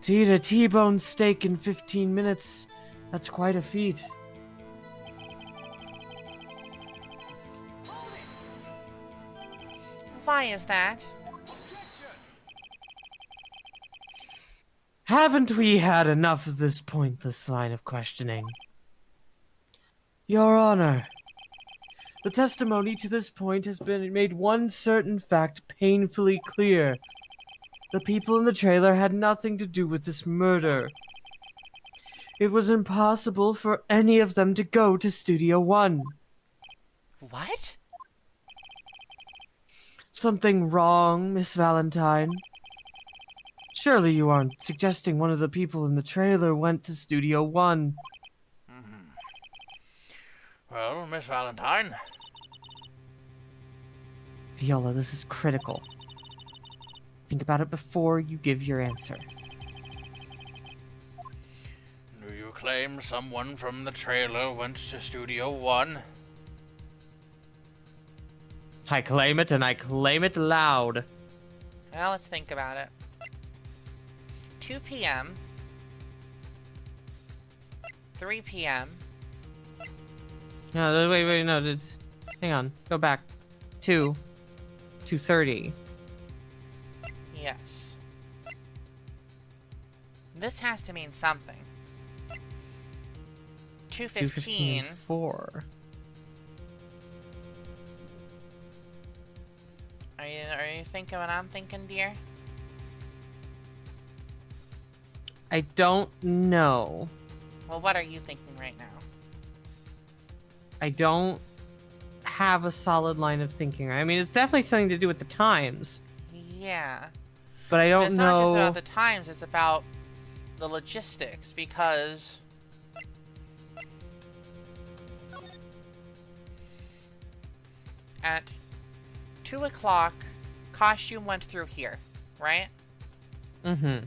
To eat a T-bone steak in 15 minutes, that's quite a feat. Why is that? Haven't we had enough of this pointless line of questioning? Your Honor, the testimony to this point has been made one certain fact painfully clear. The people in the trailer had nothing to do with this murder. It was impossible for any of them to go to Studio 1. What? Something wrong, Miss Valentine? Surely you aren't suggesting one of the people in the trailer went to Studio 1. Well, Miss Valentine. Viola, this is critical. Think about it before you give your answer. Do you claim someone from the trailer went to Studio 1? I claim it, and I claim it loud. Well, let's think about it. 2 p.m. 3 p.m. No, wait, no, hang on. Go back. 2:30. Yes. This has to mean something. 2:15. 4. Are you thinking what I'm thinking, dear? I don't know. Well, what are you thinking right now? I don't have a solid line of thinking. I mean, it's definitely something to do with the times, Yeah. but I But don't it's not just know. about the times, it's about the logistics, because at 2 o'clock, costume went through here, right? Mm-hmm.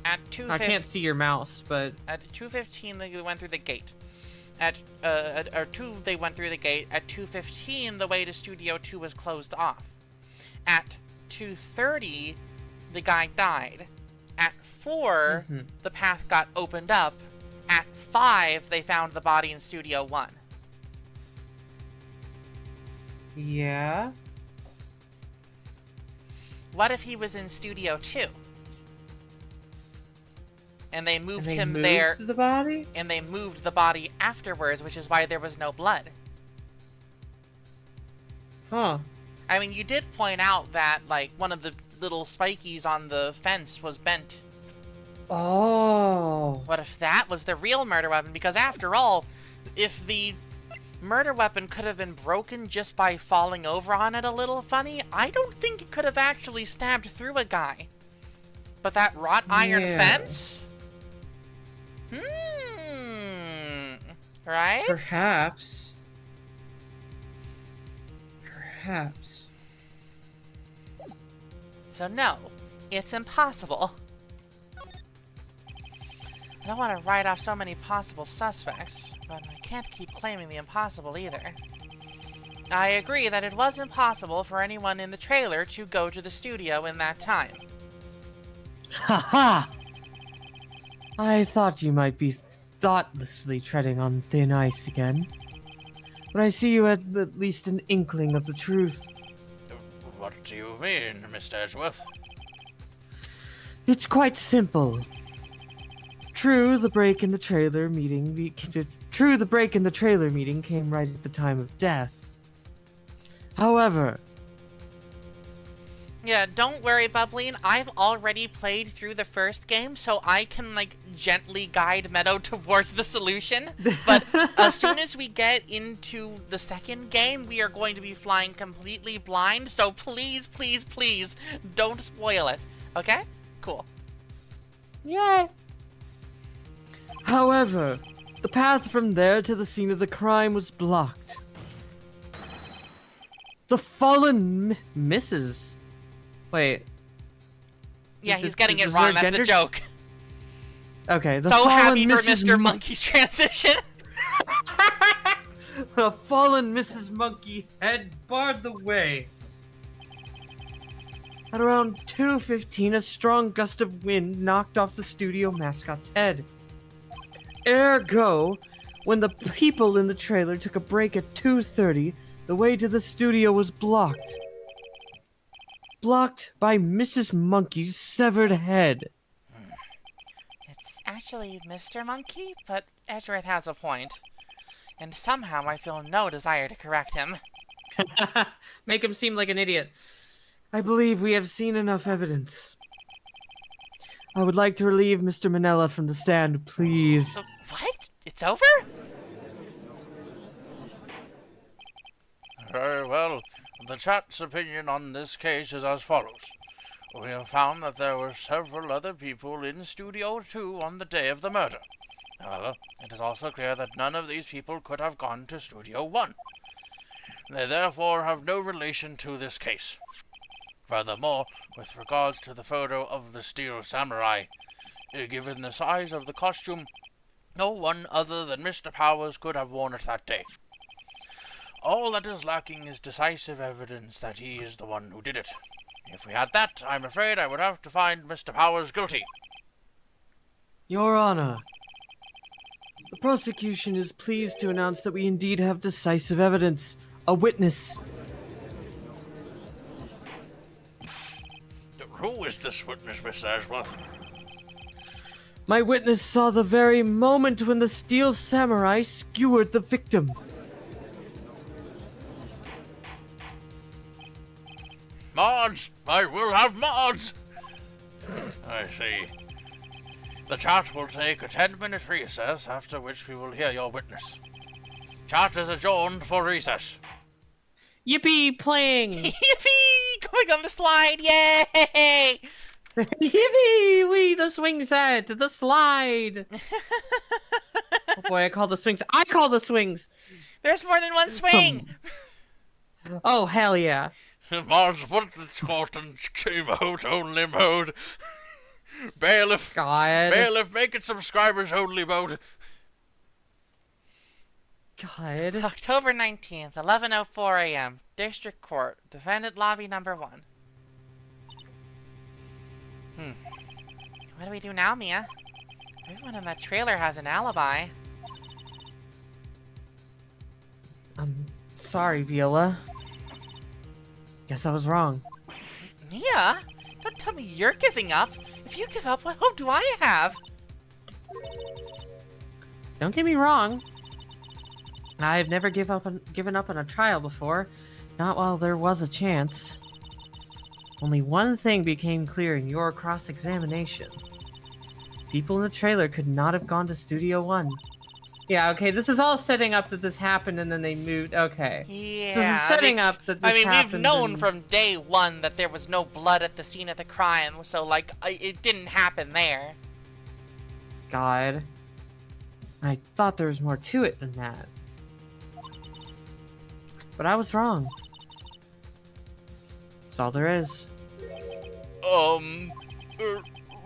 At I can't see your mouse, but At 2:15, they went through the gate. At 2, they went through the gate. At 2:15, the way to Studio 2 was closed off. At 2:30, the guy died. At 4, the path got opened up. At 5, they found the body in Studio 1. yeah. What if he was in Studio 2? And they moved And they him moved there, the body? and they moved the body afterwards, which is why there was no blood. Huh. I mean, you did point out that, like, one of the little spikies on the fence was bent. Oh. What if that was the real murder weapon? Because after all, if the murder weapon could have been broken just by falling over on it a little funny, I don't think it could have actually stabbed through a guy. But that wrought iron Yeah. fence? Right? Perhaps. Perhaps. So no, it's impossible. I don't want to write off so many possible suspects, but I can't keep claiming the impossible either. I agree that it was impossible for anyone in the trailer to go to the studio in that time. Ha! I thought you might be thoughtlessly treading on thin ice again. But I see you had at least an inkling of the truth. What do you mean, Mr. Edgeworth? It's quite simple. True, the break in the trailer meeting came right at the time of death. However, Yeah, don't worry, Bubbleen. I've already played through the first game, so I can, like, gently guide Meadow towards the solution. But as soon as we get into the second game, we are going to be flying completely blind, so please, please, please, don't spoil it. Okay? Cool. yay! However, the path from there to the scene of the crime was blocked. The fallen Mrs. Wait. Yeah, he's getting it was wrong. there That's gender- the joke. Okay, the So fallen happy for Mrs. Mr. Monkey's transition. The fallen Mrs. Monkey had barred the way. At around 2:15, a strong gust of wind knocked off the studio mascot's head. Ergo, when the people in the trailer took a break at 2:30, the way to the studio was blocked. Blocked by Mrs. Monkey's severed head. It's actually Mr. Monkey, but Edgeworth has a point. And somehow I feel no desire to correct him. Make him seem like an idiot. I believe we have seen enough evidence. I would like to relieve Mr. Manella from the stand, please. What? It's over? Very well. The chat's opinion on this case is as follows. We have found that there were several other people in Studio 2 on the day of the murder. However, it is also clear that none of these people could have gone to Studio 1. They therefore have no relation to this case. Furthermore, with regards to the photo of the Steel Samurai, given the size of the costume, no one other than Mr. Powers could have worn it that day. All that is lacking is decisive evidence that he is the one who did it. If we had that, I'm afraid I would have to find Mr. Powers guilty. Your Honor, the prosecution is pleased to announce that we indeed have decisive evidence. A witness. Who is this witness, Mr. Ashworth? My witness saw the very moment when the Steel Samurai skewered the victim. Mods! I will have mods! I see. The chat will take a 10-minute recess, after which we will hear your witness. Chat is adjourned for recess. Yippee, playing! Yippee! Going on the slide! Yay! Yippee! We the swing set, the slide. Oh boy, I call the swings. I call the swings. There's more than one swing! Oh hell yeah! Mods, put the short and mode, only mode. Bailiff, God. bailiff, make it subscribers only mode. God. October 19th, 11:04 a.m. District Court. Defendant lobby number 1. What do we do now, Mia? Everyone in that trailer has an alibi. I'm sorry, Viola. Guess I was wrong. Mia? Don't tell me you're giving up. If you give up, what hope do I have? Don't get me wrong. I've never given up on a trial before. Not while there was a chance. Only one thing became clear in your cross-examination. People in the trailer could not have gone to Studio One. Yeah, okay, this is all setting up that this happened and then they moved. Okay. Yeah. This is setting up that this we've happened known and- from day one that there was no blood at the scene of the crime, so, like, it didn't happen there. God. I thought there was more to it than that. But I was wrong. That's all there is.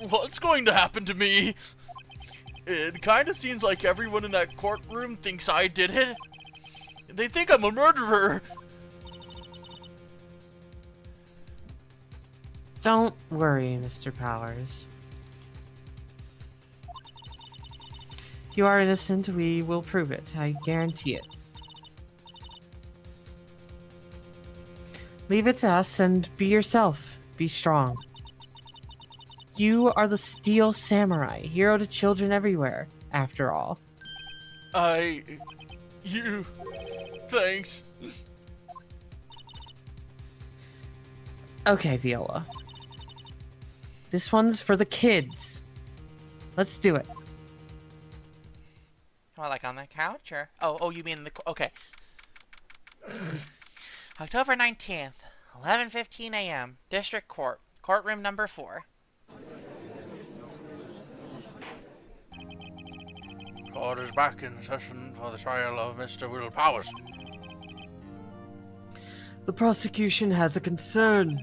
What's going to happen to me? It kind of seems like everyone in that courtroom thinks I did it. They think I'm a murderer. Don't worry, Mr. Powers. You are innocent, we will prove it. I guarantee it. Leave it to us and be yourself. Be strong. You are the Steel Samurai, hero to children everywhere, after all. Thanks. Okay, Viola. This one's for the kids. Let's do it. Well, like on the couch, or? Oh, you mean okay. October 19th, 11:15 a.m. District Court, courtroom number 4. Court is back in session for the trial of Mr. Will Powers. The prosecution has a concern.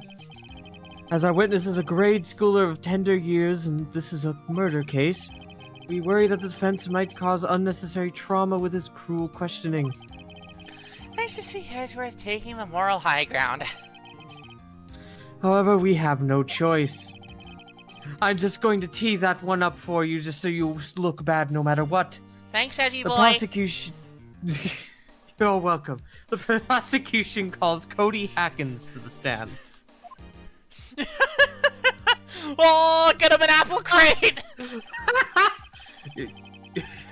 As our witness is a grade schooler of tender years and this is a murder case, we worry that the defense might cause unnecessary trauma with his cruel questioning. Nice to see Hedgeworth taking the moral high ground. However, we have no choice. I'm just going to tee that one up for you just so you look bad no matter what. Thanks, Edgy The boy. prosecution... You're welcome. The prosecution calls Cody Hackins to the stand. Oh, get him an apple crate!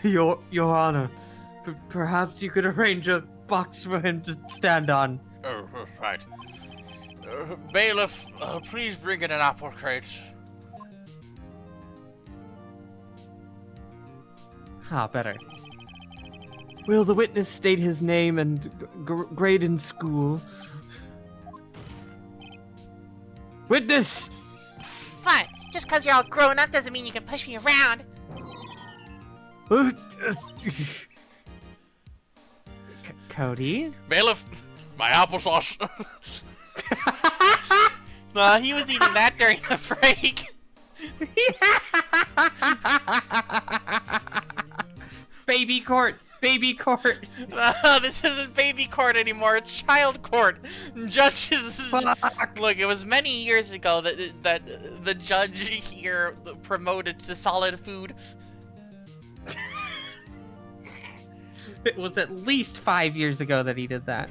Your Honor, perhaps you could arrange a box for him to stand on. Oh, right. Bailiff, please bring in an apple crate. Better. Will the witness state his name and grade in school? Witness! Fine, just because you're all grown up doesn't mean you can push me around. Cody? Bailiff, my applesauce. Nah, he was eating that during the break. Baby court! Baby court! No, this isn't baby court anymore, it's child court. Judges... Look, it was many years ago that the judge here promoted to solid food. It was at least 5 years ago that he did that.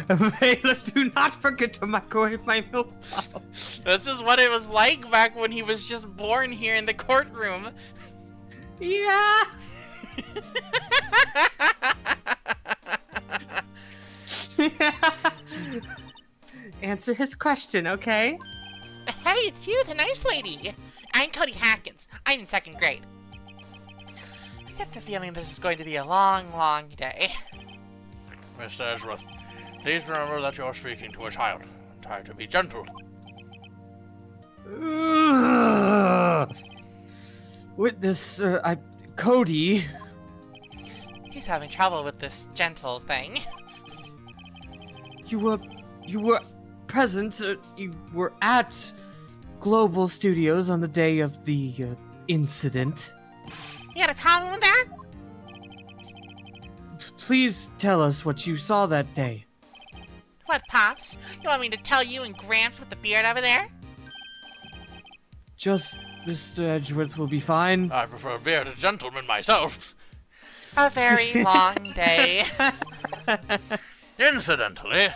Bailiff, do not forget to microwave my milk bottle. This is what it was like back when he was just born here in the courtroom. Yeah. Answer his question, okay? Hey, it's you, the nice lady. I'm Cody Hackins. I'm in 2nd grade. I get the feeling this is going to be a long, long day. Mr. Edgeworth, please remember that you're speaking to a child. Try to be gentle. Witness, Cody. He's having trouble with this gentle thing. You were present. You were at Global Studios on the day of the incident. You had a problem with that? Please tell us what you saw that day. What, Pops? You want me to tell you and Gramps with the beard over there? Just Mr. Edgeworth will be fine. I prefer bearded gentlemen myself. A very long day. Incidentally,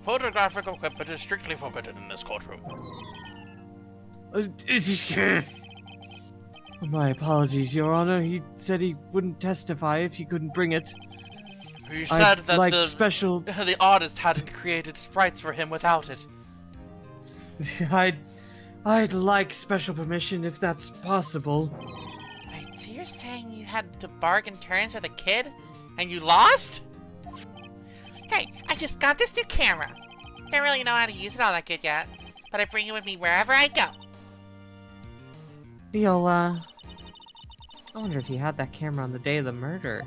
photographic equipment is strictly forbidden in this courtroom. My apologies, Your Honor. He said he wouldn't testify if he couldn't bring it. He said that like the artist hadn't created sprites for him without it. I'd like special permission if that's possible. Wait, so you're saying you had to bargain terms with a kid? And you lost? Hey, I just got this new camera. Don't really know how to use it all that good yet, but I bring it with me wherever I go. Viola, I wonder if he had that camera on the day of the murder.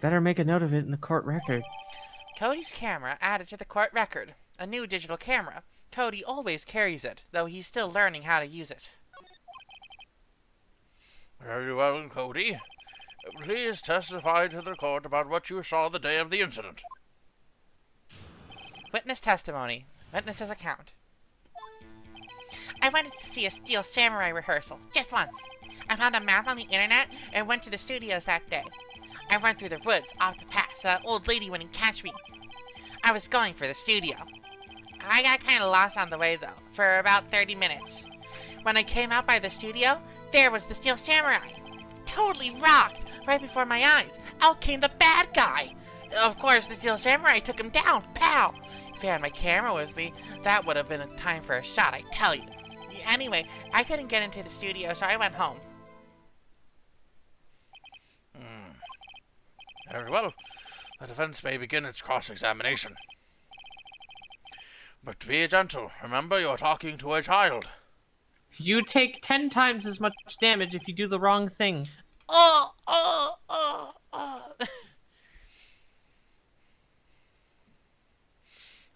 Better make a note of it in the court record. Cody's camera added to the court record. A new digital camera. Cody always carries it, though he's still learning how to use it. Very well, Cody. Please testify to the court about what you saw the day of the incident. Witness testimony. Witness's account. I wanted to see a Steel Samurai rehearsal, just once. I found a map on the internet and went to the studios that day. I went through the woods off the path so that old lady wouldn't catch me. I was going for the studio. I got kind of lost on the way though, for about 30 minutes. When I came out by the studio, there was the Steel Samurai. Totally rocked, right before my eyes. Out came the bad guy. Of course, the Steel Samurai took him down. Pow! If I had my camera with me, that would have been a time for a shot, I tell you. Anyway, I couldn't get into the studio, so I went home. Very well. The defense may begin its cross-examination. But be gentle. Remember, you're talking to a child. You take 10 times as much damage if you do the wrong thing. Oh.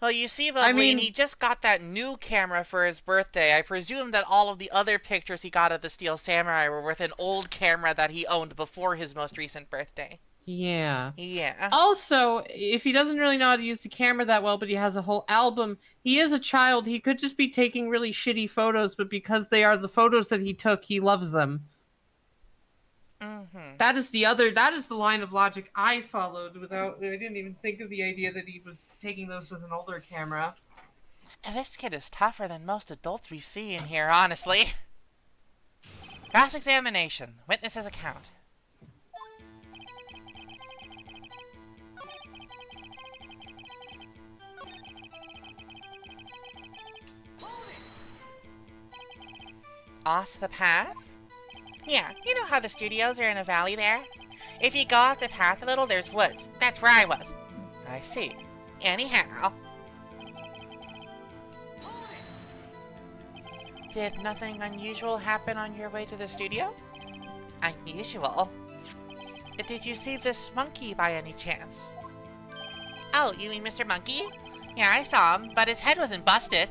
Well, you see, Bubbly, he just got that new camera for his birthday. I presume that all of the other pictures he got of the Steel Samurai were with an old camera that he owned before his most recent birthday. Yeah. Yeah. Also, if he doesn't really know how to use the camera that well, but he has a whole album, he is a child. He could just be taking really shitty photos, but because they are the photos that he took, he loves them. Mm-hmm. That is the line of logic I followed I didn't even think of the idea that he was taking those with an older camera. And this kid is tougher than most adults we see in here, honestly. Cross-examination. Witness's account. Off the path? Yeah, you know how the studios are in a valley there? If you go off the path a little, there's woods. That's where I was. I see. Anyhow. Did nothing unusual happen on your way to the studio? Unusual? Did you see this monkey by any chance? Oh, you mean Mr. Monkey? Yeah, I saw him, but his head wasn't busted.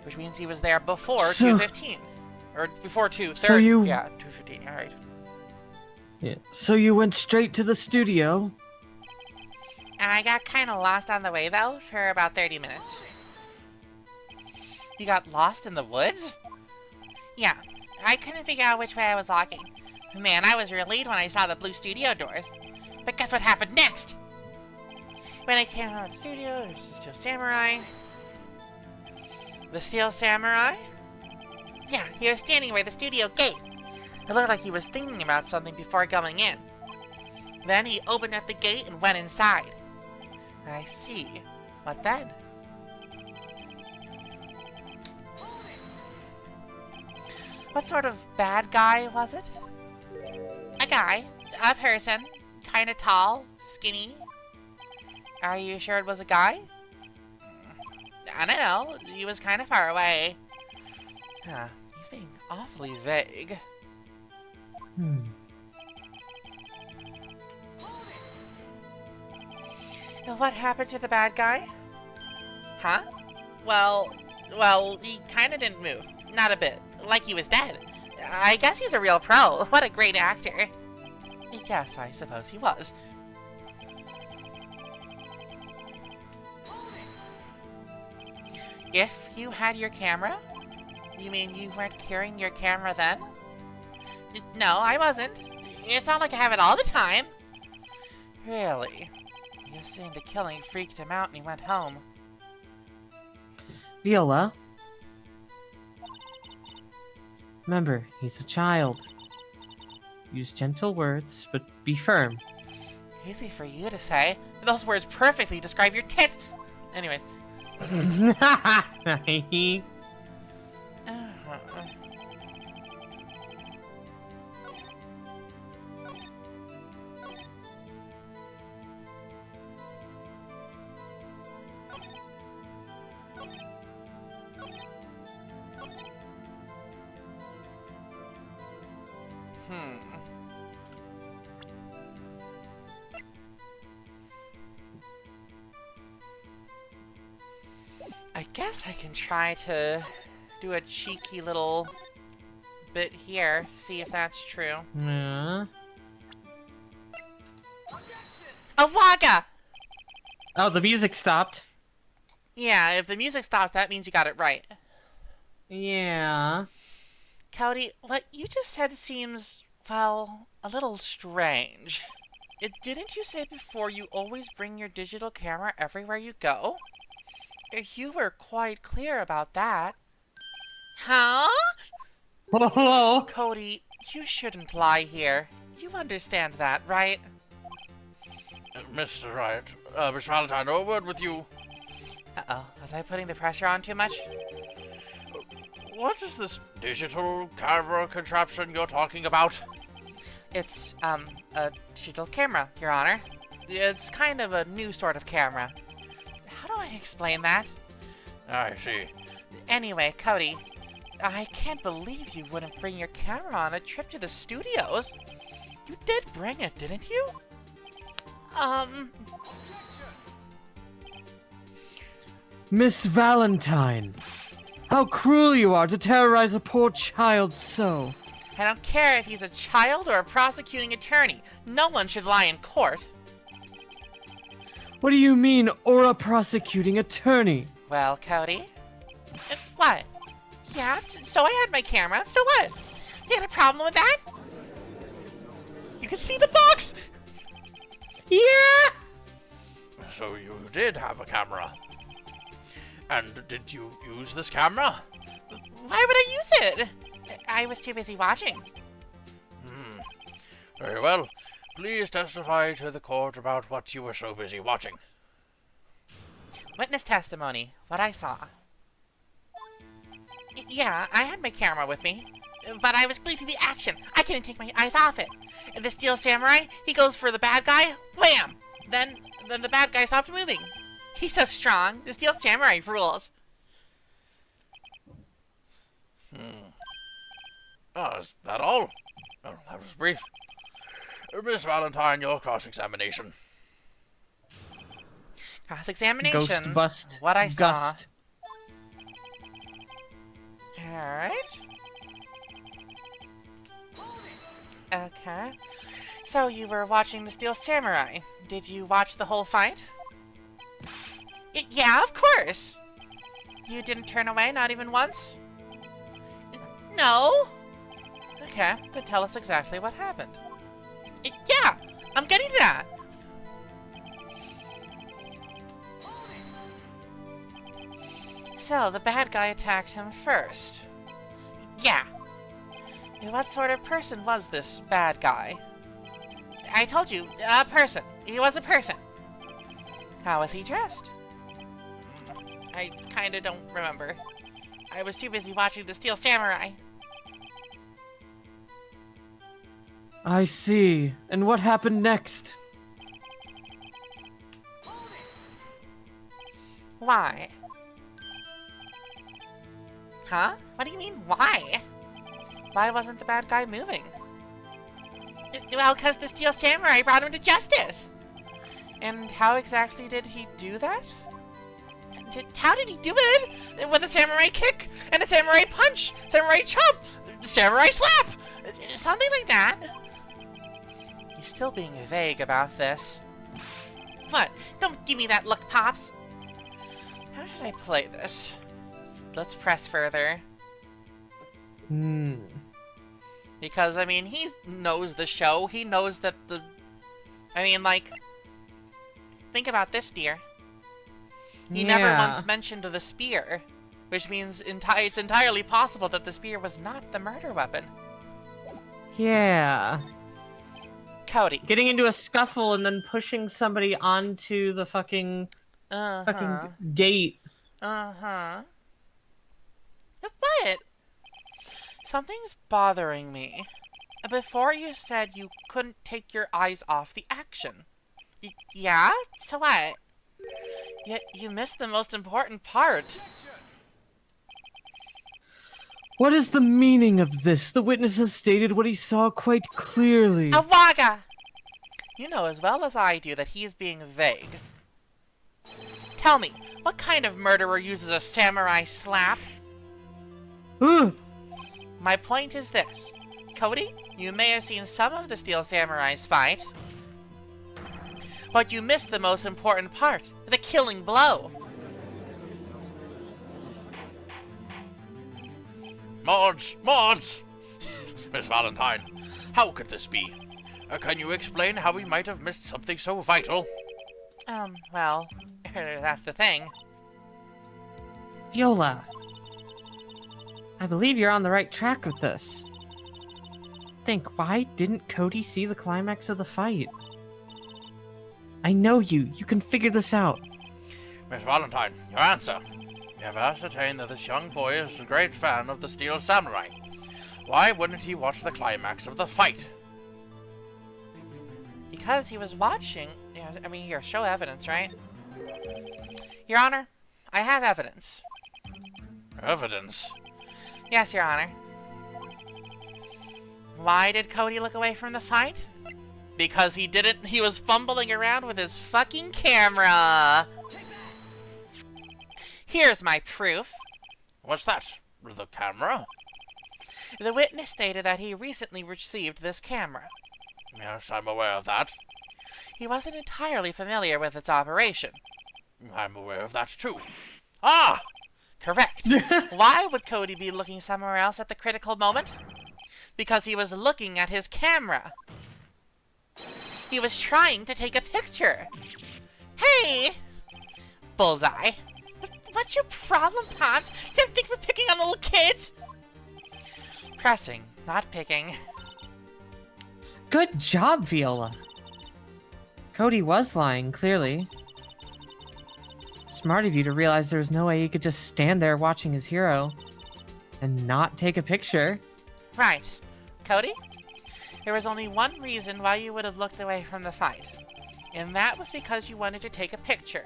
Which means he was there before 2:15. Or before 2:30. Yeah, 2:15, alright. Yeah. So you went straight to the studio? I got kind of lost on the way, though, for about 30 minutes. You got lost in the woods? Yeah, I couldn't figure out which way I was walking. Man, I was relieved when I saw the blue studio doors. But guess what happened next? When I came out of the studio, there's the Steel Samurai. The Steel Samurai? Yeah, he was standing by the studio gate. It looked like he was thinking about something before going in. Then he opened up the gate and went inside. I see. What then? What sort of bad guy was it? A guy. A person. Kinda tall. Skinny. Are you sure it was a guy? I don't know. He was kinda far away. Huh. He's being awfully vague. What happened to the bad guy? Huh? Well, he kinda didn't move. Not a bit. Like he was dead. I guess he's a real pro. What a great actor. Yes, I suppose he was. If you had your camera? You mean you weren't carrying your camera then? No, I wasn't. It's not like I have it all the time. Really? You assumed the killing freaked him out and he went home. Viola. Remember, he's a child. Use gentle words, but be firm. Easy for you to say. Those words perfectly describe your tits. Anyways. I guess I can try to do a cheeky little bit here, see if that's true. Yeah. A Wagga! Oh, the music stopped. Yeah, if the music stops, that means you got it right. Yeah. Cody, what you just said seems, well, a little strange. Didn't you say before you always bring your digital camera everywhere you go? You were quite clear about that. Huh? Whoa. Cody, you shouldn't lie here. You understand that, right? Mr. Wright, Miss Valentine, a word with you. Uh-oh, was I putting the pressure on too much? What is this digital camera contraption you're talking about? It's, a digital camera, Your Honor. It's kind of a new sort of camera. How do I explain that? I see. Anyway, Cody, I can't believe you wouldn't bring your camera on a trip to the studios. You did bring it, didn't you? Miss Valentine, how cruel you are to terrorize a poor child so. I don't care if he's a child or a prosecuting attorney. No one should lie in court. What do you mean, or a prosecuting attorney? Well, Cody? What? Yeah, so I had my camera, so what? You had a problem with that? You can see the box! Yeah! So you did have a camera. And did you use this camera? Why would I use it? I was too busy watching. Very well. Please testify to the court about what you were so busy watching. Witness testimony. What I saw. Yeah, I had my camera with me. But I was glued to the action. I couldn't take my eyes off it. And the Steel Samurai, he goes for the bad guy. Wham! Then the bad guy stopped moving. He's so strong. The Steel Samurai rules. Oh, is that all? Oh, that was brief. Miss Valentine, your cross-examination. Cross-examination. Ghost bust. What I saw. Gust. Alright. Okay. So you were watching the Steel Samurai. Did you watch the whole fight? Yeah, of course. You didn't turn away, not even once? No. Okay, but tell us exactly what happened. Yeah, I'm getting that. So, the bad guy attacked him first. Yeah. What sort of person was this bad guy? I told you, a person. He was a person. How was he dressed? I kinda don't remember. I was too busy watching the Steel Samurai. I see. And what happened next? Why? Huh? What do you mean, why? Why wasn't the bad guy moving? Well, because the Steel Samurai brought him to justice. And how exactly did he do that? How did he do it? With a samurai kick and a samurai punch, samurai chop, samurai slap, something like that. He's still being vague about this. What? Don't give me that look, Pops. How should I play this? Let's press further. Because, I mean, he knows the show. He knows that the... I mean, like... Think about this, dear. He never once mentioned the spear. Which means it's entirely possible that the spear was not the murder weapon. Yeah. Cody. Getting into a scuffle and then pushing somebody onto the fucking gate. Uh-huh. But something's bothering me. Before you said you couldn't take your eyes off the action. Yeah? So what? Yet you missed the most important part. What is the meaning of this? The witness has stated what he saw quite clearly. Awaga! You know as well as I do that he's being vague. Tell me, what kind of murderer uses a samurai slap? My point is this. Cody, you may have seen some of the Steel Samurais fight, but you missed the most important part, the killing blow. Mods! Miss Valentine, how could this be? Can you explain how we might have missed something so vital? Well, that's the thing. Viola, I believe you're on the right track with this. Think, why didn't Cody see the climax of the fight? I know you. You can figure this out. Miss Valentine, your answer. We have ascertained that this young boy is a great fan of the Steel Samurai. Why wouldn't he watch the climax of the fight? Because he was watching... Yeah, I mean, here, show evidence, right? Your Honor, I have evidence. Evidence? Yes, Your Honor. Why did Cody look away from the fight? Because he was fumbling around with his fucking camera. Here's my proof. What's that? The camera? The witness stated that he recently received this camera. Yes, I'm aware of that. He wasn't entirely familiar with its operation. I'm aware of that too. Ah! Correct. Why would Cody be looking somewhere else at the critical moment? Because he was looking at his camera. He was trying to take a picture. Hey! Bullseye. What's your problem, Pops? You don't think we're picking on little kids? Pressing, not picking. Good job, Viola. Cody was lying, clearly. Smart of you to realize there was no way he could just stand there watching his hero and not take a picture. Right. Cody? There was only one reason why you would have looked away from the fight, and that was because you wanted to take a picture.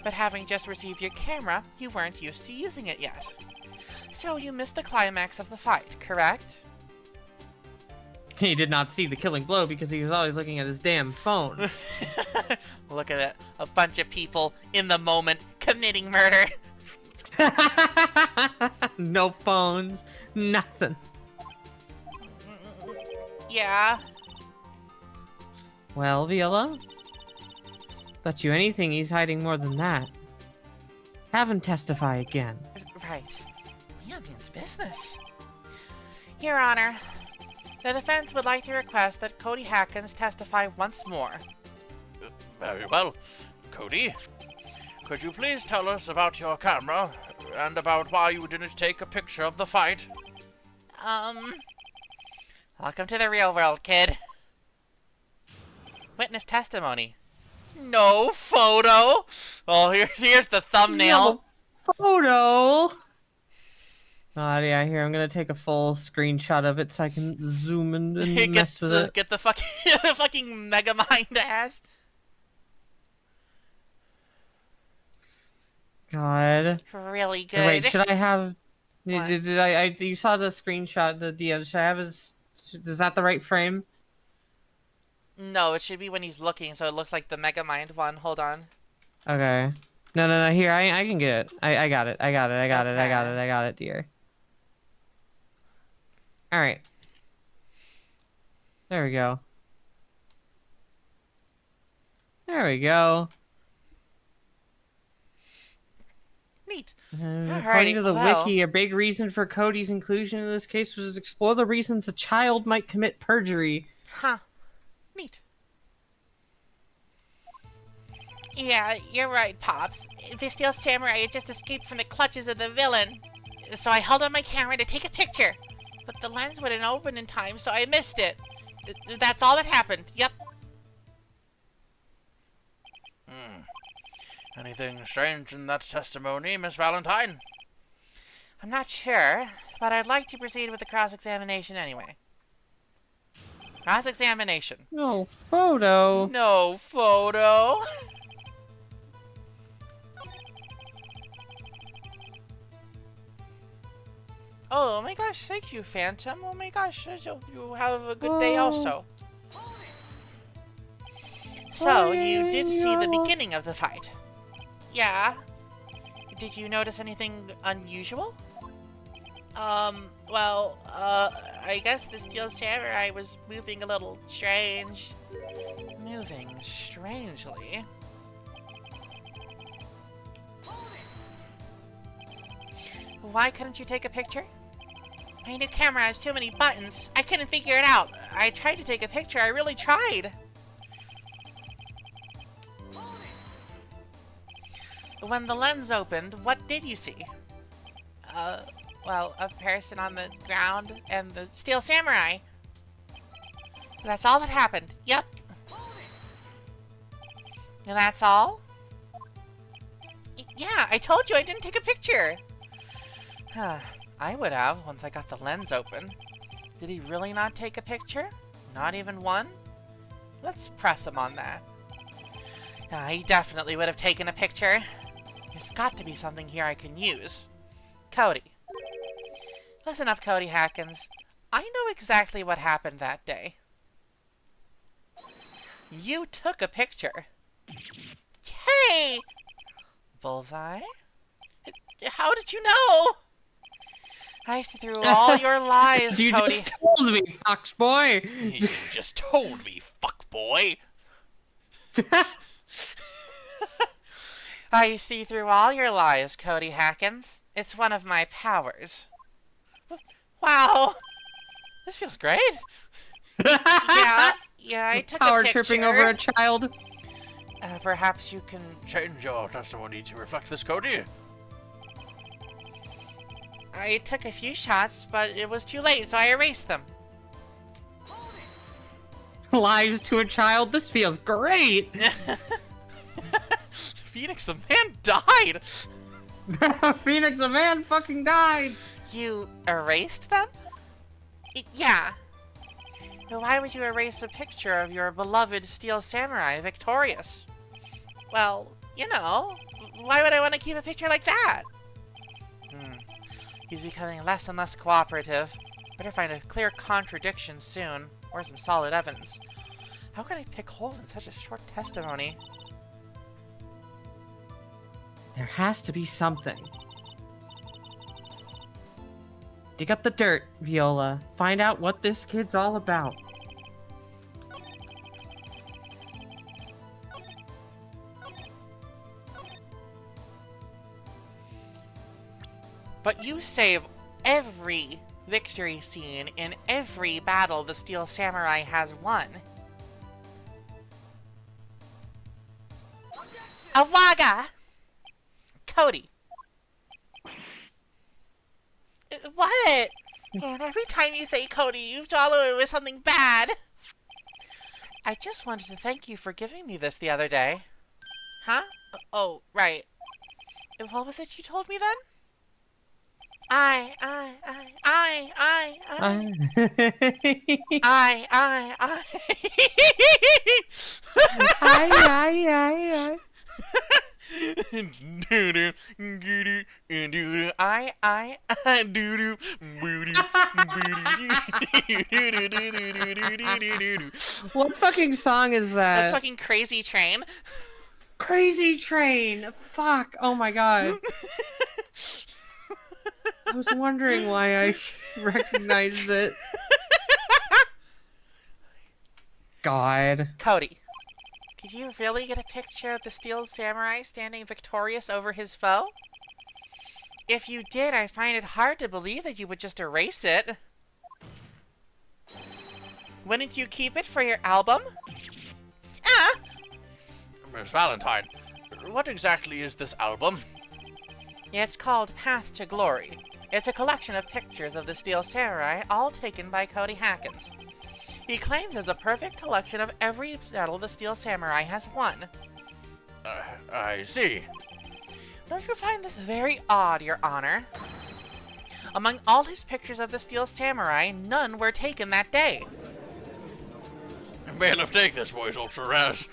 But having just received your camera, you weren't used to using it yet. So you missed the climax of the fight, correct? He did not see the killing blow because he was always looking at his damn phone. Look at it. A bunch of people in the moment committing murder. No phones, nothing. Yeah. Well, Viola? Bet you anything he's hiding more than that. Have him testify again. Right. Yeah, means business. Your Honor, the defense would like to request that Cody Hackins testify once more. Very well. Cody, could you please tell us about your camera and about why you didn't take a picture of the fight? Welcome to the real world, kid. Witness testimony. No photo. Well, here's the thumbnail. No photo. Oh yeah, here I'm gonna take a full screenshot of it so I can zoom in and mess with it. Get the fucking fucking Megamind ass. God. Really good. Wait, should I have? What? Did I? You saw the screenshot, the DM. Should I have his? Is that the right frame? No, it should be when he's looking, so it looks like the Megamind one. Hold on. Okay. No. Here, I can get it. I got it. I got it, dear. All right. There we go. There we go. Neat. According to the well. wiki, a big reason for Cody's inclusion in this case was to explore the reasons a child might commit perjury. Huh. Neat. Yeah, you're right, Pops. The Steel Samurai had just escaped from the clutches of the villain. So I held up my camera to take a picture. But the lens wouldn't open in time, so I missed it. That's all that happened. Yep. Anything strange in that testimony, Miss Valentine? I'm not sure, but I'd like to proceed with the cross-examination anyway. Cross-examination. No photo. No photo. Oh my gosh, thank you, Phantom. Oh my gosh, you have a good day also. So, you did see the beginning of the fight? Yeah. Did you notice anything unusual? Well, I guess the Steel Samurai was moving a little strange. Moving strangely? Why couldn't you take a picture? My new camera has too many buttons. I couldn't figure it out. I tried to take a picture. I really tried. When the lens opened, what did you see? Well, a person on the ground and the Steel Samurai. That's all that happened. Yep. And that's all? Yeah, I told you I didn't take a picture. I would have once I got the lens open. Did he really not take a picture? Not even one? Let's press him on that. He definitely would have taken a picture. There's got to be something here I can use. Cody. Listen up, Cody Hackins. I know exactly what happened that day. You took a picture. Hey! Bullseye? How did you know? I see through all your lies, You Cody. just told me, fox boy. You just told me, fuck boy. I see through all your lies, Cody Hackins. It's one of my powers. Wow. This feels great. Yeah, I took Power a picture. tripping over a child. Perhaps you can... Change your testimony to reflect this, Cody. I took a few shots, but it was too late, so I erased them. Lies to a child. This feels great. Phoenix, the man died! Phoenix, a man fucking died. You erased them? Yeah. But why would you erase a picture of your beloved Steel Samurai victorious? Well, you know, why would I want to keep a picture like that? He's becoming less and less cooperative. Better find a clear contradiction soon, or some solid evidence. How can I pick holes in such a short testimony? There has to be something. Dig up the dirt, Viola. Find out what this kid's all about. But you save every victory scene in every battle the Steel Samurai has won. Awaga! Cody. What? Man, every time you say Cody, you follow it with something bad. I just wanted to thank you for giving me this the other day. Huh? Oh, right. What was it you told me then? I. Doo-doo, goo-doo, doo-doo, I, doo-doo, boo-doo, boo-doo, doo-doo-doo-doo-doo-doo-doo-doo. What fucking song is That's that? fucking Crazy Train. Crazy Train. Fuck. Oh my god. I was wondering why I recognized it. God. Cody, could you really get a picture of the Steel Samurai standing victorious over his foe? If you did, I find it hard to believe that you would just erase it. Wouldn't you keep it for your album? Ah! Miss Valentine, what exactly is this album? It's called Path to Glory. It's a collection of pictures of the Steel Samurai, all taken by Cody Hackins. He claims it's a perfect collection of every battle the Steel Samurai has won. I see. Don't you find this very odd, Your Honor? Among all his pictures of the Steel Samurai, none were taken that day. Bailiff, take this boy's ultra res.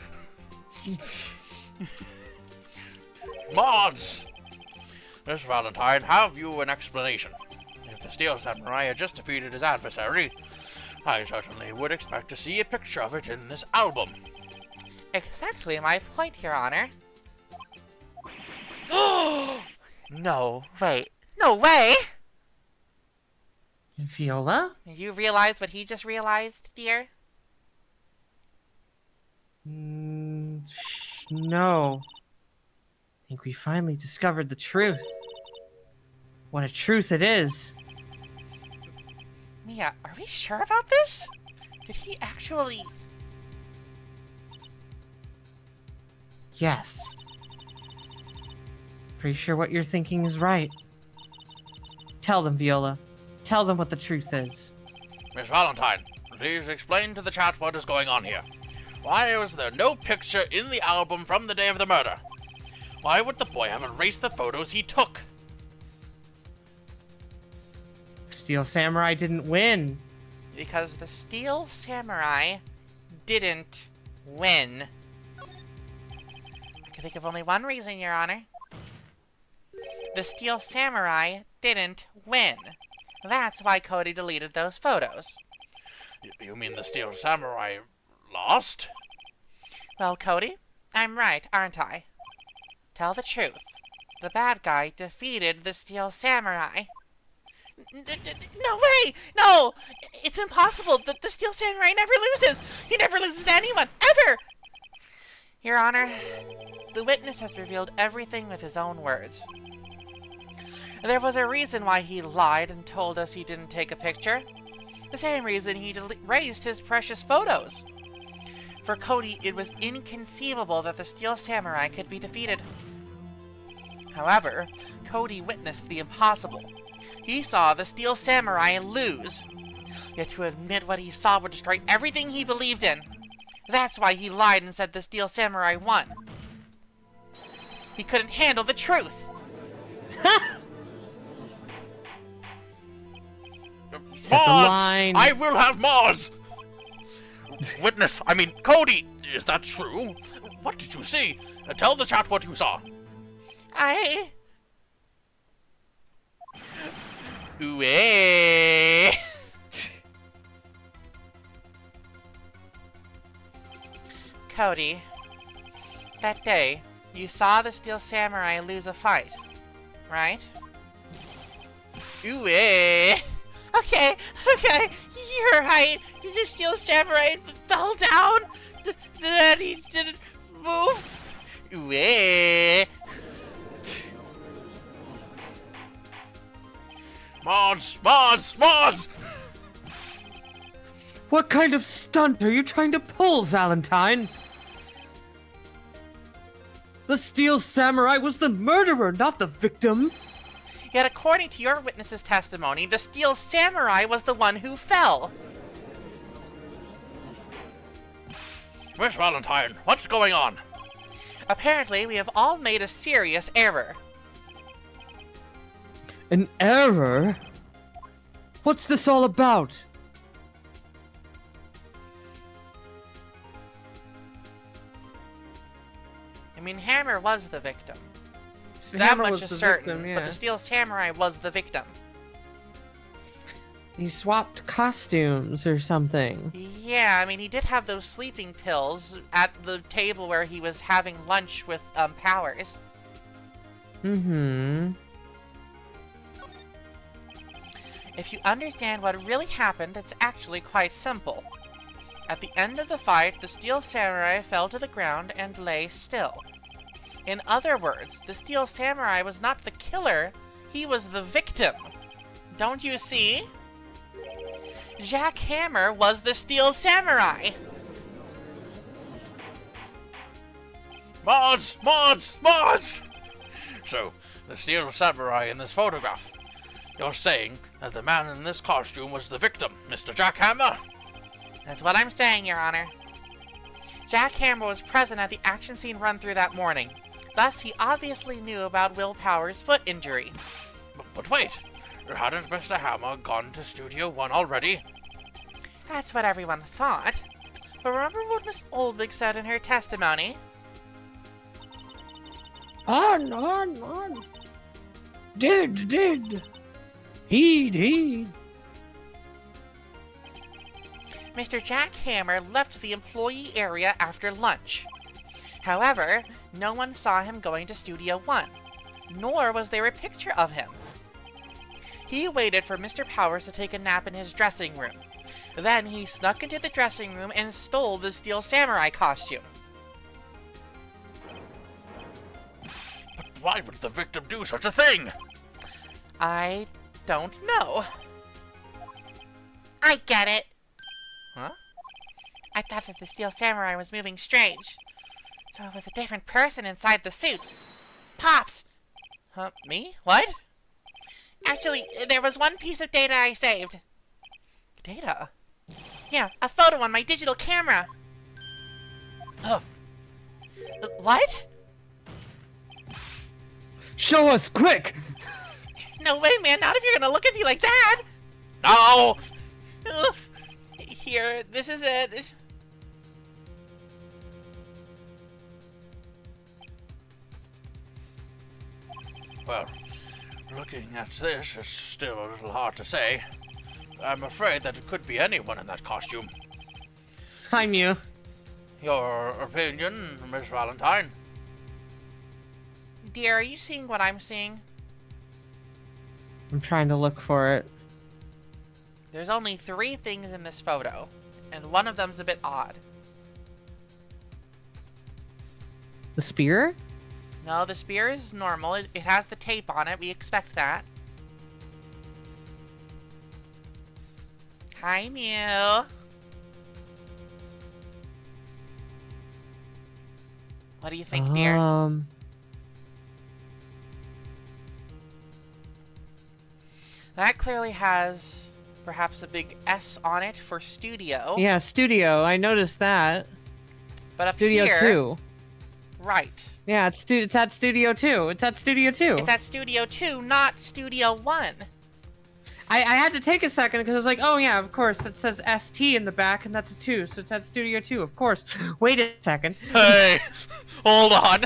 Mods! Miss Valentine, have you an explanation? If the Steel Samurai had just defeated his adversary, I certainly would expect to see a picture of it in this album. Exactly my point, Your Honor. No, wait. No way! Viola? You realize what he just realized, dear? No. I think we finally discovered the truth. What a truth it is. Mia, are we sure about this? Did he actually... Yes. Pretty sure what you're thinking is right. Tell them, Viola. Tell them what the truth is. Miss Valentine, please explain to the chat what is going on here. Why was there no picture in the album from the day of the murder? Why would the boy have erased the photos he took? Steel Samurai didn't win. Because the Steel Samurai didn't win. I can think of only one reason, Your Honor. The Steel Samurai didn't win. That's why Cody deleted those photos. You mean the Steel Samurai lost? Well, Cody, I'm right, aren't I? Tell the truth. The bad guy defeated the Steel Samurai. No way! No! It's impossible! The Steel Samurai never loses! He never loses to anyone! Ever! Your Honor, the witness has revealed everything with his own words. There was a reason why he lied and told us he didn't take a picture. The same reason he erased his precious photos. For Cody, it was inconceivable that the Steel Samurai could be defeated. However, Cody witnessed the impossible. He saw the Steel Samurai lose. Yet to admit what he saw would destroy everything he believed in. That's why he lied and said the Steel Samurai won. He couldn't handle the truth. Set the Mods! line. I will have mods! Witness, I mean, Cody, is that true? What did you see? Tell the chat what you saw. Ooh, eh. Cody, that day, you saw the Steel Samurai lose a fight, right? Ooh, eh. Okay, you're right. The Steel Samurai fell down. Then he didn't move. Ooh, eh. Mods! What kind of stunt are you trying to pull, Valentine? The Steel Samurai was the murderer, not the victim. Yet according to your witness's testimony, the Steel Samurai was the one who fell. Miss Valentine, what's going on? Apparently, we have all made a serious error. An error? What's this all about? I mean, Hammer was the victim. That Hammer much was is the certain, victim, but yeah. the Steel Samurai was the victim. He swapped costumes or something. Yeah, I mean, he did have those sleeping pills at the table where he was having lunch with, Powers. Mm-hmm. If you understand what really happened, it's actually quite simple. At the end of the fight, the Steel Samurai fell to the ground and lay still. In other words, the Steel Samurai was not the killer, he was the victim. Don't you see? Jack Hammer was the Steel Samurai. Mods! Mods! Mods! So, the Steel Samurai in this photograph. You're saying that the man in this costume was the victim, Mr. Jack Hammer? That's what I'm saying, Your Honor. Jack Hammer was present at the action scene run-through that morning. Thus, he obviously knew about Will Powers' foot injury. But wait, hadn't Mr. Hammer gone to Studio 1 already? That's what everyone thought. But remember what Miss Oldwig said in her testimony? On. Did. Heed. Mr. Jack Hammer left the employee area after lunch. However, no one saw him going to Studio 1, nor was there a picture of him. He waited for Mr. Powers to take a nap in his dressing room. Then he snuck into the dressing room and stole the Steel Samurai costume. But why would the victim do such a thing? I don't know. I get it. Huh? I thought that the Steel Samurai was moving strange. So it was a different person inside the suit. Pops! Huh? Me? What? Actually, there was one piece of data I saved. Data? Yeah, a photo on my digital camera. Oh. What? Show us, quick! No way, man, not if you're gonna look at me like that! No! Ugh. Here, this is it. Well, looking at this, it's still a little hard to say. I'm afraid that it could be anyone in that costume. Hi, Mew. Your opinion, Miss Valentine? Dear, are you seeing what I'm seeing? I'm trying to look for it. There's only 3 things in this photo, and one of them's a bit odd. The spear? No, the spear is normal. It has the tape on it. We expect that. Hi, Mew. What do you think, dear? That clearly has perhaps a big S on it for studio. Yeah, studio. I noticed that. But up Studio here, 2. right. Yeah, it's at Studio 2. It's at Studio 2. It's at Studio 2, not Studio 1. I had to take a second because I was like, oh yeah, of course, it says ST in the back and that's a 2, so it's at Studio 2, of course. Wait a second. Hey, hold on.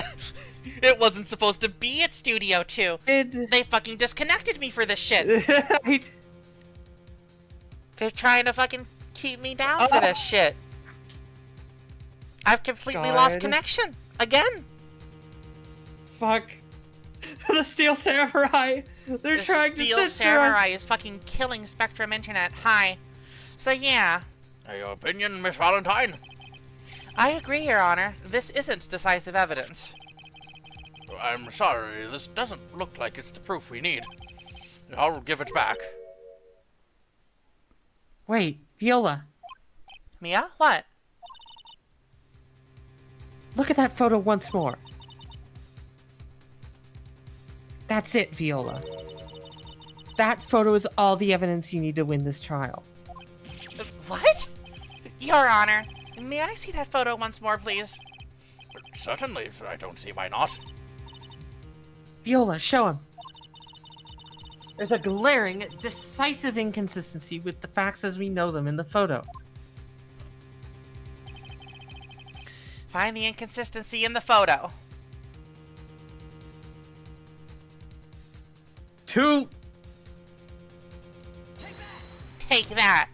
It wasn't supposed to be at Studio 2. They fucking disconnected me for this shit. They're trying to fucking keep me down for this shit. I've completely lost connection. Again. Fuck. The Steel Samurai. They're trying to Steel Samurai is fucking killing Spectrum Internet. Hi. So yeah. Your opinion, Miss Valentine? I agree, Your Honor. This isn't decisive evidence. I'm sorry, this doesn't look like it's the proof we need. I'll give it back. Wait, Viola. Mia? What? Look at that photo once more. That's it, Viola. That photo is all the evidence you need to win this trial. What? Your Honor, may I see that photo once more, please? Certainly, I don't see why not. Viola, show him. There's a glaring, decisive inconsistency with the facts as we know them in the photo. Find the inconsistency in the photo. 2. Take that.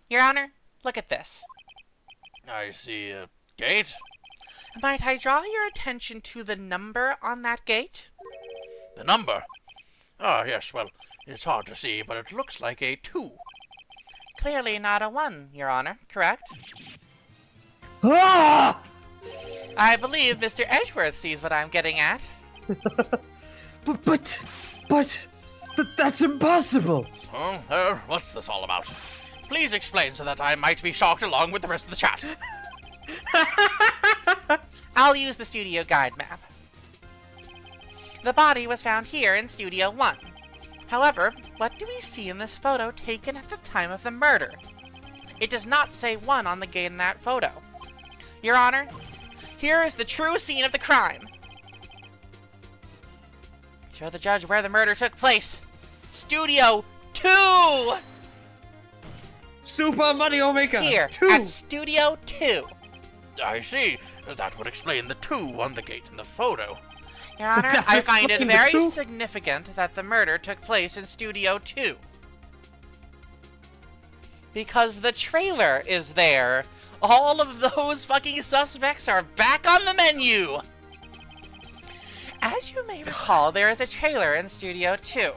Your Honor, look at this. I see a gate. Might I draw your attention to the number on that gate? The number? Oh, yes, well, it's hard to see, but it looks like a 2. Clearly not a 1, Your Honor, correct? Ah! I believe Mr. Edgeworth sees what I'm getting at. But, that's impossible. Huh? What's this all about? Please explain so that I might be shocked along with the rest of the chat. I'll use the studio guide map. The body was found here in Studio 1. However, what do we see in this photo taken at the time of the murder? It does not say 1 on the gate in that photo. Your Honor, here is the true scene of the crime. Show the judge where the murder took place. Studio 2! Super Mario Maker. Here, 2. at Studio 2. I see. That would explain the 2 on the gate in the photo. Your Honor, That I find it explains the very 2? significant that the murder took place in Studio 2. Because the trailer is there. All of those fucking suspects are back on the menu! As you may recall, there is a trailer in Studio 2.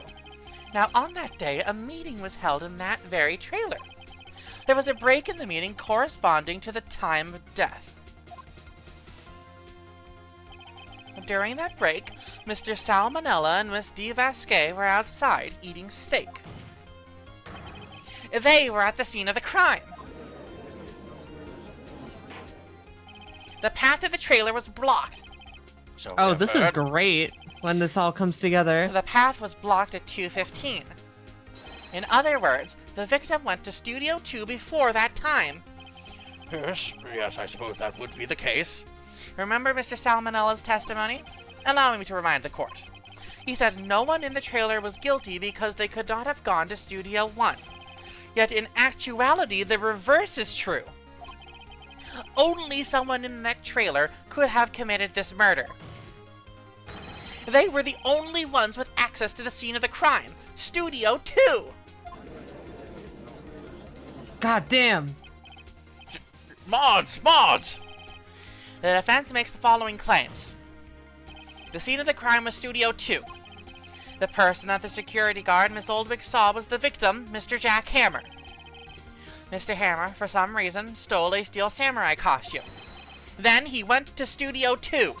Now, on that day, a meeting was held in that very trailer. There was a break in the meeting corresponding to the time of death. During that break, Mr. Salmonella and Miss D. Vasquez were outside eating steak. They were at the scene of the crime. The path to the trailer was blocked. So Oh, we've this is heard- great when this all comes together. The path was blocked at 2:15. In other words, the victim went to Studio 2 before that time. Yes, I suppose that would be the case. Remember Mr. Salmonella's testimony? Allow me to remind the court. He said no one in the trailer was guilty because they could not have gone to Studio 1. Yet in actuality, the reverse is true. Only someone in that trailer could have committed this murder. They were the only ones with access to the scene of the crime, Studio 2! God damn. Mods! The defense makes the following claims. The scene of the crime was Studio 2. The person that the security guard Miss Oldwick saw was the victim, Mr. Jack Hammer. Mr. Hammer, for some reason, stole a Steel Samurai costume. Then he went to Studio 2.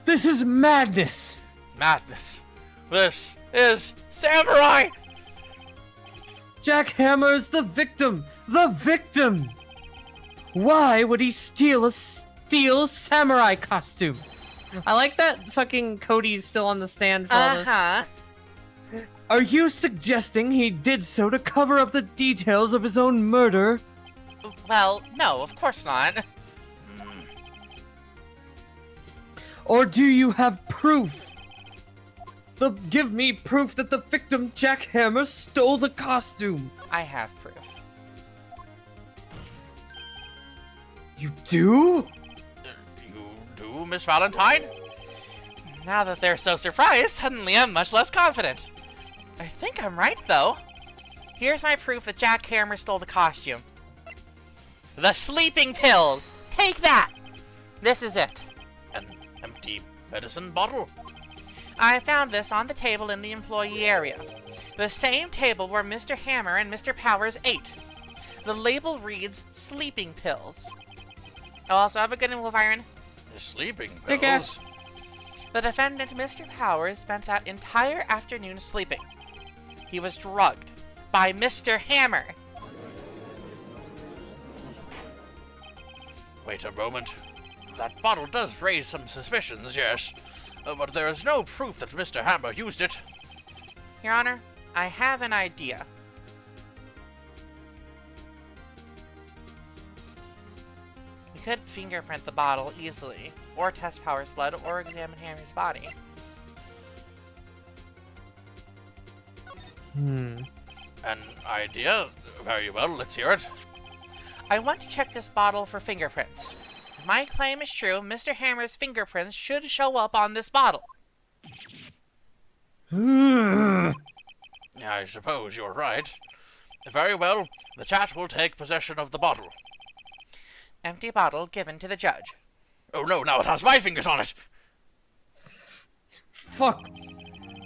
This is madness. Madness. This is Samurai! Jack Hammer is the victim. The victim. Why would he steal a Steel Samurai costume? I like that fucking Cody's still on the stand for all this. Uh-huh. Are you suggesting he did so to cover up the details of his own murder? Well, no, of course not. Or do you have proof? Give me proof that the victim, Jack Hammer, stole the costume. I have proof. You do? You do, Miss Valentine? Now that they're so surprised, suddenly I'm much less confident. I think I'm right, though. Here's my proof that Jack Hammer stole the costume. The sleeping pills! Take that! This is it. An empty medicine bottle? I found this on the table in the employee area. The same table where Mr. Hammer and Mr. Powers ate. The label reads sleeping pills. Oh, also, have a good one, Wolf Iron. Sleeping Take care. pills? The defendant, Mr. Powers, spent that entire afternoon sleeping. He was drugged by Mr. Hammer. Wait a moment. That bottle does raise some suspicions, yes. But there is no proof that Mr. Hammer used it. Your Honor, I have an idea. We could fingerprint the bottle easily, or test Powers' blood, or examine Hammer's body. Hmm. An idea? Very well, let's hear it. I want to check this bottle for fingerprints. If my claim is true, Mr. Hammer's fingerprints should show up on this bottle. I suppose you're right. Very well, the chat will take possession of the bottle. Empty bottle given to the judge. Oh no, now it has my fingers on it! Fuck!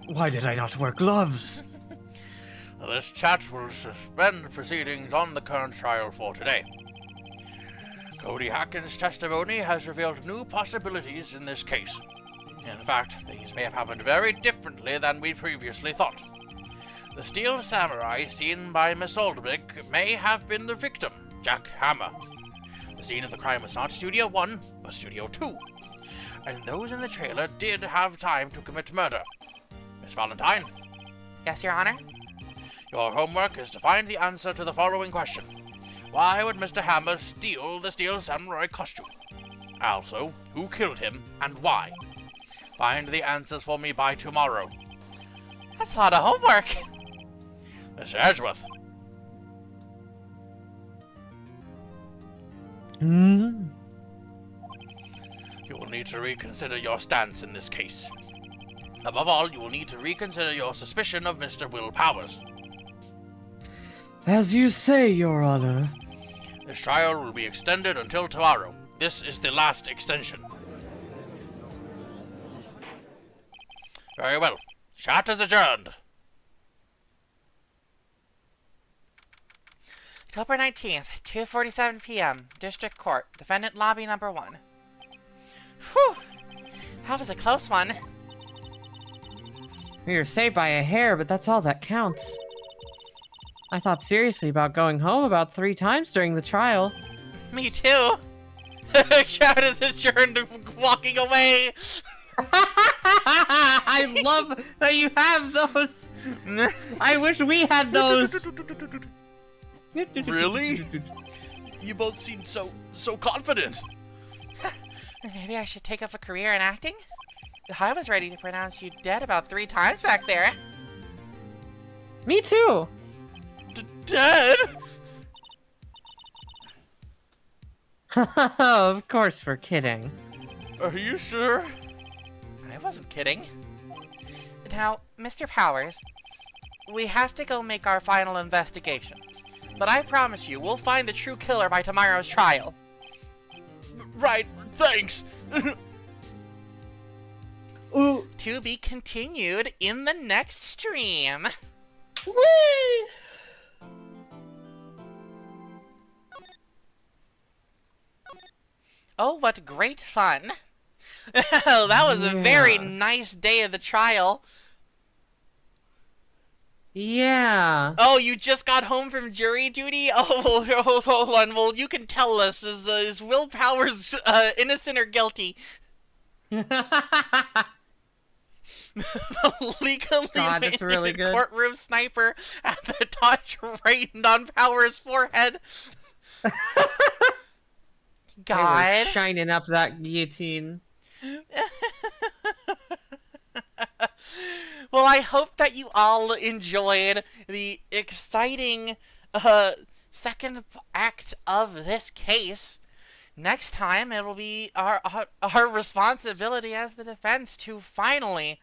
Why did I not wear gloves? This chat will suspend proceedings on the current trial for today. Cody Hackins' testimony has revealed new possibilities in this case. In fact, things may have happened very differently than we previously thought. The steel samurai seen by Miss Oldbeck may have been the victim, Jack Hammer. The scene of the crime was not Studio 1, but Studio 2. And those in the trailer did have time to commit murder. Miss Valentine? Yes, Your Honor? Your homework is to find the answer to the following question. Why would Mr. Hammer steal the steel samurai costume? Also, who killed him and why? Find the answers for me by tomorrow. That's a lot of homework. Mr. Edgeworth. Hmm? You will need to reconsider your stance in this case. Above all, you will need to reconsider your suspicion of Mr. Will Powers. As you say, Your Honor. This trial will be extended until tomorrow. This is the last extension. Very well. Chat is adjourned. October 19th, 2:47 p.m. District Court. Defendant Lobby Number 1. Whew! That was a close one. We were saved by a hair, but that's all that counts. I thought seriously about going home about 3 times during the trial. Me too. Chat is adjourned, walking away. I love that you have those. I wish we had those. Really? You both seem so confident. Maybe I should take up a career in acting? I was ready to pronounce you dead about 3 times back there. Me too. Dead? Of course we're kidding. Are you sure? I wasn't kidding. Now, Mr. Powers, we have to go make our final investigation. But I promise you, we'll find the true killer by tomorrow's trial. Right, thanks. Ooh. To be continued in the next stream. Whee! Oh, what great fun. That was a very nice day of the trial. Yeah. Oh, you just got home from jury duty? Oh, hold on. Well, you can tell us, is Will Powers innocent or guilty? Legally God, that's really mandated good. courtroom sniper at the touch rained on Powers' forehead. They were God. shining up that guillotine. Well, I hope that you all enjoyed the exciting second act of this case. Next time, it'll be our responsibility as the defense to finally,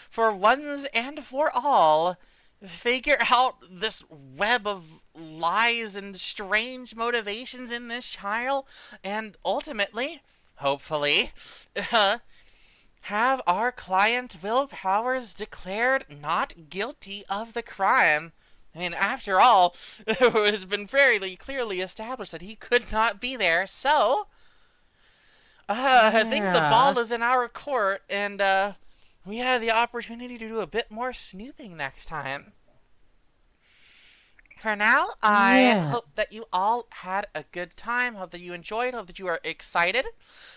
for once and for all, figure out this web of lies and strange motivations in this trial, and ultimately, hopefully, have our client Will Powers declared not guilty of the crime. I mean, after all, it has been fairly clearly established that he could not be there, so I think the ball is in our court, and we have the opportunity to do a bit more snooping next time. For now, I hope that you all had a good time, hope that you enjoyed, hope that you are excited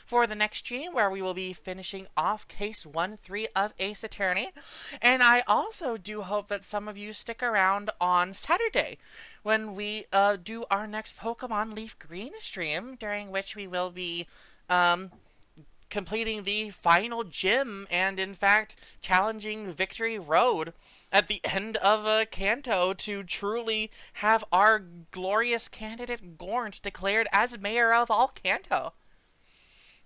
for the next stream where we will be finishing off Case 1-3 of Ace Attorney. And I also do hope that some of you stick around on Saturday when we do our next Pokemon Leaf Green stream, during which we will be completing the final gym and, in fact, challenging Victory Road at the end of Kanto to truly have our glorious candidate Gornt declared as mayor of all Kanto.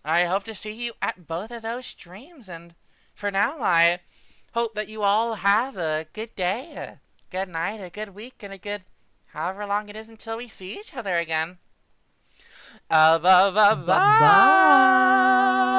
I hope to see you at both of those streams, and for now, I hope that you all have a good day, a good night, a good week, and a good however long it is until we see each other again. Bye. Bye.